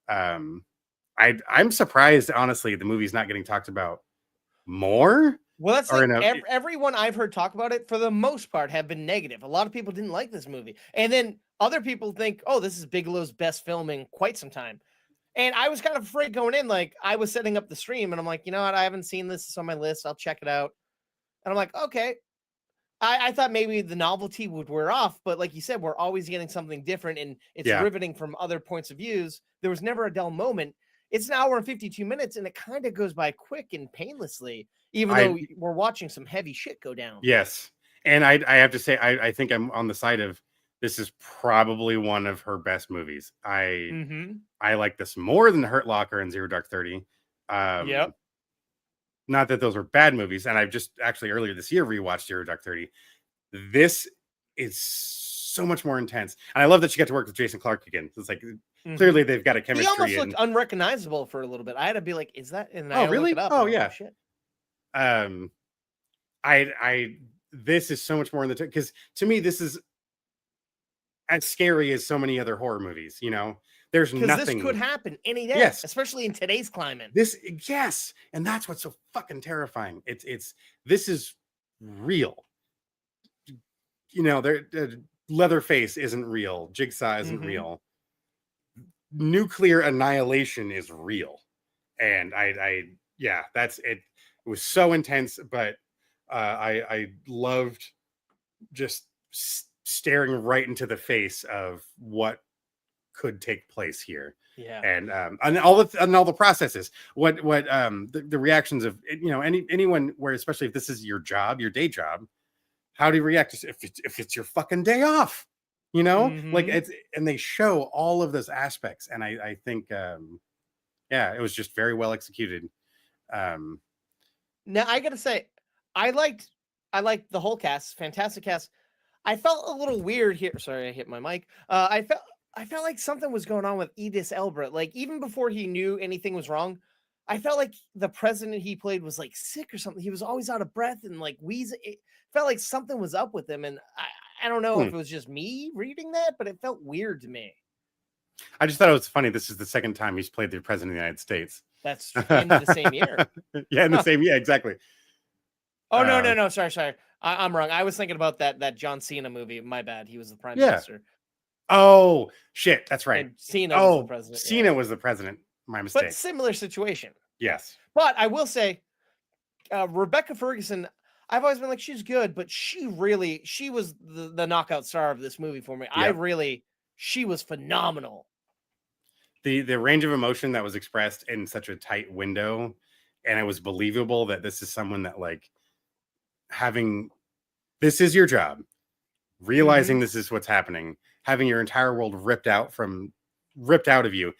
I'm surprised, honestly, the movie's not getting talked about more. Well, that's like everyone I've heard talk about it, for the most part, have been negative. A lot of people didn't like this movie. And then other people think, oh, this is Bigelow's best film in quite some time. And I was kind of afraid going in. Like, I was setting up the stream and I'm like, you know what? I haven't seen this. It's on my list. I'll check it out. And I'm like, okay. I thought maybe the novelty would wear off, but like you said, we're always getting something different and it's riveting from other points of views. There was never a dull moment. It's an hour and 52 minutes and it kind of goes by quick and painlessly, even though we're watching some heavy shit go down. Yes. And I have to say, I think I'm on the side of, this is probably one of her best movies. I like this more than Hurt Locker and Zero Dark 30. Not that those are bad movies. And I've just actually earlier this year rewatched Zero Dark 30. This is so much more intense. And I love that she got to work with Jason Clarke again. It's like, clearly they've got a chemistry. He almost looked unrecognizable for a little bit. I had to be like, is that? And oh, really? Oh, yeah. Shit. This is so much more in the, because to me, this is as scary as so many other horror movies, you know. There's nothing. This could happen any day, especially in today's climate. And that's what's so fucking terrifying. This is real. You know, Leatherface isn't real. Jigsaw isn't real. Nuclear annihilation is real. And that's it. It was so intense, but I loved just staring right into the face of what could take place here. And all the processes, the reactions of, you know, anyone where, especially if this is your job, your day job, how do you react if it's your fucking day off, you know? Like, and they show all of those aspects, and I think it was just very well executed. Now I gotta say, I liked the whole cast. Fantastic cast. I felt a little weird here. Sorry, I hit my mic. I felt like something was going on with Idris Elba. Like, even before he knew anything was wrong, I felt like the president he played was like sick or something. He was always out of breath and like wheezing. It felt like something was up with him. And I don't know if it was just me reading that, but it felt weird to me. I just thought it was funny. This is the second time he's played the president of the United States. That's in the same year. In the same year, exactly. Oh, no. Sorry. I'm wrong. I was thinking about that John Cena movie. My bad. He was the prime minister. Oh, shit. That's right. And Cena was the president. Cena was the president. My mistake. But similar situation. Yes. But I will say, Rebecca Ferguson, I've always been like, she's good, but she was the knockout star of this movie for me. Yep. She was phenomenal. The range of emotion that was expressed in such a tight window, and it was believable that this is someone that, like, this is your job, realizing this is what's happening, having your entire world ripped out of you,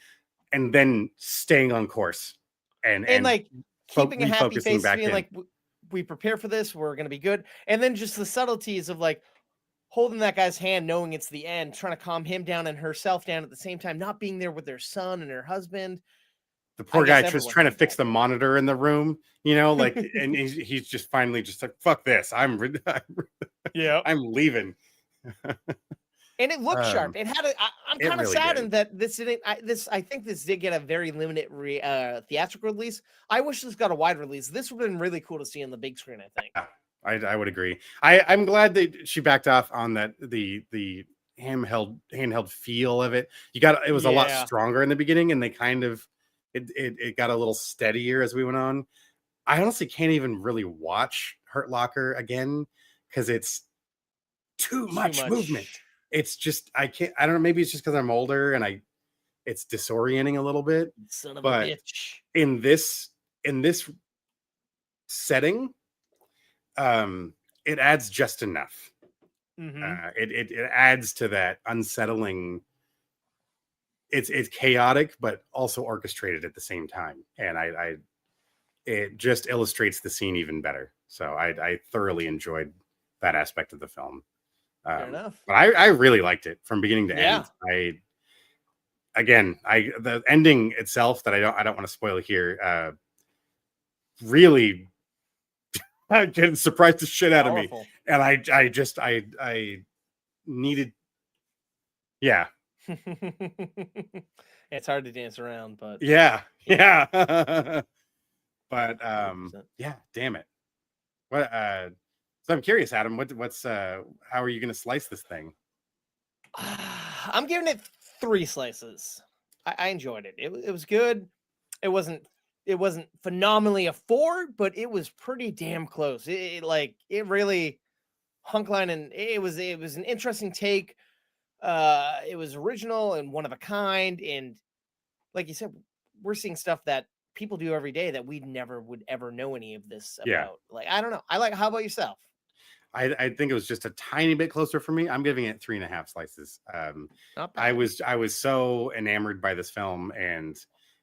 and then staying on course and like keeping a happy face, being like, we prepare for this, we're going to be good. And then just the subtleties of like holding that guy's hand, knowing it's the end, trying to calm him down and herself down at the same time, not being there with their son and her husband. The poor guy just trying to fix the monitor in the room, you know, like, and he's just finally just like, fuck this. I'm leaving. And it looked sharp. It had I'm kind of saddened that this didn't. I think this did get a very limited theatrical release. I wish this got a wide release. This would have been really cool to see on the big screen, I think. I would agree. I'm glad that she backed off on that the handheld feel of it. It was a lot Yeah. stronger in the beginning, and they kind of it got a little steadier as we went on. I honestly can't even really watch Hurt Locker again because it's too much movement. It's just I don't know, maybe it's just because I'm older and it's disorienting a little bit. Son of a But bitch. in this setting, it adds just enough. It adds to that unsettling. It's chaotic, but also orchestrated at the same time, and it just illustrates the scene even better. So I thoroughly enjoyed that aspect of the film. Fair enough. But I really liked it from beginning to end. The ending itself that I don't want to spoil here. Really getting surprised the shit out of me, and I needed. Yeah. It's hard to dance around, but yeah. But yeah, damn it. What so I'm curious, Adam, what's how are you gonna slice this thing? I'm giving it 3 slices. I enjoyed it. It was good. It wasn't phenomenally a 4, but it was pretty damn close. It really hunk line, and it was an interesting take. It was original and one of a kind, and like you said, we're seeing stuff that people do every day that we never would ever know any of this about. Yeah. Like, I don't know. How about yourself? I think it was just a tiny bit closer for me. I'm giving it 3.5 slices. Not bad. I was so enamored by this film, and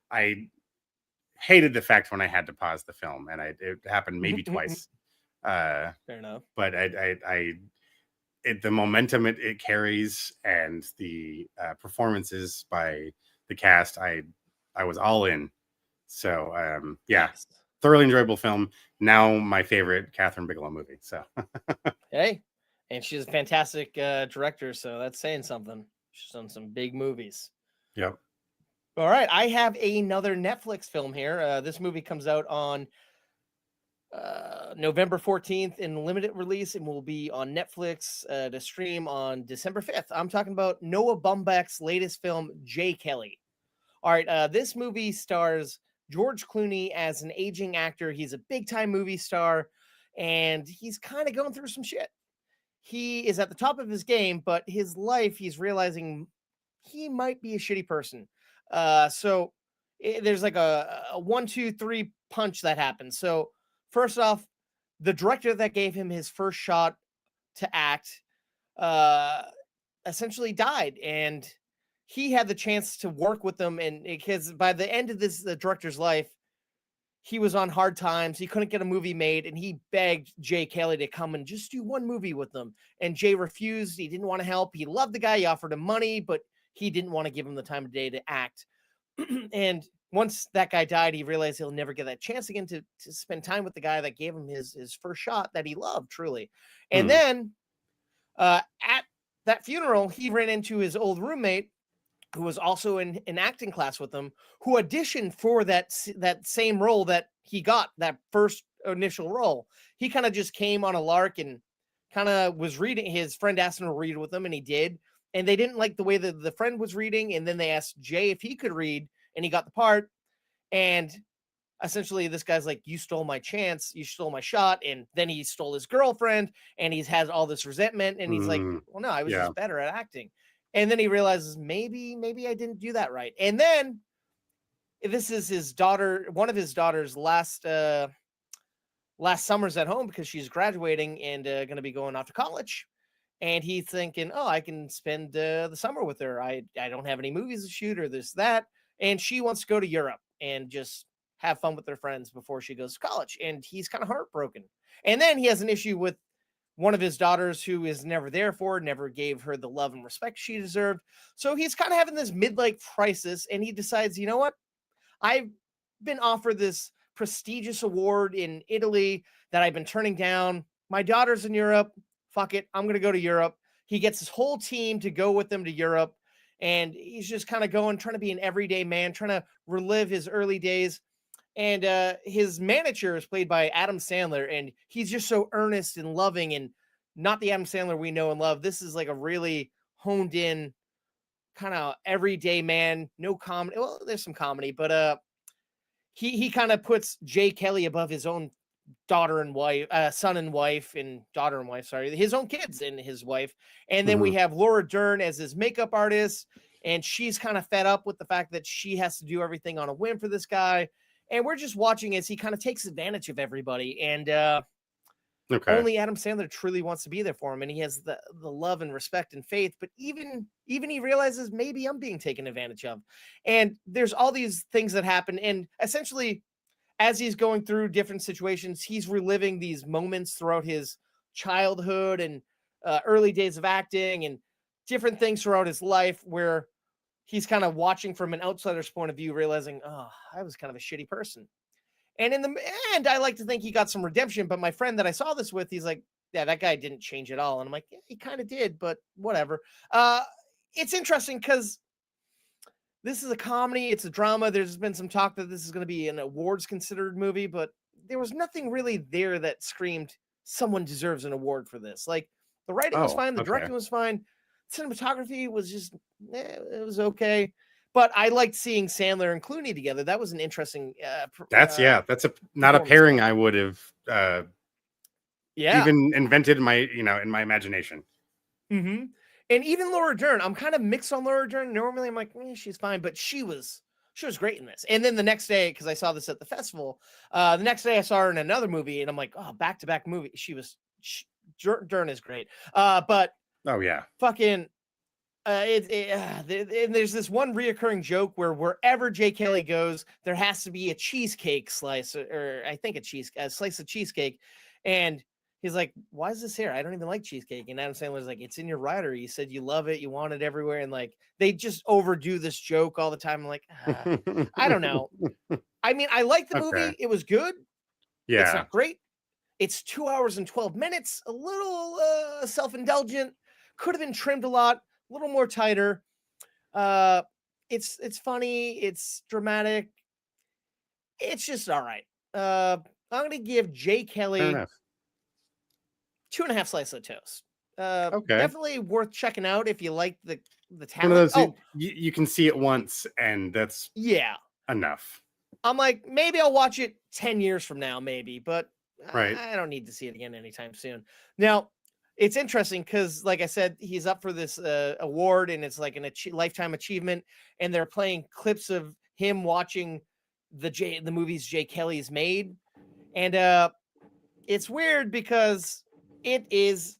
I hated the fact when I had to pause the film, and it happened maybe twice. Fair enough. But the momentum it carries and the performances by the cast, I was all in. So yeah, Nice. Thoroughly enjoyable film. Now my favorite Catherine Bigelow movie. So Hey, and she's a fantastic director, so that's saying something. She's done some big movies. Yep. All right, I have another Netflix film here. This movie comes out on November 14th in limited release, and will be on Netflix to stream on December 5th. I'm talking about Noah Baumbach's latest film, J. Kelly. All right, this movie stars George Clooney as an aging actor. He's a big-time movie star, and he's kind of going through some shit. He is at the top of his game, but his life, he's realizing he might be a shitty person. So there's like a 1, 2, 3 punch that happens. So first off, the director that gave him his first shot to act essentially died, and he had the chance to work with them, and because by the end of the director's life, he was on hard times. He couldn't get a movie made, and he begged Jay Kelly to come and just do one movie with them. And Jay refused. He didn't want to help. He loved the guy. He offered him money, but he didn't want to give him the time of day to act. And once that guy died, he realized he'll never get that chance again to spend time with the guy that gave him his first shot that he loved truly. And then at that funeral, he ran into his old roommate, who was also in an acting class with him, who auditioned for that same role that he got, that first initial role. He kind of just came on a lark and kind of was reading. His friend asked him to read with him, and he did. And they didn't like the way that the friend was reading. And then they asked Jay if he could read, and he got the part. And essentially this guy's like, you stole my chance. You stole my shot. And then he stole his girlfriend, and he's has all this resentment. And he's like, well, no, I was just better at acting. And then he realizes maybe I didn't do that right. And then this is his daughter, one of his daughter's last summers at home, because she's graduating and going to be going off to college. And he's thinking, oh, I can spend the summer with her. I don't have any movies to shoot or this, that. And she wants to go to Europe and just have fun with her friends before she goes to college. And he's kind of heartbroken. And then he has an issue with one of his daughters, who is never there for her, never gave her the love and respect she deserved. So he's kind of having this midlife crisis, and he decides, you know what? I've been offered this prestigious award in Italy that I've been turning down. My daughter's in Europe. Fuck it. I'm going to go to Europe. He gets his whole team to go with them to Europe, and he's just kind of going, trying to be an everyday man, trying to relive his early days. And his manager is played by Adam Sandler, and he's just so earnest and loving, and not the Adam Sandler we know and love. This is like a really honed in kind of everyday man, no comedy. Well, there's some comedy, but he kind of puts Jay Kelly above his own daughter and wife, son and wife, and daughter and wife, sorry, his own kids and his wife. And then we have Laura Dern as his makeup artist, and she's kind of fed up with the fact that she has to do everything on a whim for this guy. And we're just watching as he kind of takes advantage of everybody. And only Adam Sandler truly wants to be there for him. And he has the love and respect and faith. But even he realizes maybe I'm being taken advantage of. And there's all these things that happen. And essentially, as he's going through different situations, he's reliving these moments throughout his childhood and early days of acting and different things throughout his life where he's kind of watching from an outsider's point of view, realizing, oh, I was kind of a shitty person. And in the end, I like to think he got some redemption. But my friend that I saw this with, he's like, yeah, that guy didn't change at all. And I'm like, yeah, he kind of did, but whatever. It's interesting because this is a comedy. It's a drama. There's been some talk that this is going to be an awards considered movie, but there was nothing really there that screamed someone deserves an award for this. Like the writing was fine. The directing was fine. Cinematography was just, it was okay. But I liked seeing Sandler and Clooney together. That was an interesting. That's not a pairing I would have even invented in my imagination. Mm-hmm. And even Laura Dern, I'm kind of mixed on Laura Dern. Normally, I'm like, she's fine, but she was great in this. And then the next day, because I saw this at the festival, the next day I saw her in another movie, and I'm like, oh, back-to-back movie. Dern is great. But fucking. And there's this one reoccurring joke where wherever Jay Kelly goes, there has to be a cheesecake slice, or I think a slice of cheesecake. And he's like, why is this here? I don't even like cheesecake. And Adam Sandler's like, it's in your rider. You said you love it. You want it everywhere. And like, they just overdo this joke all the time. I'm like, I don't know. I mean, I like the movie. It was good. Yeah. It's not great. It's 2 hours and 12 minutes, a little self-indulgent, could have been trimmed a lot, a little more tighter. It's funny, it's dramatic. It's just all right. I'm gonna give Jay Kelly 2.5 slices of toast. Definitely worth checking out if you like the talent. One of those you can see it once, and that's enough. I'm like, maybe I'll watch it 10 years from now, maybe, but I don't need to see it again anytime soon. Now, it's interesting because, like I said, he's up for this award, and it's like a lifetime achievement, and they're playing clips of him watching the movies Jay Kelly's made, and it's weird because it is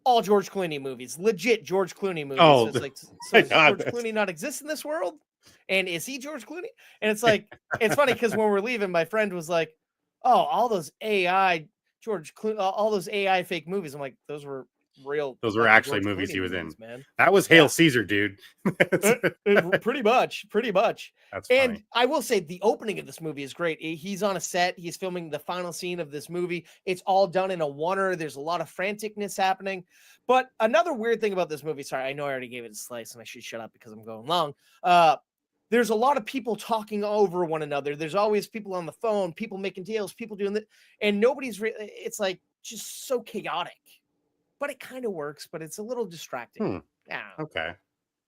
all George Clooney movies, legit George Clooney movies. Oh, so it's like, so does George Clooney not exist in this world? And is he George Clooney? And it's like, it's funny because when we're leaving, my friend was like, oh, all those AI George Clooney, all those AI fake movies. I'm like, those were real. Those were actually George movies Clooney he was movies, in. Man. That was Hail Caesar, dude. Pretty much. That's and funny. I will say the opening of this movie is great. He's on a set. He's filming the final scene of this movie. It's all done in a oneer. There's a lot of franticness happening. But another weird thing about this movie, sorry, I know I already gave it a slice and I should shut up because I'm going long. There's a lot of people talking over one another. There's always people on the phone, people making deals, people doing that. And nobody's it's like just so chaotic. But it kind of works, but it's a little distracting. Yeah. Okay.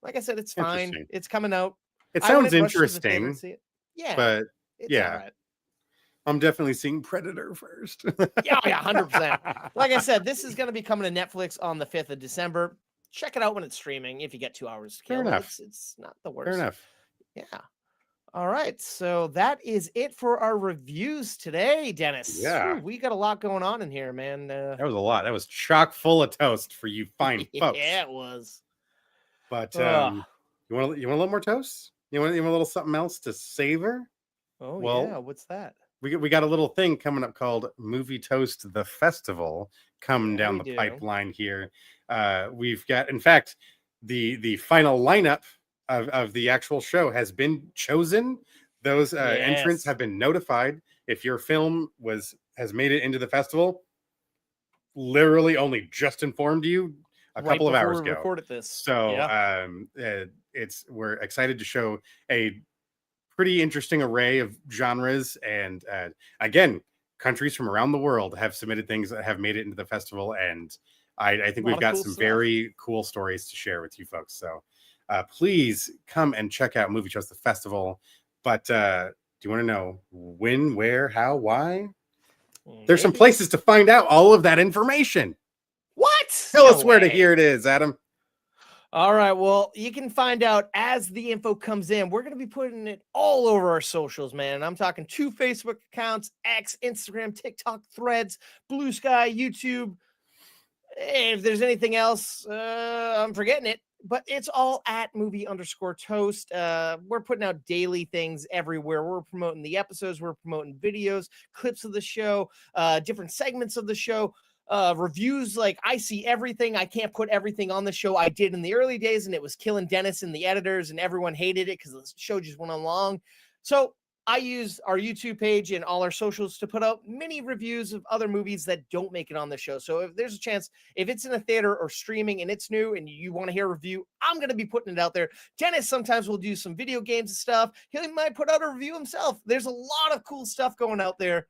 Like I said, it's fine. It's coming out. It sounds interesting. Yeah. But it's all right. I'm definitely seeing Predator first. Yeah, 100%. Like I said, this is going to be coming to Netflix on the 5th of December. Check it out when it's streaming if you get 2 hours to kill. Fair enough. It's not the worst. Fair enough. Yeah. All right. So that is it for our reviews today, Dennis. Yeah. Ooh, we got a lot going on in here, man. That was a lot. That was chock full of toast for you fine folks. Yeah, it was. But you want a little more toast? You want a little something else to savor? Oh, yeah. What's that? We got a little thing coming up called Movie Toast the Festival coming down the pipeline here. We've got, in fact, the final lineup of the actual show has been chosen. Those entrants have been notified. If your film has made it into the festival, literally only just informed you a couple of hours ago. Recorded this. So we're excited to show a pretty interesting array of genres, and again, countries from around the world have submitted things that have made it into the festival, and I think we've got some very cool stories to share with you folks. So please come and check out Movie Toast the Festival. But do you want to know when, where, how, why? There's some places to find out all of that information. What? Tell us where to hear it is, Adam. All right. Well, you can find out as the info comes in. We're going to be putting it all over our socials, man. I'm talking 2 Facebook accounts, X, Instagram, TikTok, Threads, Blue Sky, YouTube. If there's anything else, I'm forgetting it. But it's all at movie_toast. We're putting out daily things everywhere. We're promoting the episodes. We're promoting videos, clips of the show, different segments of the show. Reviews. Like, I see everything. I can't put everything on the show I did in the early days, and it was killing Dennis and the editors, and everyone hated it because the show just went on long. So I use our YouTube page and all our socials to put out mini reviews of other movies that don't make it on the show. So if there's a chance, if it's in a theater or streaming and it's new and you want to hear a review, I'm going to be putting it out there. Dennis sometimes will do some video games and stuff. He might put out a review himself. There's a lot of cool stuff going out there.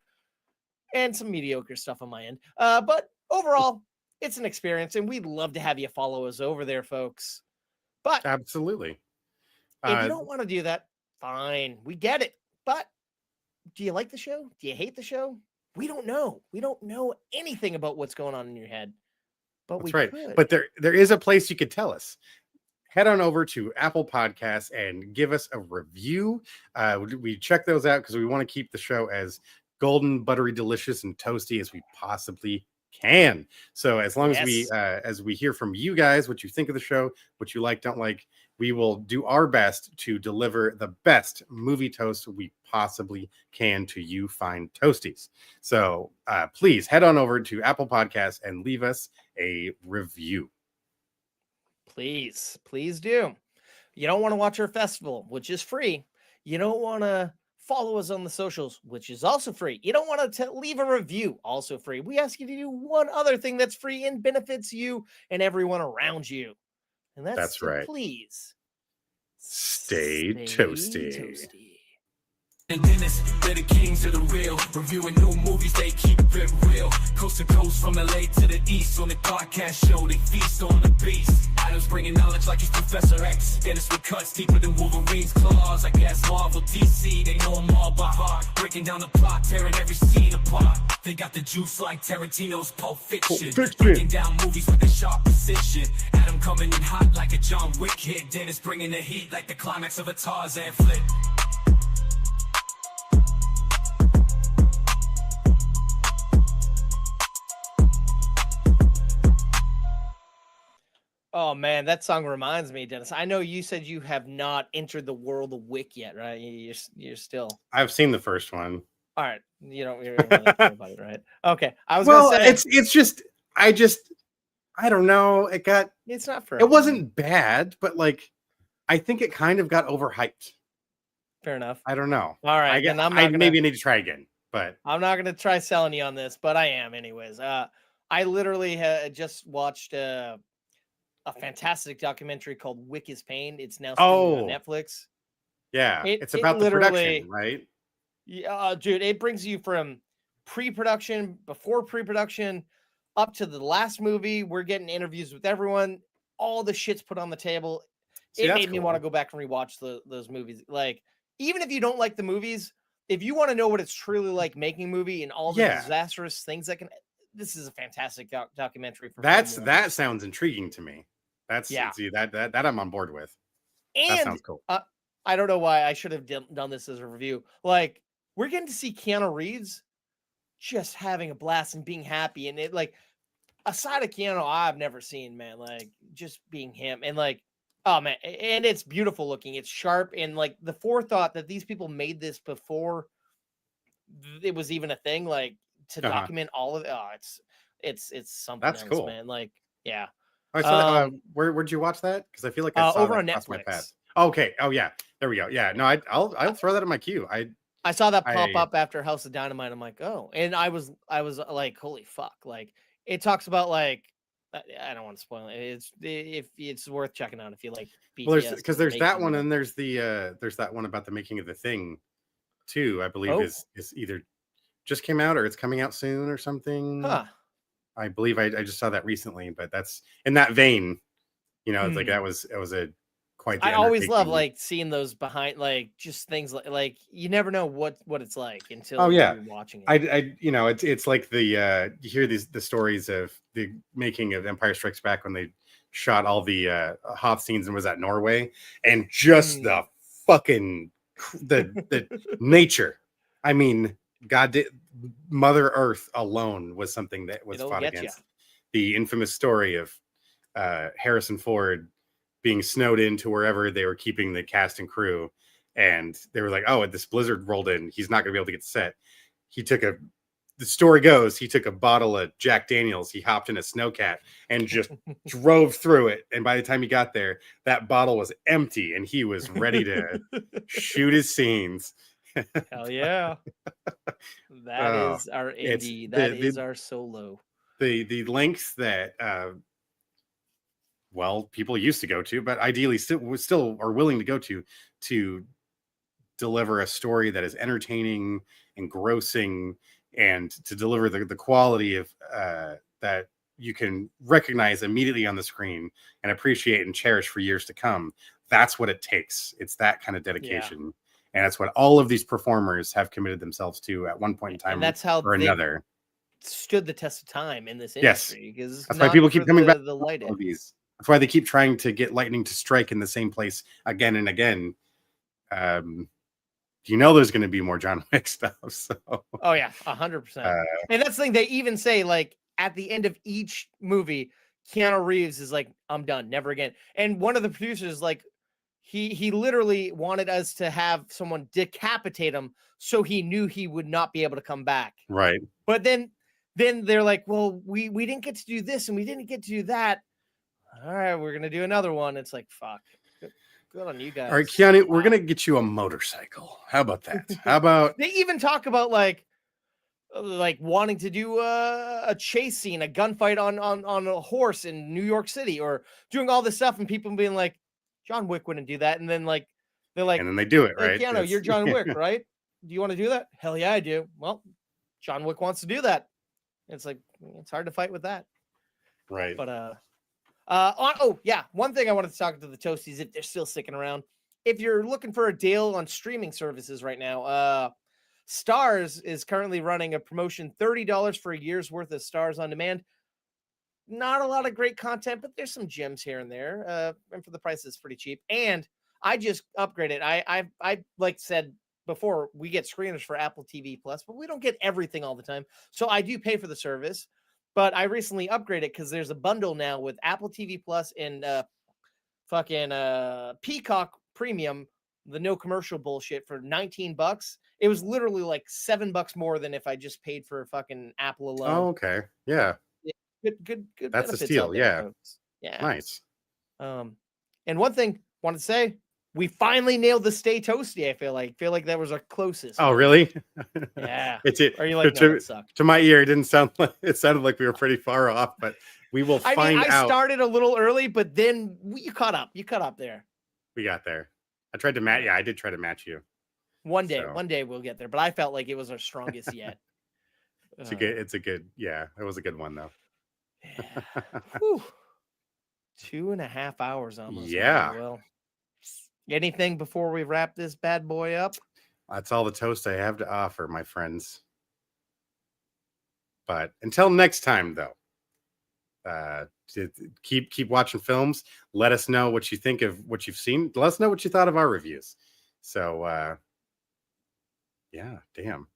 And some mediocre stuff on my end. But overall, it's an experience, and we'd love to have you follow us over there, folks. But absolutely. If you don't want to do that, fine. We get it. But do you like the show? Do you hate the show? We don't know. We don't know anything about what's going on in your head. But That's we right. could. But there is a place you could tell us. Head on over to Apple Podcasts and give us a review. We check those out because we want to keep the show as golden, buttery, delicious, and toasty as we possibly can. So as long as we hear from you guys what you think of the show, what you like, don't like, we will do our best to deliver the best movie toast we possibly can to you fine toasties. So please head on over to Apple Podcasts and leave us a review. Please do. You don't want to watch our festival, which is free. You don't want to follow us on the socials, which is also free. You don't want to leave a review, also free. We ask you to do one other thing that's free and benefits you and everyone around you. And that's right. Please stay toasty. And Dennis, they're the kings of the real. Reviewing new movies, they keep it real. Coast to coast, from LA to the east. On the podcast show, they feast on the beast. Adam's bringing knowledge like he's Professor X. Dennis with cuts deeper than Wolverine's claws. I guess Marvel, DC, they know them all by heart. Breaking down the plot, tearing every scene apart. They got the juice like Tarantino's Pulp Fiction. Breaking down movies with a sharp precision. Adam coming in hot like a John Wick hit. Dennis bringing the heat like the climax of a Tarzan flick. Oh man, that song reminds me, Dennis. I know you said you have not entered the world of Wick yet, right? You're still. I've seen the first one. All right, you don't really care about it, right? Okay, I was. Well, gonna say, it's just I don't know. It's not for. It wasn't bad, but like, I think it kind of got overhyped. Fair enough. I don't know. All right, then maybe need to try again, but I'm not gonna try selling you on this, but I am anyways. I literally just watched a fantastic documentary called Wick is Pain. It's now streaming on Netflix. Yeah, it's about the production, right? Yeah, dude, it brings you from pre-production, before pre-production, up to the last movie. We're getting interviews with everyone. All the shit's put on the table. It made me want to go back and rewatch those movies. Like, even if you don't like the movies, if you want to know what it's truly like making a movie and all the disastrous things this is a fantastic documentary. That sounds intriguing to me. See, that I'm on board with. And that sounds cool. I don't know why I should have done this as a review. Like, we're getting to see Keanu Reeves just having a blast and being happy. And it, like, aside of Keanu, I've never seen, man, like, just being him. And like, oh man, and it's beautiful looking. It's sharp. And like the forethought that these people made this before it was even a thing, like to document all of it. Oh, it's something that's else, cool, man. Like, yeah. I saw where'd you watch that? Because I feel like I saw over that on across my Netflix. path. Okay. Oh yeah. There we go. Yeah. No, I'll throw that in my queue. I saw that pop up after House of Dynamite. I'm like, oh, and I was like, holy fuck! Like, it talks about like I don't want to spoil it. If it's worth checking out if you like Well, BTS. because there's that one, and there's that one about the making of The Thing, too. I believe is either just came out or it's coming out soon or something. Huh. I believe I just saw that recently, but that's in that vein. It's like it was a quite. The I always love undertaking. like seeing those behind, like just things like you never know what it's like until Oh yeah, you're watching it. It's like the you hear the stories of the making of Empire Strikes Back when they shot all the Hoth scenes and was at Norway, and just the fucking the nature. I mean, Mother Earth alone was something that was fought against. The infamous story of Harrison Ford being snowed into wherever they were keeping the cast and crew, and they were like, "Oh, this blizzard rolled in. He's not going to be able to get set." The story goes, he took a bottle of Jack Daniels. He hopped in a snowcat and just drove through it. And by the time he got there, that bottle was empty, and he was ready to shoot his scenes. Hell yeah! That is our indie. That is our solo. The lengths that people used to go to, but ideally still are willing to go to deliver a story that is entertaining, engrossing, and to deliver the quality of that you can recognize immediately on the screen and appreciate and cherish for years to come. That's what it takes. It's that kind of dedication. And that's what all of these performers have committed themselves to at one point in time, and that's how or another. Stood the test of time in this industry. Because that's why people keep coming back to light to these. That's why they keep trying to get lightning to strike in the same place again and again. There's going to be more John Wick stuff. So. Oh yeah, 100%. And that's the thing, they even say, like, at the end of each movie, Keanu Reeves is like, "I'm done, never again." And one of the producers, like, he literally wanted us to have someone decapitate him so he knew he would not be able to come back. Right. But then they're like, "Well, we didn't get to do this and we didn't get to do that. All right, we're gonna do another one." It's like, fuck. Good on you guys. All right, Keanu, we're gonna get you a motorcycle. How about that? How about they even talk about like wanting to do a chase scene, a gunfight on a horse in New York City, or doing all this stuff, and people being like, John Wick wouldn't do that. And then they're like, and then they do it, right? Hey, Keanu, you're John Wick, right? Do you want to do that? Hell yeah, I do. Well, John Wick wants to do that. It's like, it's hard to fight with that. Right. But one thing I wanted to talk to the Toasties, if they're still sticking around. If you're looking for a deal on streaming services right now, Stars is currently running a promotion, $30 for a year's worth of Stars on demand. Not a lot of great content, but there's some gems here and there. And for the price, it's pretty cheap. And I just upgraded. I like said before, we get screeners for Apple TV Plus, but we don't get everything all the time. So I do pay for the service. But I recently upgraded because there's a bundle now with Apple TV Plus and Peacock Premium, the no commercial bullshit, for $19. It was literally like $7 more than if I just paid for fucking Apple alone. Oh, okay. Yeah. Good. That's a steal. Yeah. Folks. Yeah. Nice. And one thing I wanted to say, we finally nailed the Stay Toasty. I feel like that was our closest. Oh, really? Yeah. Are you like, no, to my ear, it didn't sound like it sounded like we were pretty far off, but we will find out. I started a little early, but then you caught up. You caught up there. We got there. I tried to match. Yeah, I did try to match you. One day we'll get there, but I felt like it was our strongest yet. It was a good one though. Yeah. 2.5 hours almost. Yeah. Man. Well, anything before we wrap this bad boy up? That's all the toast I have to offer, my friends. But until next time, though, keep watching films. Let us know what you think of what you've seen. Let us know what you thought of our reviews. So, yeah, damn.